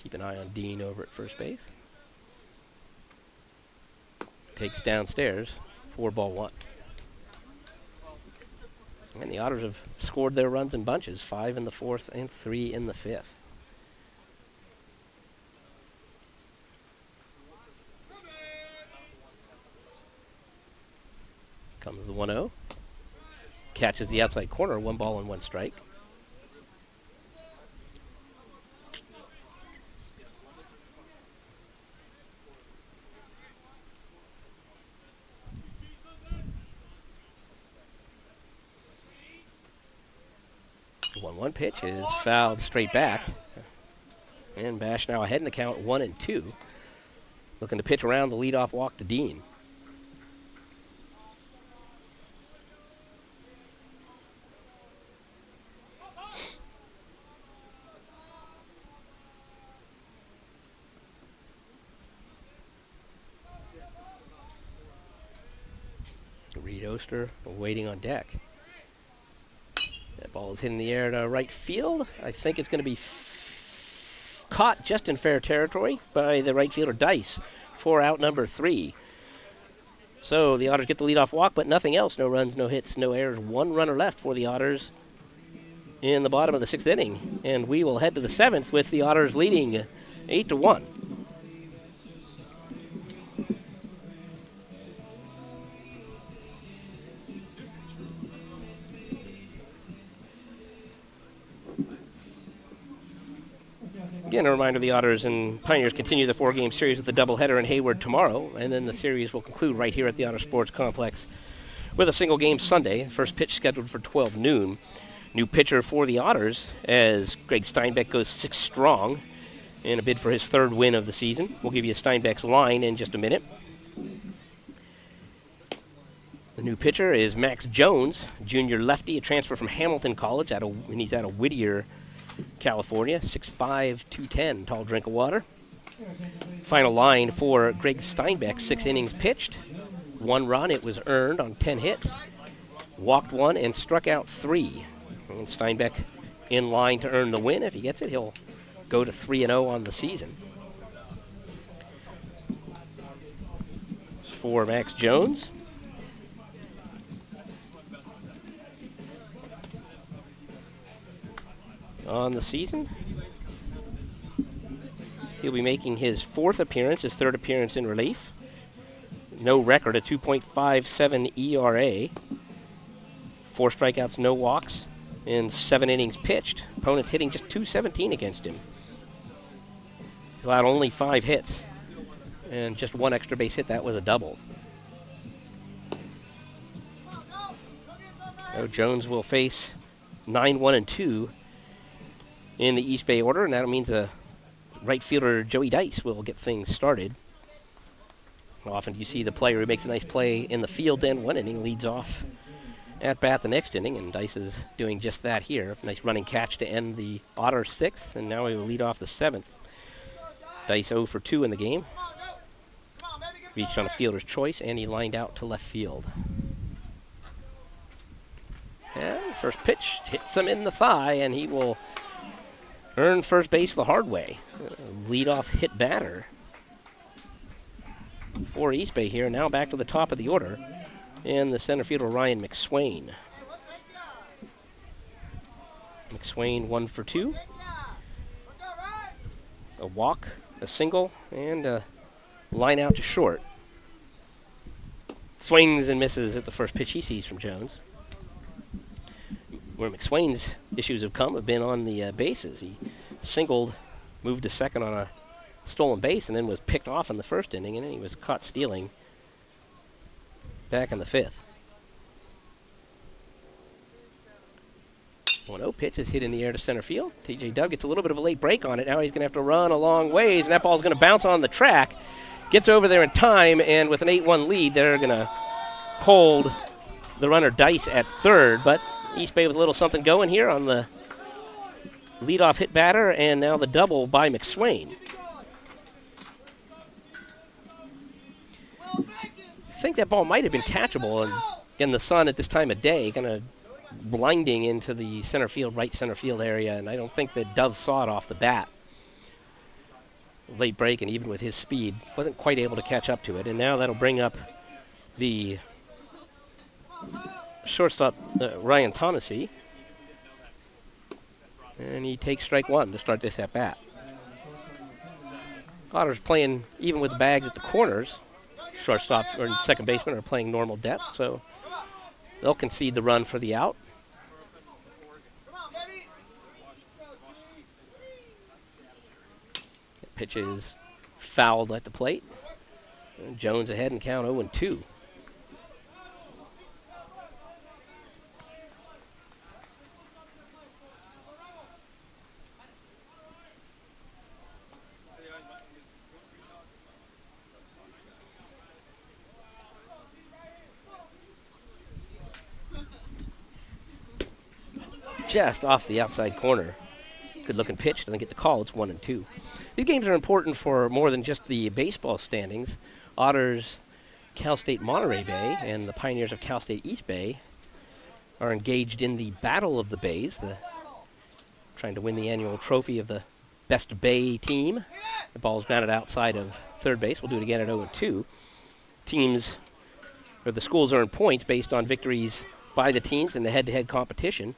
Keep an eye on Dean over at first base. Takes downstairs, 4-1. And the Otters have scored their runs in bunches, 5 in the 4th and 3 in the 5th. Comes the 1-0. Catches the outside corner, 1 ball and 1 strike. The 1-1 pitch is fouled straight back. And Bash now ahead in the count, 1-2. Looking to pitch around the leadoff walk to Dean. Reed Oster waiting on deck. That ball is hit in the air to right field. I think it's going to be caught just in fair territory by the right fielder Dice for out number 3. So the Otters get the leadoff walk, but nothing else. No runs, no hits, no errors. 1 runner left for the Otters in the bottom of the 6th inning. And we will head to the 7th with the Otters leading 8-1. Again, a reminder, the Otters and Pioneers continue the 4-game series with a doubleheader in Hayward tomorrow, and then the series will conclude right here at the Otter Sports Complex with a single game Sunday. First pitch scheduled for 12 noon. New pitcher for the Otters as Greg Steinbeck goes 6 strong. in a bid for his third win of the season. We'll give you Steinbeck's line in just a minute. The new pitcher is Max Jones, junior lefty, a transfer from Hamilton College, and he's out of Whittier, California. 6'5", 210, tall drink of water. Final line for Greg Steinbeck, 6 innings pitched. 1 run, it was earned on 10 hits. Walked 1 and struck out 3. And Steinbeck in line to earn the win. If he gets it, he'll go to 3-0 on the season. For Max Jones. On the season, he'll be making his 4th appearance, his 3rd appearance in relief. No record, a 2.57 ERA. 4 strikeouts, no walks, in 7 innings pitched. Opponents hitting just .217 against him. He's allowed only 5 hits, and just 1 extra base hit. That was a double. So Jones will face 9-1-2 in the East Bay order, and that means right fielder Joey Dice will get things started. Often you see the player who makes a nice play in the field end 1 inning leads off at bat the next inning, and Dice is doing just that here. Nice running catch to end the Otter 6th, and now he will lead off the 7th. Dice 0 for 2 in the game. Reached on a fielder's choice, and he lined out to left field. And first pitch hits him in the thigh, and he will earn first base the hard way. Leadoff hit batter for East Bay here. Now back to the top of the order. And the center fielder, Ryan McSwain. McSwain 1 for 2. A walk, a single, and a line out to short. Swings and misses at the first pitch he sees from Jones. Where McSwain's issues have been on the bases. He singled, moved to second on a stolen base, and then was picked off in the first inning, and then he was caught stealing back in the 5th. 1-0 pitch is hit in the air to center field. TJ Dove gets a little bit of a late break on it. Now he's going to have to run a long ways, and that ball's going to bounce on the track. Gets over there in time, and with an 8-1 lead, they're going to hold the runner Dice at third, but East Bay with a little something going here on the leadoff hit batter, and now the double by McSwain. I think that ball might have been catchable, and in the sun at this time of day, kind of blinding into the right center field area, and I don't think that Dove saw it off the bat. Late break, and even with his speed, wasn't quite able to catch up to it, and now that'll bring up the shortstop, Ryan Thomasy, and he takes strike 1 to start this at bat. Otters playing even with the bags at the corners. Shortstop or second baseman are playing normal depth, so they'll concede the run for the out. The pitch is fouled at the plate. And Jones ahead and count 0-2. Just off the outside corner. Good looking pitch, doesn't get the call. It's 1-2. These games are important for more than just the baseball standings. Otters, Cal State Monterey Bay, and the Pioneers of Cal State East Bay are engaged in the Battle of the Bays, trying to win the annual trophy of the best Bay team. The ball's grounded outside of third base. We'll do it again at 0-2. The schools earn points based on victories by the teams in the head-to-head competition.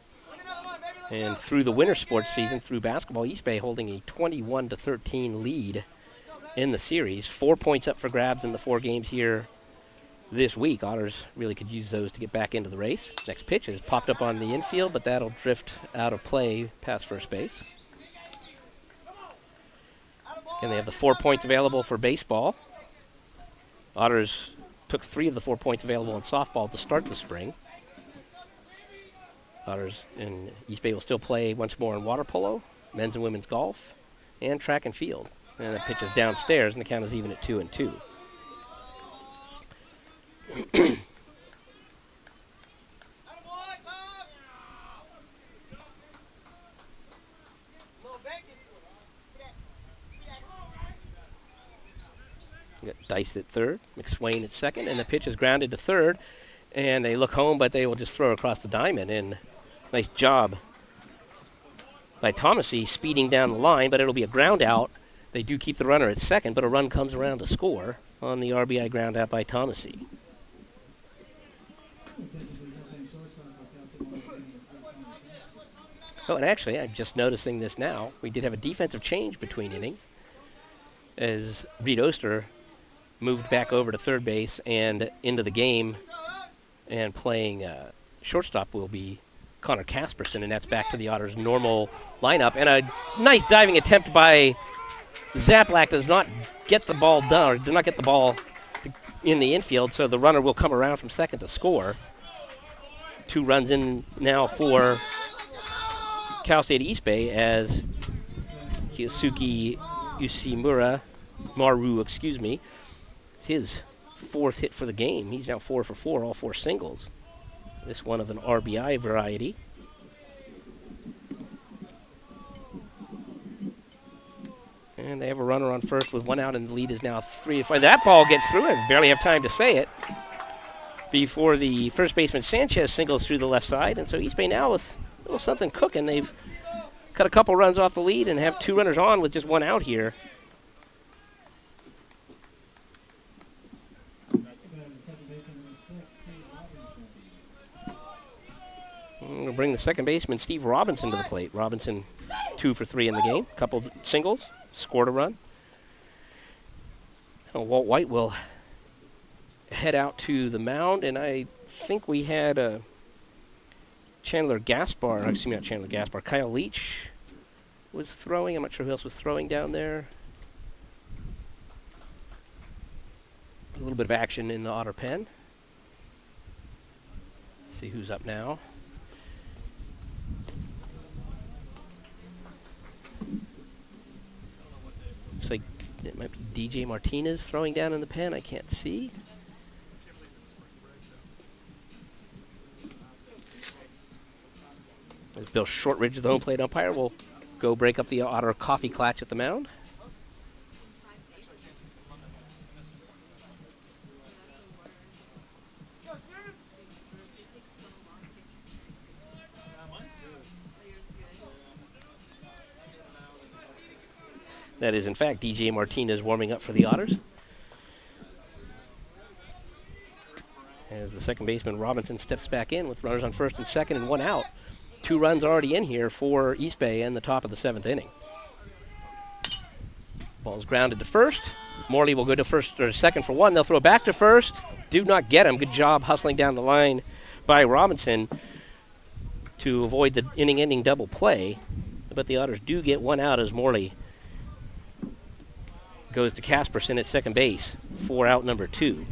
And through the winter sports season, through basketball, East Bay holding a 21-13 lead in the series. 4 points up for grabs in the 4 games here this week. Otters really could use those to get back into the race. Next pitch is popped up on the infield, but that'll drift out of play past first base. And they have the 4 points available for baseball. Otters took 3 of the 4 points available in softball to start the spring. Otters and East Bay will still play once more in water polo, men's and women's golf, and track and field. And the pitch is downstairs, and the count is even at 2-2. We got Dice at third, McSwain at second, and the pitch is grounded to third. And they look home, but they will just throw across the diamond. And nice job by Thomasy speeding down the line, but it'll be a ground out. They do keep the runner at second, but a run comes around to score on the RBI ground out by Thomasy. Oh, and actually, I'm just noticing this now. We did have a defensive change between innings as Reed Oster moved back over to third base and into the game, and playing shortstop will be Connor Casperson, and that's back to the Otters' normal lineup. And a nice diving attempt by Zaplak does not get the ball done, or did not get the ball in the infield, so the runner will come around from second to score. 2 runs in now for Cal State East Bay as Kyosuke Maru, it's his 4th hit for the game. He's now 4 for 4, all 4 singles. This one of an RBI variety. And they have a runner on first with 1 out, and the lead is now 3-5. That ball gets through. I barely have time to say it before the first baseman Sanchez singles through the left side. And so East Bay now with a little something cooking. They've cut a couple runs off the lead and have 2 runners on with just 1 out here. We'll bring the second baseman, Steve Robinson, to the plate. Robinson, 2 for 3 in the game. Couple singles, scored a run. Walt White will head out to the mound, and I think we had Kyle Leach was throwing. I'm not sure who else was throwing down there. A little bit of action in the Otter pen. See who's up now. Looks like it might be DJ Martinez throwing down in the pen. I can't see. As Bill Shortridge, the home plate umpire, will go break up the Otter coffee clutch at the mound. That is, in fact, DJ Martinez warming up for the Otters. As the second baseman Robinson steps back in with runners on first and second and 1 out. 2 runs already in here for East Bay in the top of the 7th inning. Ball's grounded to first. Morley will go to first or second for 1. They'll throw back to first. Do not get him. Good job hustling down the line by Robinson to avoid the inning-ending double play. But the Otters do get 1 out as Morley goes to Casperson at second base for out number 2.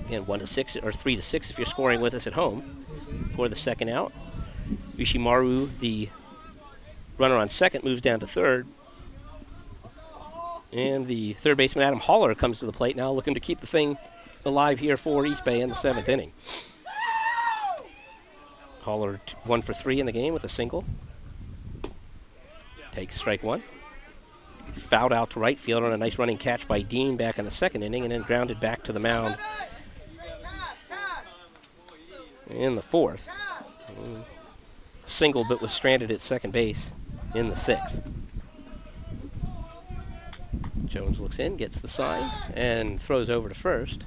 Again, 1-6 or 3-6 if you're scoring with us at home for the second out. Yoshimaru, the runner on second, moves down to third. And the third baseman, Adam Haller, comes to the plate now, looking to keep the thing alive here for East Bay in the 7th inning. Haller 1 for 3 in the game with a single. Takes strike 1. Fouled out to right field on a nice running catch by Dean back in the 2nd inning, and then grounded back to the mound in the 4th. Single, but was stranded at second base in the 6th. Jones looks in, gets the sign, and throws over to first.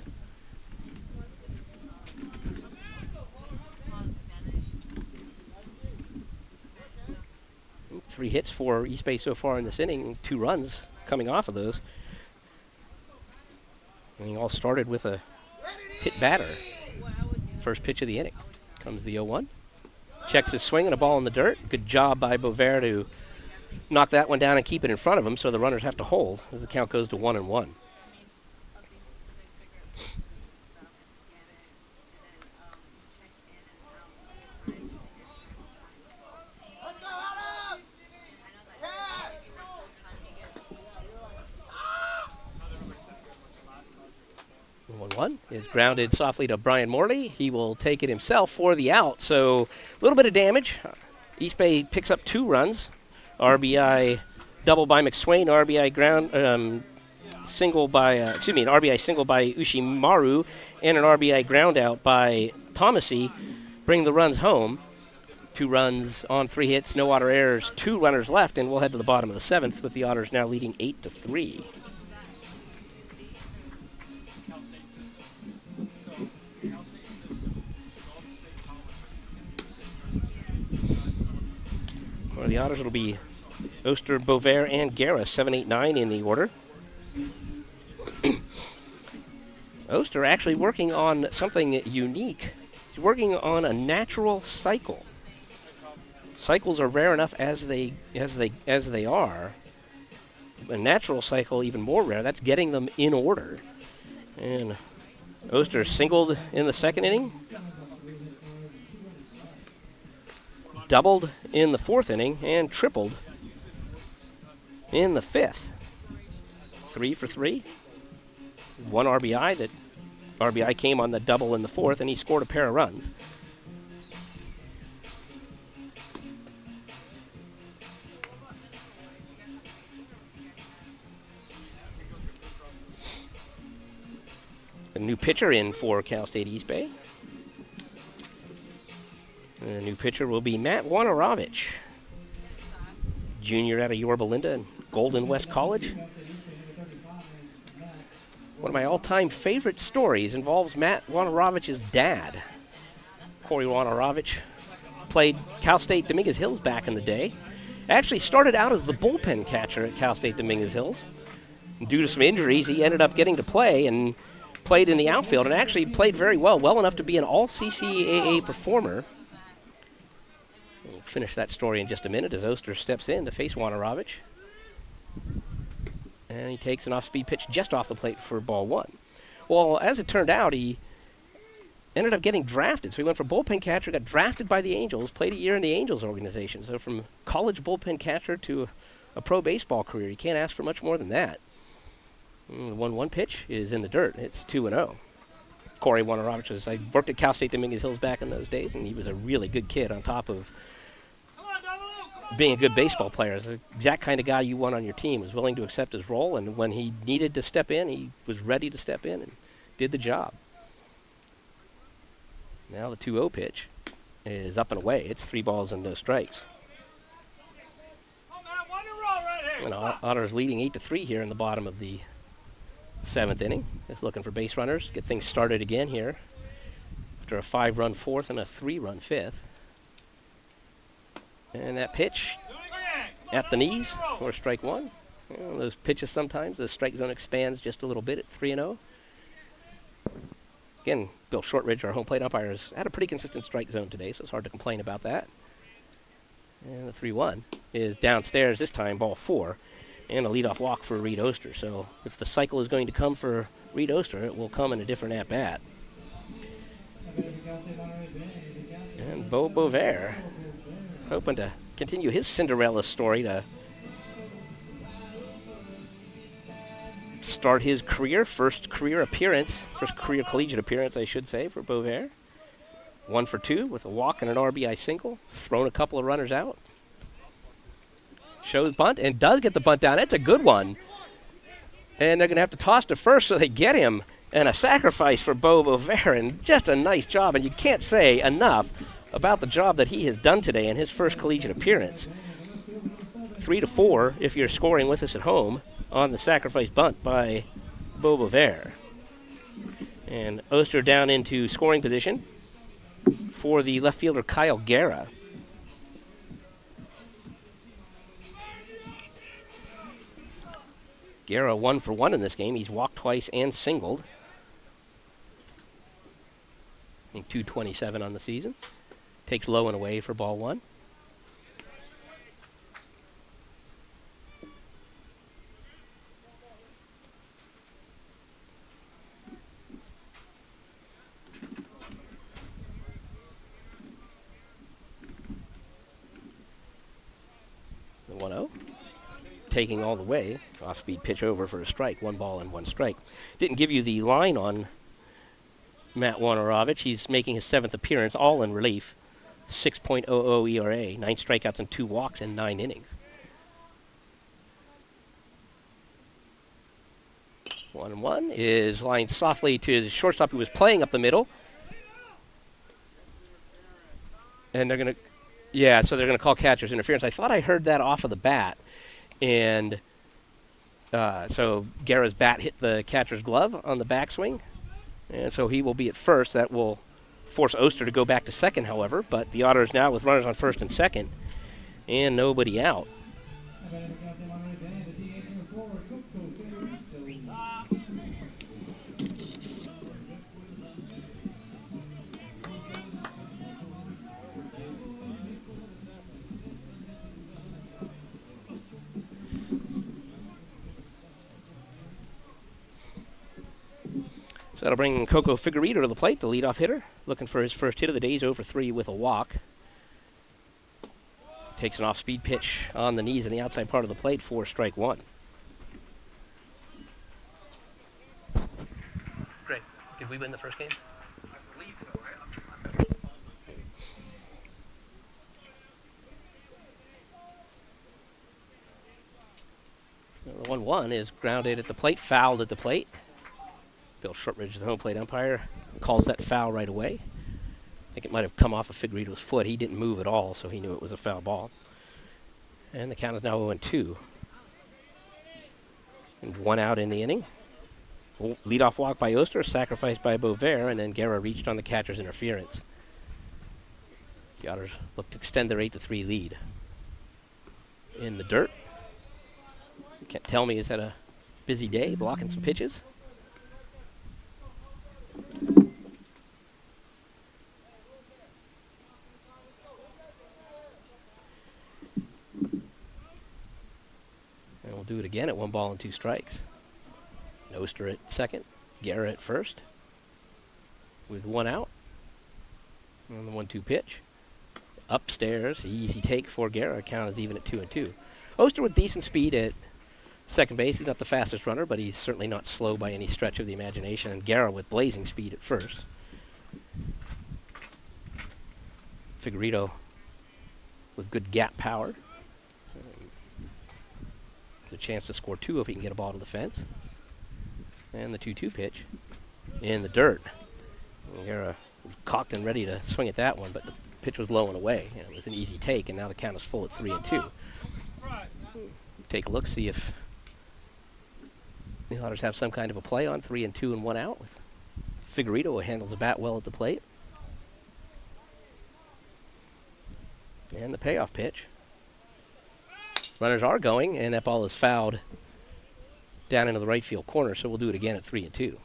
Three hits for East Bay so far in this inning, 2 runs coming off of those. And he all started with a hit batter. First pitch of the inning. Comes the 0-1. Checks his swing and a ball in the dirt. Good job by Bovair to knock that one down and keep it in front of him, so the runners have to hold as the count goes to 1-1. is grounded softly to Brian Morley. He will take it himself for the out. So a little bit of damage. East Bay picks up 2 runs. RBI double by McSwain. RBI ground single by an RBI single by Ushimaru, and an RBI ground out by Thomasy. Bring the runs home. 2 runs on 3 hits, no Otter errors, 2 runners left, and we'll head to the bottom of the 7th with the Otters now leading 8-3. For the Otters, it'll be Oster, Bovair, and Guerra, 7, 8, 9 in the order. Oster actually working on something unique. He's working on a natural cycle. Cycles are rare enough as they are. A natural cycle even more rare. That's getting them in order. And Oster singled in the 2nd inning. Doubled in the 4th inning and tripled in the 5th. 3 for 3. 1 RBI. That RBI came on the double in the 4th, and he scored a pair of runs. A new pitcher in for Cal State East Bay. And the new pitcher will be Matt Wanarovich, junior out of Yorba Linda and Golden West College. One of my all-time favorite stories involves Matt Wanarovich's dad. Corey Wanarovich played Cal State Dominguez Hills back in the day. Actually started out as the bullpen catcher at Cal State Dominguez Hills. Due to some injuries, he ended up getting to play and played in the outfield, and actually played very well enough to be an all-CCAA performer. We'll finish that story in just a minute as Oster steps in to face Wanarovich. And he takes an off-speed pitch just off the plate for ball 1. Well, as it turned out, he ended up getting drafted. So he went from bullpen catcher, got drafted by the Angels, played a year in the Angels organization. So from college bullpen catcher to a pro baseball career, you can't ask for much more than that. The 1-1 pitch is in the dirt. It's 2-0. Corey Wanarovich, I worked at Cal State Dominguez Hills back in those days, and he was a really good kid on top of being a good baseball player. He's the exact kind of guy you want on your team. Was willing to accept his role, and when he needed to step in, he was ready to step in and did the job. Now the 2-0 pitch is up and away. It's 3 balls and no strikes. And Otters leading 8-3 here in the bottom of the 7th inning. Just looking for base runners. Get things started again here after a 5-run 4th and a 3-run 5th. And that pitch at the knees for strike 1. Those pitches sometimes, the strike zone expands just a little bit at 3-0. Again, Bill Shortridge, our home plate umpire, has had a pretty consistent strike zone today, so it's hard to complain about that. And the 3-1 is downstairs this time, ball 4. And a leadoff walk for Reed Oster. So if the cycle is going to come for Reed Oster, it will come in a different at-bat. And Bo Bovair, hoping to continue his Cinderella story to start his career, first career collegiate appearance, I should say, for Bovair. 1 for 2 with a walk and an RBI single. Thrown a couple of runners out. Shows bunt and does get the bunt down. It's a good one. And they're going to have to toss to first so they get him. And a sacrifice for Bo Bovair, and just a nice job. And you can't say enough about the job that he has done today in his first collegiate appearance. 3-4 if you're scoring with us at home on the sacrifice bunt by Bo Bovair. And Oster down into scoring position for the left fielder Kyle Guerra. Guerra 1 for 1 in this game. He's walked twice and singled. I think 227 on the season. Takes low and away for ball 1. The 1-0. Taking all the way. Off-speed pitch over for a strike. 1 ball and 1 strike. Didn't give you the line on Matt Wojnarowicz. He's making his 7th appearance, all in relief. 6.00 ERA, 9 strikeouts and 2 walks in 9 innings. 1-1 is lined softly to the shortstop who was playing up the middle. And they're going to, yeah, so they're going to call catcher's interference. I thought I heard that off of the bat. And so Guerra's bat hit the catcher's glove on the backswing. And so he will be at first. That will force Oster to go back to second, however. But the Otters now with runners on first and second and nobody out. So that'll bring Coco Figueredo to the plate, the leadoff hitter, looking for his first hit of the day. He's 0 for 3 with a walk. Takes an off-speed pitch on the knees in the outside part of the plate for strike 1. Greg, did we win the first game? I believe so, right? 1-1 is grounded at the plate, fouled at the plate. Bill Shortridge, the home plate umpire, calls that foul right away. I think it might have come off of Figueredo's foot. He didn't move at all, so he knew it was a foul ball. And the count is now 0-2. And 1 out in the inning. Leadoff walk by Oster, sacrificed by Bover, and then Guerra reached on the catcher's interference. The Otters look to extend their 8-3 lead. In the dirt. Can't tell me, he's had a busy day blocking some pitches. And we'll do it again at 1 ball and 2 strikes. Oster at second, Guerra at first, with 1 out. On the 1-2 pitch. Upstairs, easy take for Guerra. Count is even at 2-2. Oster with decent speed at second base. He's not the fastest runner, but he's certainly not slow by any stretch of the imagination. And Guerra with blazing speed at first. Figueredo with good gap power. The chance to score 2 if he can get a ball to the fence. And the 2-2 pitch in the dirt. Guerra was cocked and ready to swing at that one, but the pitch was low and away. And it was an easy take, and now the count is full at 3-2. Take a look, see if the Otters have some kind of a play on 3-2 and 1 out. With Figueredo, who handles the bat well at the plate. And the payoff pitch. Runners are going, and that ball is fouled down into the right field corner, so we'll do it again at 3-2.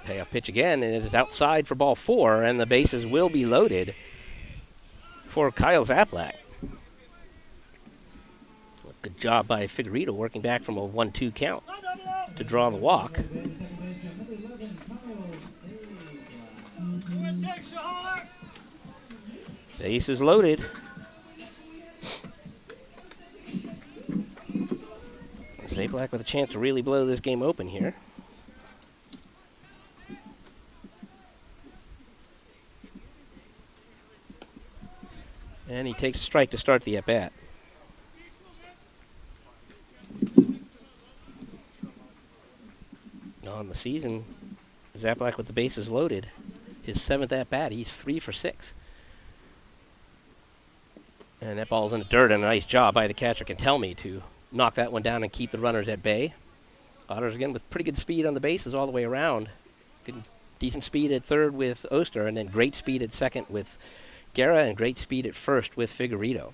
Payoff pitch again, and it is outside for ball 4, and the bases will be loaded for Kyle Zaplak. Good job by Figueredo working back from a 1-2 count to draw the walk. Base is loaded. Zaplak with a chance to really blow this game open here. And he takes a strike to start the at-bat. On the season, Zaplak with the bases loaded. His 7th at-bat, he's 3 for 6. And that ball's in the dirt, and a nice job by the catcher Cantelmi to knock that one down and keep the runners at bay. Otters again with pretty good speed on the bases all the way around. Good, decent speed at third with Oster, and then great speed at second with Guerra, and great speed at first with Figueredo.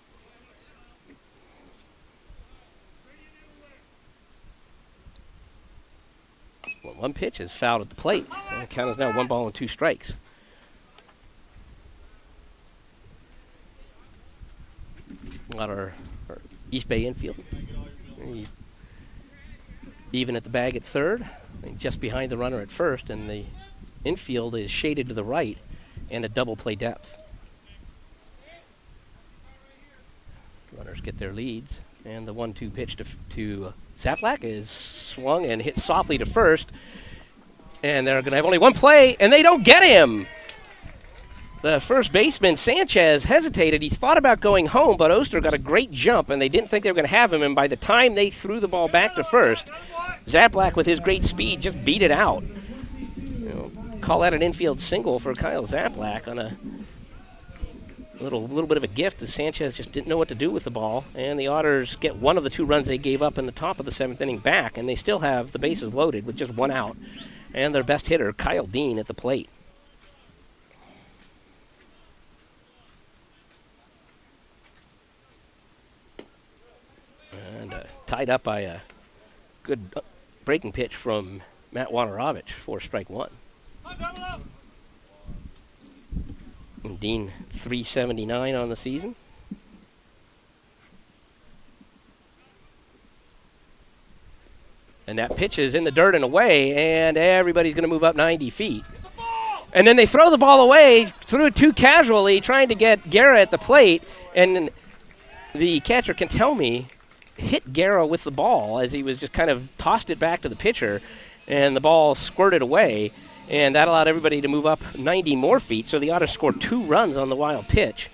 Well, 1 pitch is fouled at the plate. And the count is now 1 ball and 2 strikes. on our East Bay infield. Even at the bag at third, just behind the runner at first, and the infield is shaded to the right and a double play depth. Runners get their leads, and the 1-2 pitch to Zaplak is swung and hit softly to first, and they're going to have only one play, and they don't get him. The first baseman, Sanchez, hesitated. He thought about going home, but Oster got a great jump, and they didn't think they were going to have him, and by the time they threw the ball back to first, Zaplak, with his great speed, just beat it out. Call that an infield single for Kyle Zaplak on a little bit of a gift, as Sanchez just didn't know what to do with the ball, and the Otters get one of the 2 runs they gave up in the top of the 7th inning back, and they still have the bases loaded with just 1 out, and their best hitter, Kyle Dean, at the plate. And tied up by a good breaking pitch from Matt Wanarovich for strike 1. And Dean, 379 on the season. And that pitch is in the dirt and away, and everybody's going to move up 90 feet. And then they throw the ball away, threw it too casually, trying to get Guerra at the plate, and the catcher can tell me hit Guerra with the ball as he was just kind of tossed it back to the pitcher, and the ball squirted away, and that allowed everybody to move up 90 more feet, so the Otters scored 2 runs on the wild pitch.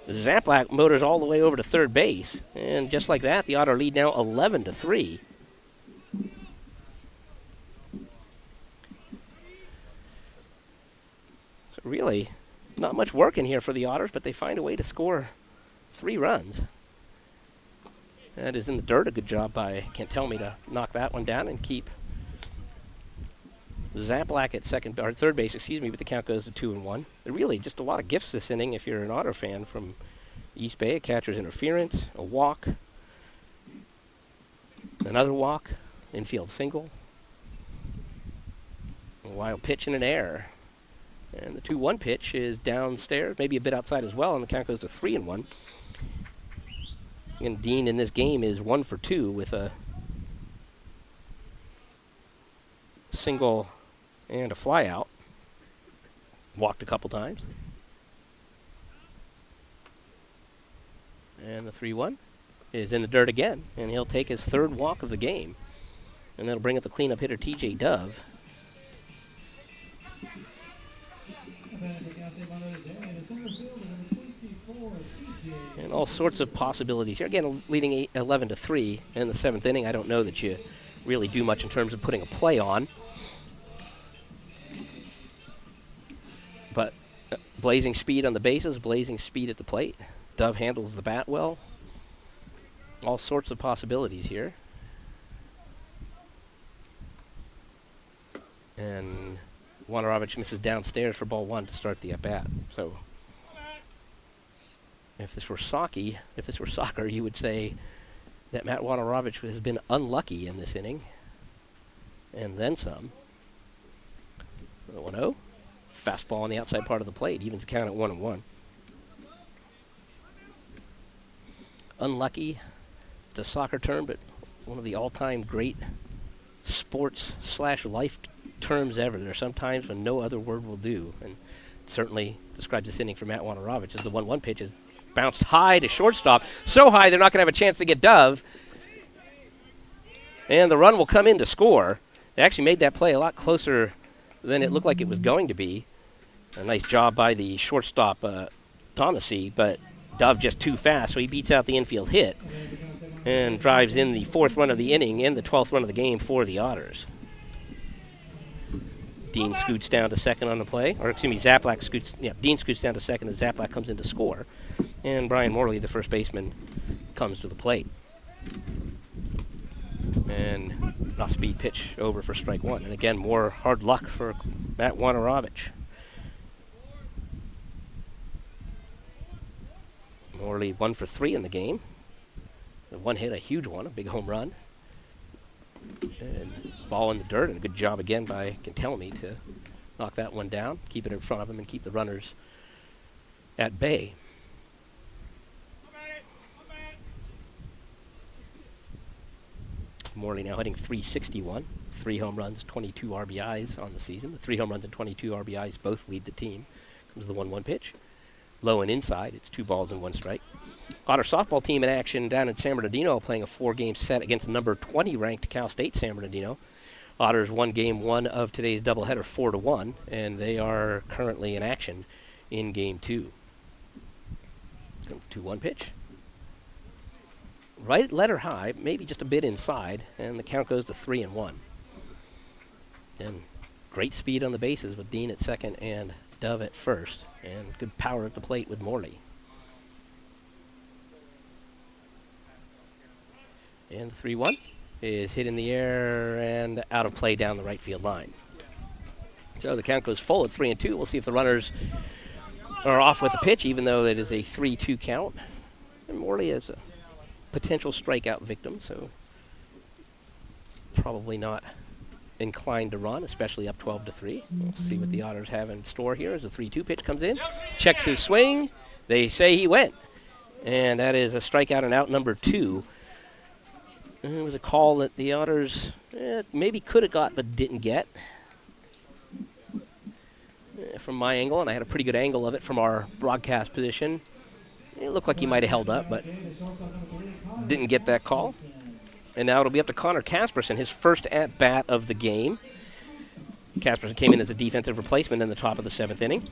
Zaplak motors all the way over to third base, and just like that, the Otter lead now 11-3. So really, not much work in here for the Otters, but they find a way to score 3 runs. That is in the dirt. A good job by Cantelme to knock that one down and keep Zaplak at third base, but the count goes to 2-1. Really, just a lot of gifts this inning if you're an Otter fan from East Bay. A catcher's interference, a walk, another walk, infield single, a wild pitch and an error. And the 2-1 pitch is downstairs, maybe a bit outside as well, and the count goes to 3-1. And Dean in this game is 1 for 2 with a single and a fly out. Walked a couple times. And the 3-1 is in the dirt again, and he'll take his 3rd walk of the game. And that'll bring up the cleanup hitter, TJ Dove. And all sorts of possibilities here. Again, leading 11-3 in the 7th inning. I don't know that you really do much in terms of putting a play on. But blazing speed on the bases, blazing speed at the plate. Dove handles the bat well. All sorts of possibilities here. And Wanarovich misses downstairs for ball 1 to start the at-bat. So if this were soccer, you would say that Matt Wanarovich has been unlucky in this inning. And then some. 1-0. Fastball on the outside part of the plate. Evens the count at 1-1. Unlucky. It's a soccer term, but one of the all-time great sports/life terms ever. There are some times when no other word will do, and it certainly describes this inning for Matt Wanarovich as the 1-1 pitch is bounced high to shortstop. So high they're not going to have a chance to get Dove. And the run will come in to score. They actually made that play a lot closer than it looked like it was going to be. A nice job by the shortstop, Thomasy, but Dove just too fast, so he beats out the infield hit and drives in the 4th run of the inning and the 12th run of the game for the Otters. Dean scoots down to second on the play, Dean scoots down to second as Zaplak comes in to score, and Brian Morley, the first baseman, comes to the plate. And an off-speed pitch over for strike 1. And again, more hard luck for Matt Wanarovich. Morley 1 for 3 in the game. The 1 hit, a huge one, a big home run. And ball in the dirt, and a good job again by Cantelme to knock that one down, keep it in front of him, and keep the runners at bay. Morley now hitting .361, 3 home runs, 22 RBIs on the season. The 3 home runs and 22 RBIs both lead the team. Comes the 1-1 pitch. Low and inside. It's 2 balls and 1 strike. Otter softball team in action down in San Bernardino, playing a 4-game set against number 20 ranked Cal State San Bernardino. Otters won game 1 of today's doubleheader 4-1, and they are currently in action in game 2. Comes the 2-1 pitch. Right letter high, maybe just a bit inside, and the count goes to 3-1. And great speed on the bases with Dean at second and Dove at first, and good power at the plate with Morley. And the 3-1 is hit in the air and out of play down the right field line. So the count goes full at 3-2. We'll see if the runners are off with the pitch, even though it is a 3-2 count. And Morley is a potential strikeout victim, so probably not inclined to run, especially up 12-3. We'll see what the Otters have in store here as the 3-2 pitch comes in. Checks his swing. They say he went. And that is a strikeout and out number 2. And it was a call that the Otters maybe could have got but didn't get. From my angle, and I had a pretty good angle of it from our broadcast position, it looked like he might have held up, but didn't get that call. And now it'll be up to Connor Casperson, his first at-bat of the game. Casperson came in as a defensive replacement in the top of the 7th inning.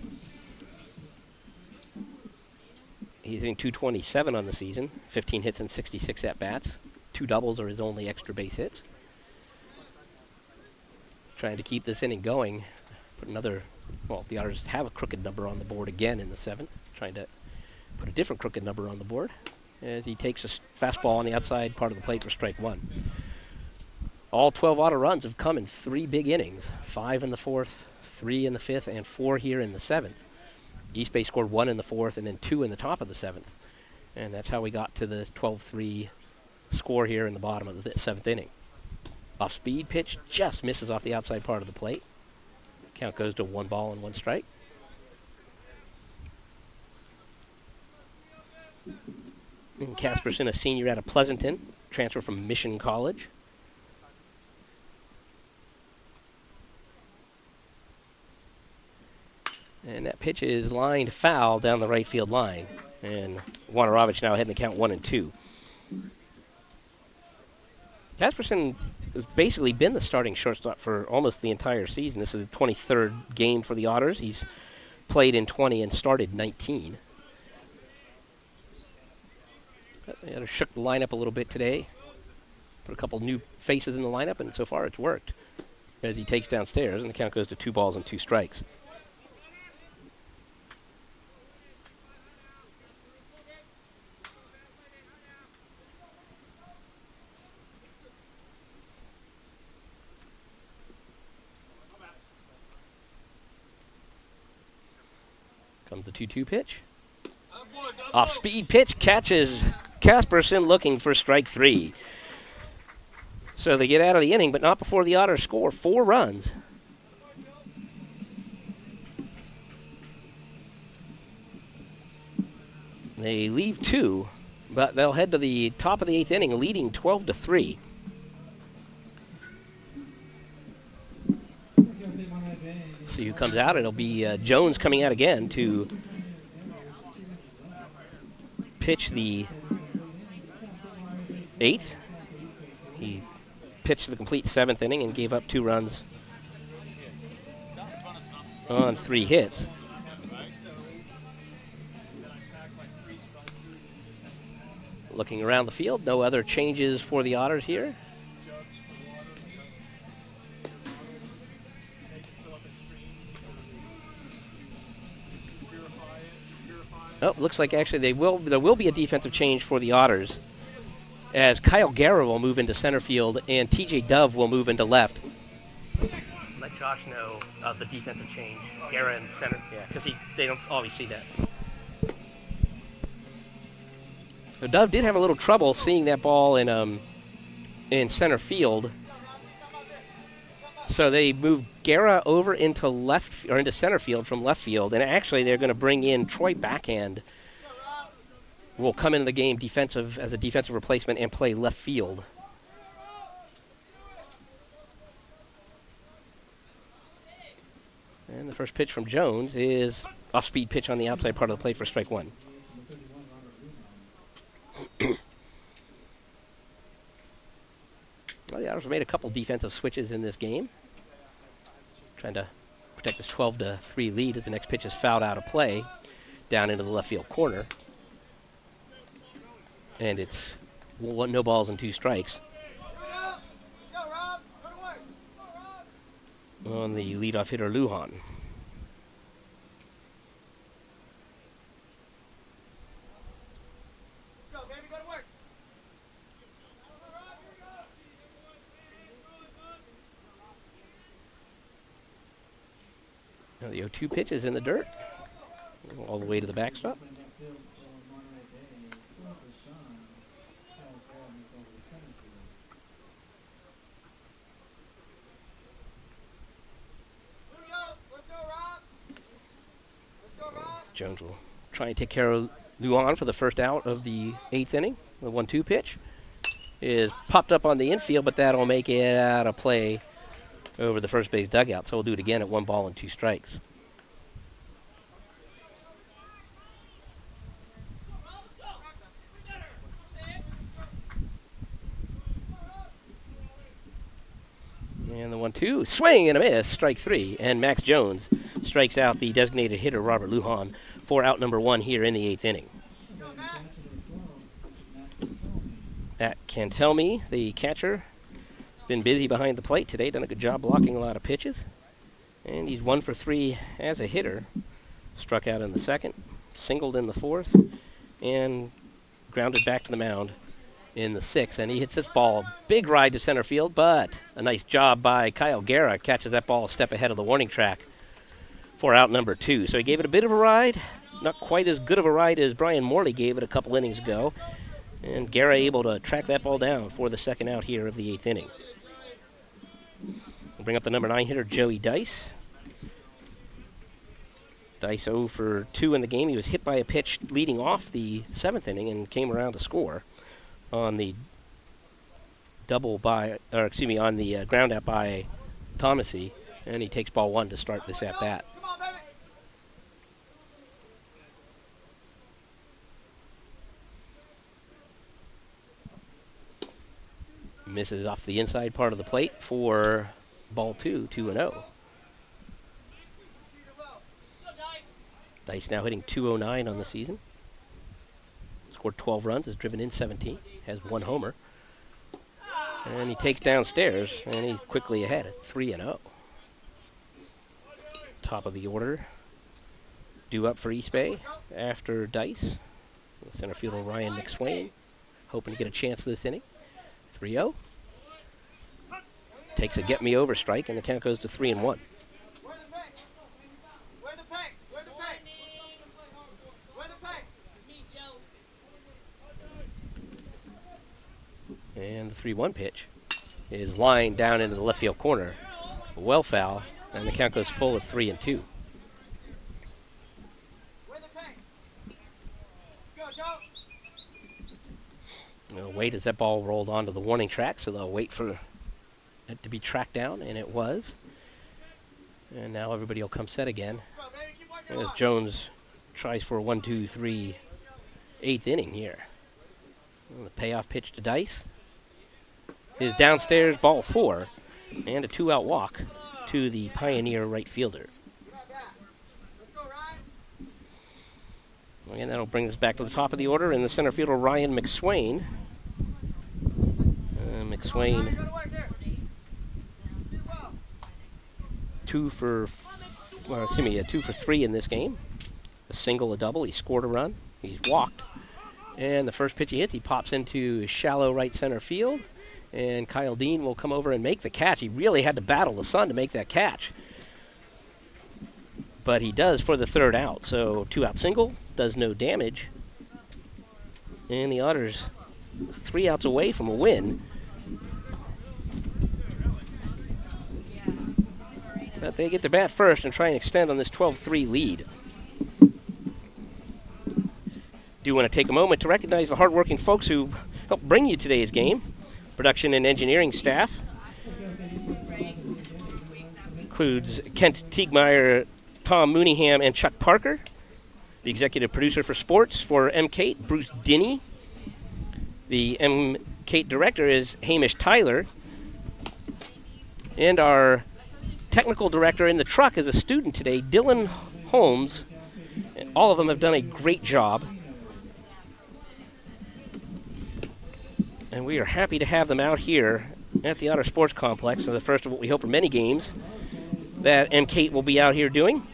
He's hitting .227 on the season, 15 hits and 66 at-bats. 2 doubles are his only extra base hits. Trying to keep this inning going. Put another, well, the Otters have a crooked number on the board again in the 7th. Trying to put a different crooked number on the board as he takes a fastball on the outside part of the plate for strike 1. All 12 Otter runs have come in 3 big innings. 5 in the 4th, 3 in the 5th, and 4 here in the 7th. East Bay scored 1 in the 4th and then 2 in the top of the 7th. And that's how we got to the 12-3 score here in the bottom of the 7th inning. Off speed pitch, just misses off the outside part of the plate. Count goes to 1 ball and 1 strike. And Casperson, a senior out of Pleasanton, transfer from Mission College. And that pitch is lined foul down the right field line. And Wanarovich now ahead in the count 1-2. Casperson has basically been the starting shortstop for almost the entire season. This is the 23rd game for the Otters. He's played in 20 and started 19. They shook the lineup a little bit today. Put a couple new faces in the lineup, and so far it's worked. As he takes downstairs, and the count goes to 2 balls and 2 strikes. Comes the 2-2 pitch. Off speed pitch, catches Casperson looking for strike 3. So they get out of the inning, but not before the Otters score 4 runs. They leave 2, but they'll head to the top of the 8th inning, leading 12-3. See who comes out. It'll be Jones coming out again to pitch the 8th. He pitched the complete 7th inning and gave up 2 runs on 3 hits. Looking around the field, no other changes for the Otters here. Oh, looks like actually there will be a defensive change for the Otters, as Kyle Guerra will move into center field and TJ Dove will move into left. Let Josh know of the defensive change. Guerra in center, yeah, because they don't always see that. So Dove did have a little trouble seeing that ball in center field. So they moved Guerra over into into center field from left field, and actually they're going to bring in Troy Backhand, will come into the game as a defensive replacement and play left field. First pitch from Jones is off-speed pitch on the outside part of the plate for strike one. Well, the Otters have made a couple defensive switches in this game, trying to protect this 12-3 lead as the next pitch is fouled out of play down into the left field corner. And it's no balls and 2 strikes on the leadoff hitter, Lujan. Now the 0-2 pitch is in the dirt, all the way to the backstop. Jones will try and take care of Lujan for the first out of the 8th inning. The 1-2 pitch is popped up on the infield, but that'll make it out of play over the first base dugout. So we'll do it again at 1 ball and 2 strikes. And the 1-2, swing and a miss, strike 3. And Max Jones strikes out the designated hitter, Robert Lujan, for out number 1 here in the 8th inning. Matt Cantelme, the catcher, been busy behind the plate today, done a good job blocking a lot of pitches. And he's 1 for 3 as a hitter. Struck out in the 2nd, singled in the 4th, and grounded back to the mound in the 6th. And he hits this ball, big ride to center field, but a nice job by Kyle Guerra. Catches that ball a step ahead of the warning track for out number 2. So he gave it a bit of a ride, not quite as good of a ride as Brian Morley gave it a couple innings ago. And Guerra able to track that ball down for the 2nd out here of the 8th inning. We'll bring up the number 9 hitter, Joey Dice. Dice 0 for 2 in the game. He was hit by a pitch leading off the 7th inning and came around to score on the on the ground out by Thomasy, and he takes ball 1 to start this at bat. Misses off the inside part of the plate for ball 2, 2-0. Dice now hitting .209 on the season. Scored 12 runs, has driven in 17, has 1 homer. And he takes downstairs, and he's quickly ahead at 3-0. Top of the order, due up for East Bay after Dice. Center fielder Ryan McSwain, hoping to get a chance this inning. 3-0. Takes a get-me-over strike, and the count goes to 3-1. And the 3-1 pitch is lined down into the left field corner. Well foul, and the count goes full at 3-2. They'll wait as that ball rolled onto the warning track, so they'll wait for it to be tracked down, and it was. And now everybody will come set again as Jones tries for a 1-2-3 8th inning here. And the payoff pitch to Dice is downstairs, ball 4, and a 2-out walk to the Pioneer right fielder. Again, that'll bring us back to the top of the order in the center fielder, Ryan McSwain. McSwain, 2 for 3 in this game. A single, a double. He scored a run. He's walked. And the first pitch he hits, he pops into shallow right center field. And Kyle Dean will come over and make the catch. He really had to battle the sun to make that catch. But he does for the 3rd out. So 2-out single, does no damage. And the Otters 3 outs away from a win. But they get their bat first and try and extend on this 12-3 lead. Do want to take a moment to recognize the hardworking folks who helped bring you today's game. Production and engineering staff includes Kent Tiegmeyer Tom Mooneyham and Chuck Parker. The executive producer for sports for MCAET, Bruce Dinney. The MCAET director is Hamish Tyler. And our technical director in the truck is a student today, Dylan Holmes. And all of them have done a great job. And we are happy to have them out here at the Otter Sports Complex, and the first of what we hope are many games that MCAET will be out here doing.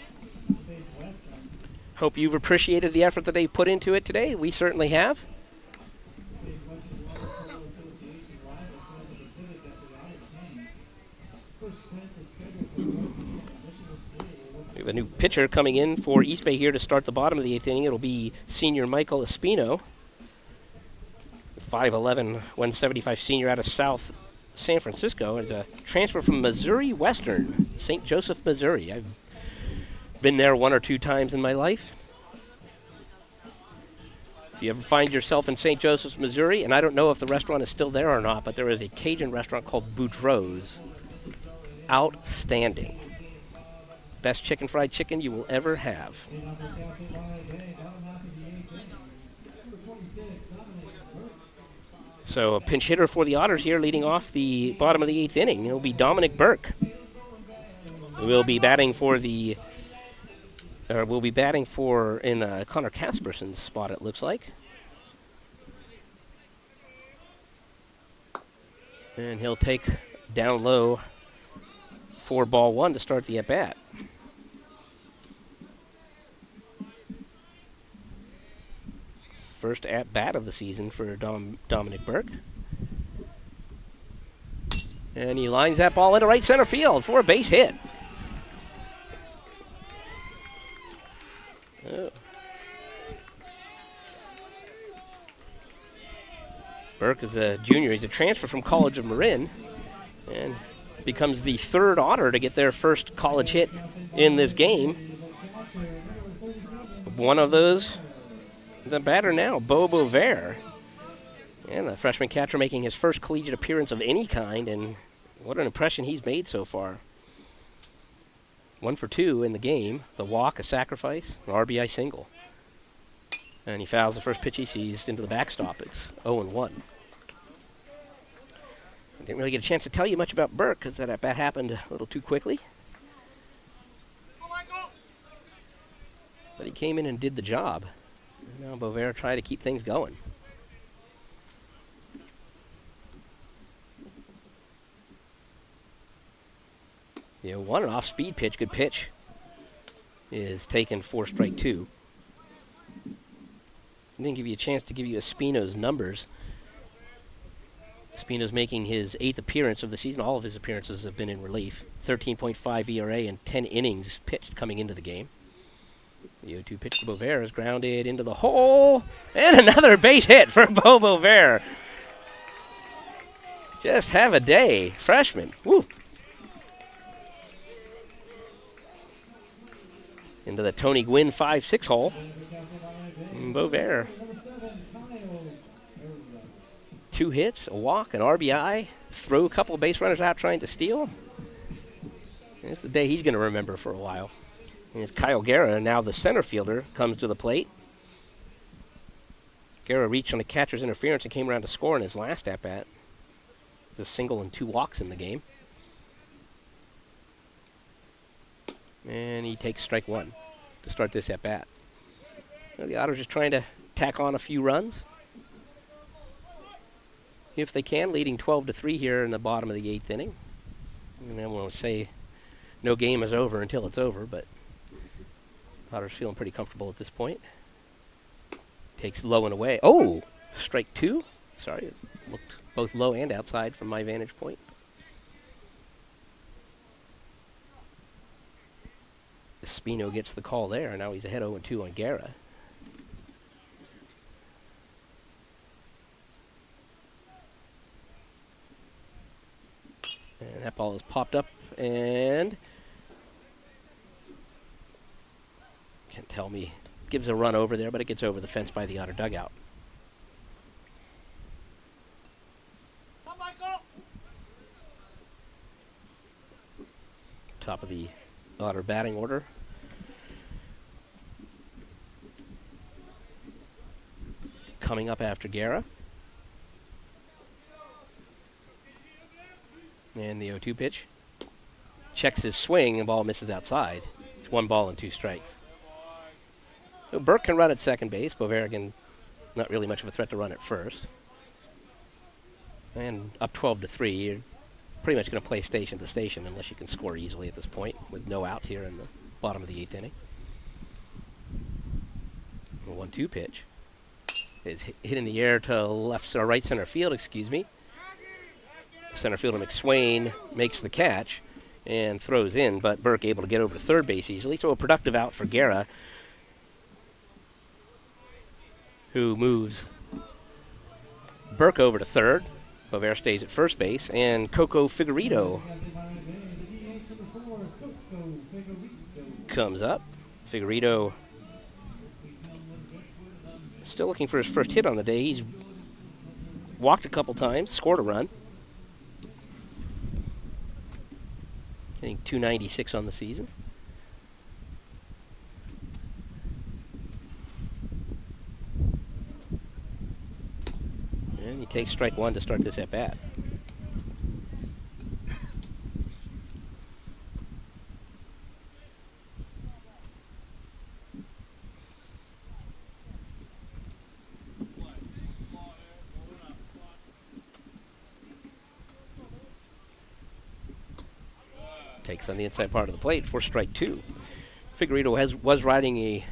Hope you've appreciated the effort that they've put into it today. We certainly have. We have a new pitcher coming in for East Bay here to start the bottom of the 8th inning. It'll be senior Michael Espino. 5'11", 175 senior out of South San Francisco. Is a transfer from Missouri Western, St. Joseph, Missouri. I've been there 1 or 2 times in my life. If you ever find yourself in St. Joseph's, Missouri, and I don't know if the restaurant is still there or not, but there is a Cajun restaurant called Boudreaux's. Outstanding. Best fried chicken you will ever have. So a pinch hitter for the Otters here, leading off the bottom of the 8th inning. It'll be Dominic Burke. We'll be batting for in Connor Casperson's spot, it looks like. And he'll take down low for ball 1 to start the at-bat. First at-bat of the season for Dominic Burke. And he lines that ball into right center field for a base hit. Oh. Burke is a junior. He's a transfer from College of Marin and becomes the 3rd Otter to get their first college hit in this game. One of those, the batter now, Bo Bovair. And the freshman catcher making his first collegiate appearance of any kind, and what an impression he's made so far. 1 for 2 in the game, the walk, a sacrifice, an RBI single. And he fouls the first pitch he sees into the backstop. It's 0-1. I didn't really get a chance to tell you much about Burke because that at-bat happened a little too quickly. But he came in and did the job. And now Bovair tried to keep things going. The 1 and off-speed pitch, good pitch, is taken for strike 2. I didn't give you a chance to give you Espino's numbers. Espino's making his 8th appearance of the season. All of his appearances have been in relief. 13.5 ERA and 10 innings pitched coming into the game. The 0-2 pitch to Bovair is grounded into the hole. And another base hit for Bo Bovair. Just have a day, freshman. Woo! Into the Tony Gwynn 5-6 hole. Bovair. 2 hits, a walk, an RBI, throw a couple of base runners out trying to steal. It's the day he's going to remember for a while. And it's Kyle Guerra, now the center fielder, comes to the plate. Guerra reached on a catcher's interference and came around to score in his last at-bat. It's a single and 2 walks in the game. And he takes strike 1 to start this at-bat. Well, the Otters just trying to tack on a few runs. If they can, leading 12-3 here in the bottom of the 8th inning. And I want to say no game is over until it's over, but Otters feeling pretty comfortable at this point. Takes low and away. Oh, strike 2. Sorry, it looked both low and outside from my vantage point. Espino gets the call there. Now he's ahead 0-2 on Guerra. And that ball is popped up and can't tell me. Gives a run over there, but it gets over the fence by the Otter dugout. Top of the Otter batting order. coming up after Guerra. And the 0-2 pitch. Checks his swing, and ball misses outside. It's 1 ball and 2 strikes. So Burke can run at second base. Bovera can, not really much of a threat to run at first. And up 12-3, you're pretty much going to play station to station unless you can score easily at this point with no outs here in the bottom of the 8th inning. The 1-2 pitch is hit in the air to left or right center field, excuse me. Center fielder McSwain makes the catch and throws in, but Burke able to get over to third base easily. So a productive out for Guerra, who moves Burke over to third. Bovera stays at first base, and Coco Figueredo comes up. Figueredo still looking for his first hit on the day. He's walked a couple times, scored a run. Hitting .296 on the season. And he takes strike 1 to start this at bat. Takes on the inside part of the plate for strike 2. Figueredo was riding a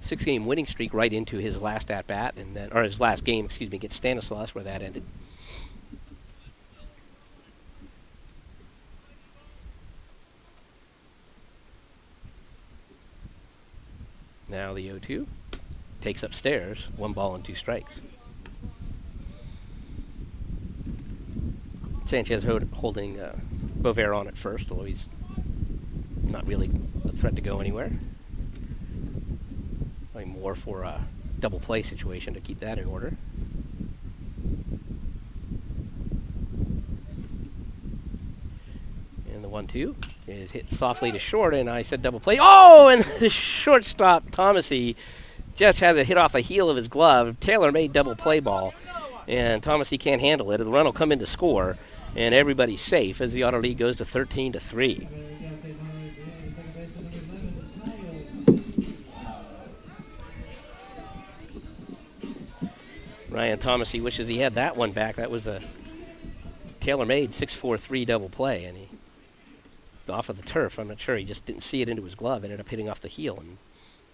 6-game winning streak right into his last at bat, and then, or his last game, excuse me, against Stanislaus, where that ended. Now the 0-2 takes upstairs, 1 ball and 2 strikes. Sanchez holding Bovera on at first, although he's not really a threat to go anywhere. Probably more for a double play situation to keep that in order. And the 1-2 is hit softly to short, and I said double play. Oh, and the shortstop, Thomasy, just has it hit off the heel of his glove. Tailor-made double play ball, and Thomasy can't handle it. The run will come in to score, and everybody's safe as the auto lead goes to 13-3. Ryan Thomasy wishes he had that one back. That was a tailor-made 6-4-3 double play, and he off of the turf. I'm not sure. He just didn't see it into his glove. Ended up hitting off the heel and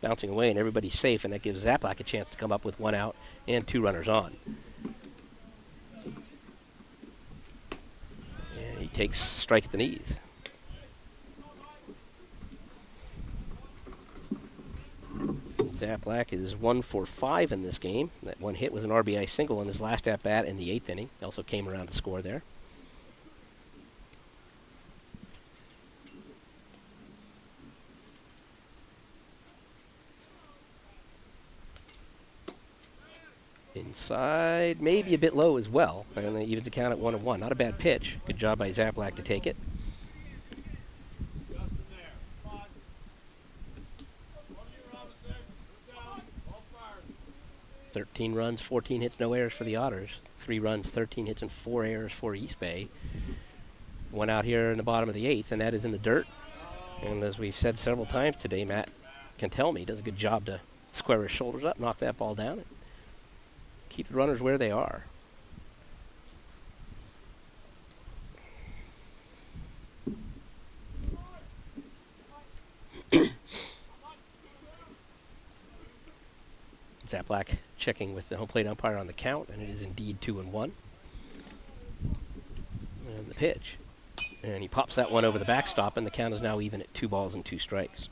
bouncing away, and everybody's safe, and that gives Zaplak a chance to come up with 1 out and 2 runners on. And he takes strike at the knees. Zaplak is 1 for 5 in this game. That one hit was an RBI single in his last at-bat in the 8th inning. He also came around to score there. Inside, maybe a bit low as well. And they evens the count at 1-1. Not a bad pitch. Good job by Zaplak to take it. 13 runs, 14 hits, no errors for the Otters. 3 runs, 13 hits, and 4 errors for East Bay. 1 out here in the bottom of the 8th, and that is in the dirt. And as we've said several times today, Matt can tell me, does a good job to square his shoulders up, knock that ball down, and keep the runners where they are. Zaplak checking with the home plate umpire on the count, and it is indeed 2-1. And the pitch. And he pops that one over the backstop, and the count is now even at 2 balls and 2 strikes.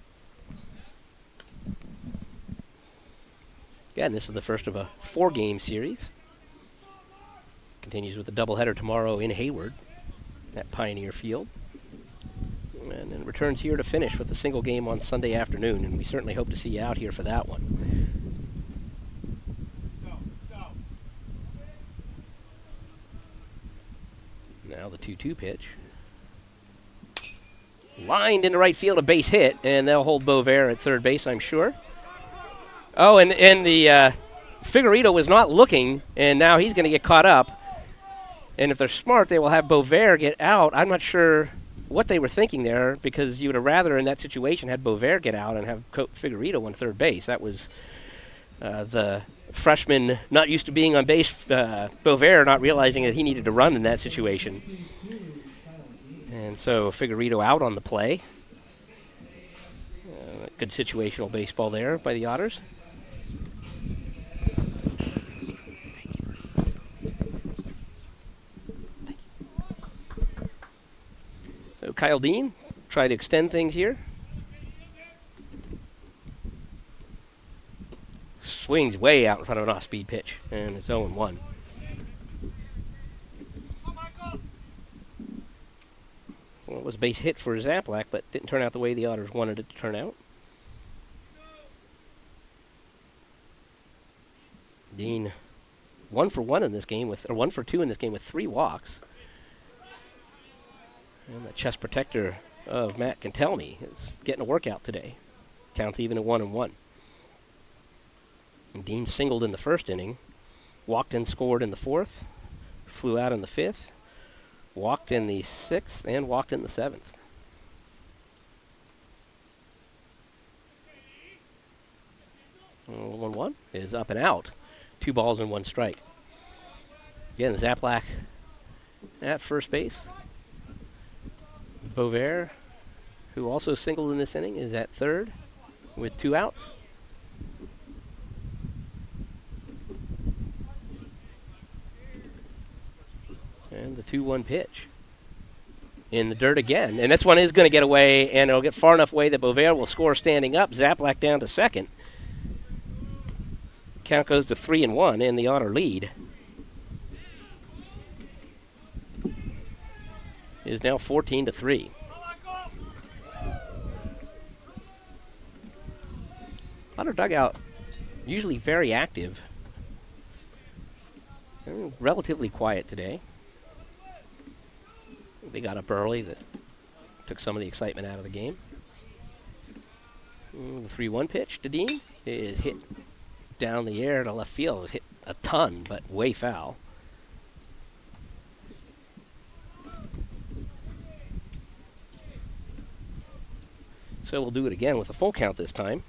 Again, this is the first of a 4-game series. Continues with a doubleheader tomorrow in Hayward at Pioneer Field. And then returns here to finish with a single game on Sunday afternoon, and we certainly hope to see you out here for that one. Now the 2-2 pitch. Lined into right field, a base hit, and they'll hold Bovera at third base, I'm sure. Oh, and the Figueredo was not looking, and now he's going to get caught up. And if they're smart, they will have Bovair get out. I'm not sure what they were thinking there, because you would have rather in that situation had Bovair get out and have Figueredo on third base. That was the freshman not used to being on base, Bovair not realizing that he needed to run in that situation. And so Figueredo out on the play. Good situational baseball there by the Otters. So Kyle Dean try to extend things here. Swings way out in front of an off-speed pitch, and it's 0-1. Well, it was a base hit for Zaplak, but didn't turn out the way the Otters wanted it to turn out. Dean 1 for 1 in this game with, or 1 for 2 in this game with 3 walks. And the chest protector of Matt Cantelmi is getting a workout today. Counts even at 1-1. And Dean singled in the first inning, walked and scored in the 4th, flew out in the 5th, walked in the 6th, and walked in the 7th. And 1-1 is up and out. 2 balls and 1 strike. Again, Zaplak at first base. Bovair, who also singled in this inning, is at third with 2 outs. And the 2-1 pitch. In the dirt again. And this one is going to get away, and it'll get far enough away that Bovair will score standing up. Zaplak down to second. Count goes to 3-1 in the Otter lead. It is now 14-3. Otter dugout usually very active. They're relatively quiet today. They got up early. That took some of the excitement out of the game. The 3-1 pitch to Dean is hit down the air to left field. It was hit a ton, but way foul. So we'll do it again with a full count this time.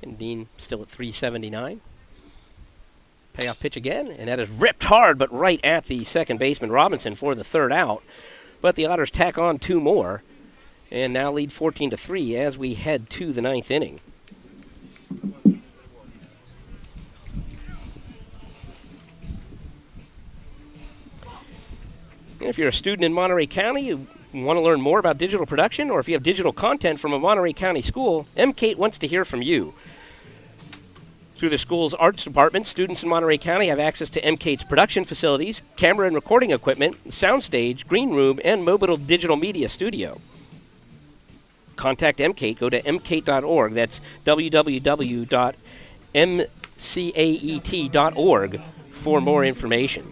And Dean still at 379. Payoff pitch again, and that is ripped hard, but right at the second baseman Robinson for the third out. But the Otters tack on 2 more, and now lead 14-3 as we head to the 9th inning. And if you're a student in Monterey County, you want to learn more about digital production, or if you have digital content from a Monterey County school, MCAET wants to hear from you. Through the school's arts department, students in Monterey County have access to MCAET's production facilities, camera and recording equipment, soundstage, green room, and mobile digital media studio. Contact MCAET. Go to mcaet.org. That's www.mcaet.org for more information.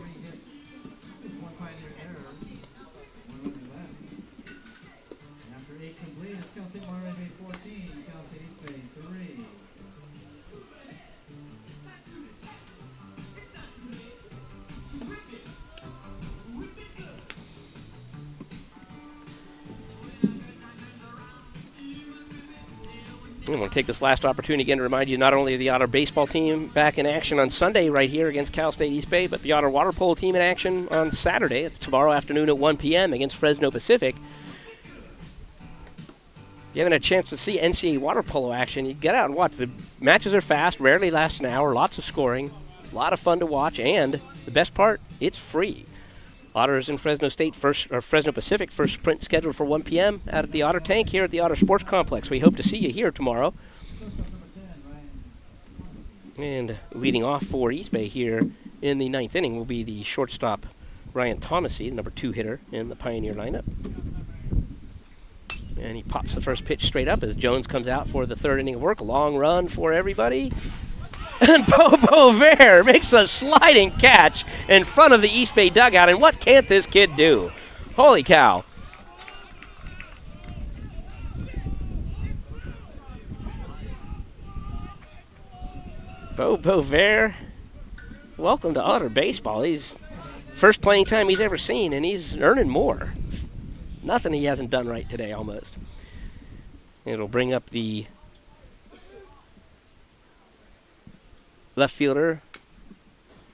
I want to take this last opportunity again to remind you not only of the Otter baseball team back in action on Sunday right here against Cal State East Bay, but the Otter water polo team in action on Saturday. It's tomorrow afternoon at 1 p.m. against Fresno Pacific. If you haven't had a chance to see NCAA water polo action, you get out and watch. The matches are fast, rarely last an hour, lots of scoring, a lot of fun to watch, and the best part, it's free. Otters and Fresno Pacific first sprint scheduled for 1 p.m. out at the Otter Tank here at the Otter Sports Complex. We hope to see you here tomorrow. And leading off for East Bay here in the 9th inning will be the shortstop Ryan Thomasy, the number 2 hitter in the Pioneer lineup. And he pops the first pitch straight up as Jones comes out for the 3rd inning of work. Long run for everybody. And Bovair makes a sliding catch in front of the East Bay dugout. And what can't this kid do? Holy cow. Bo Bover, welcome to Otter Baseball. He's first playing time he's ever seen, and he's earning more. Nothing he hasn't done right today, almost. It'll bring up the left fielder,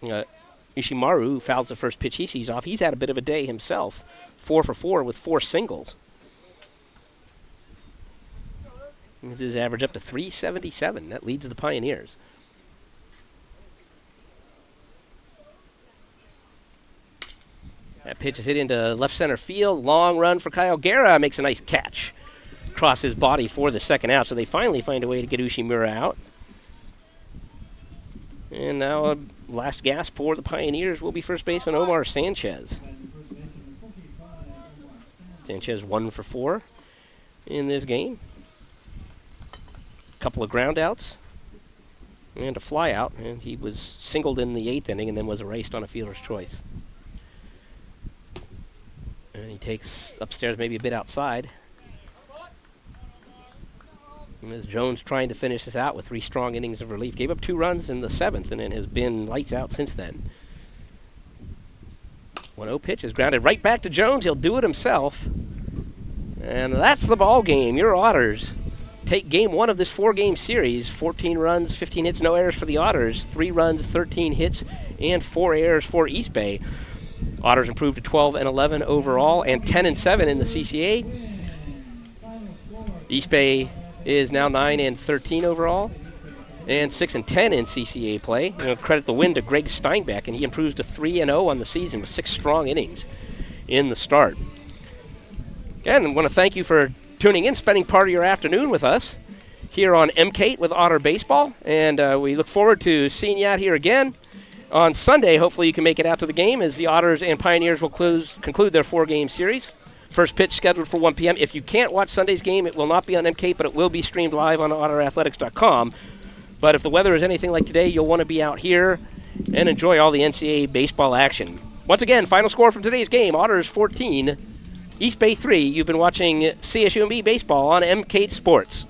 Ishimaru, who fouls the first pitch he sees off. He's had a bit of a day himself. 4 for 4 with 4 singles. This is average up to 377. That leads the Pioneers. That pitch is hit into left center field. Long run for Kyle Guerra. Makes a nice catch across his body for the second out. So they finally find a way to get Ushimura out. And now last gasp for the Pioneers will be first baseman Omar Sanchez. Sanchez 1 for 4 in this game. A couple of ground outs and a fly out. And he was singled in the 8th inning and then was erased on a fielder's choice. And he takes upstairs maybe a bit outside. And as Jones trying to finish this out with 3 strong innings of relief. Gave up 2 runs in the 7th and then has been lights out since then. 1-0 pitch is grounded right back to Jones. He'll do it himself. And that's the ball game. Your Otters take game 1 of this 4-game series. 14 runs, 15 hits, no errors for the Otters. 3 runs, 13 hits, and 4 errors for East Bay. Otters improved to 12-11 overall and 10-7 in the CCA. East Bay is now 9-13 overall and 6-10 in CCA play. Credit the win to Greg Steinbeck, and he improves to 3-0 on the season with 6 strong innings in the start. Again, I want to thank you for tuning in, spending part of your afternoon with us here on MCAET with Otter Baseball, and we look forward to seeing you out here again on Sunday. Hopefully you can make it out to the game as the Otters and Pioneers will conclude their 4-game series. First pitch scheduled for 1 p.m. If you can't watch Sunday's game, it will not be on MCAET, but it will be streamed live on OtterAthletics.com. But if the weather is anything like today, you'll want to be out here and enjoy all the NCAA baseball action. Once again, final score from today's game, Otters 14, East Bay 3. You've been watching CSU Baseball on MCAETtv Sports.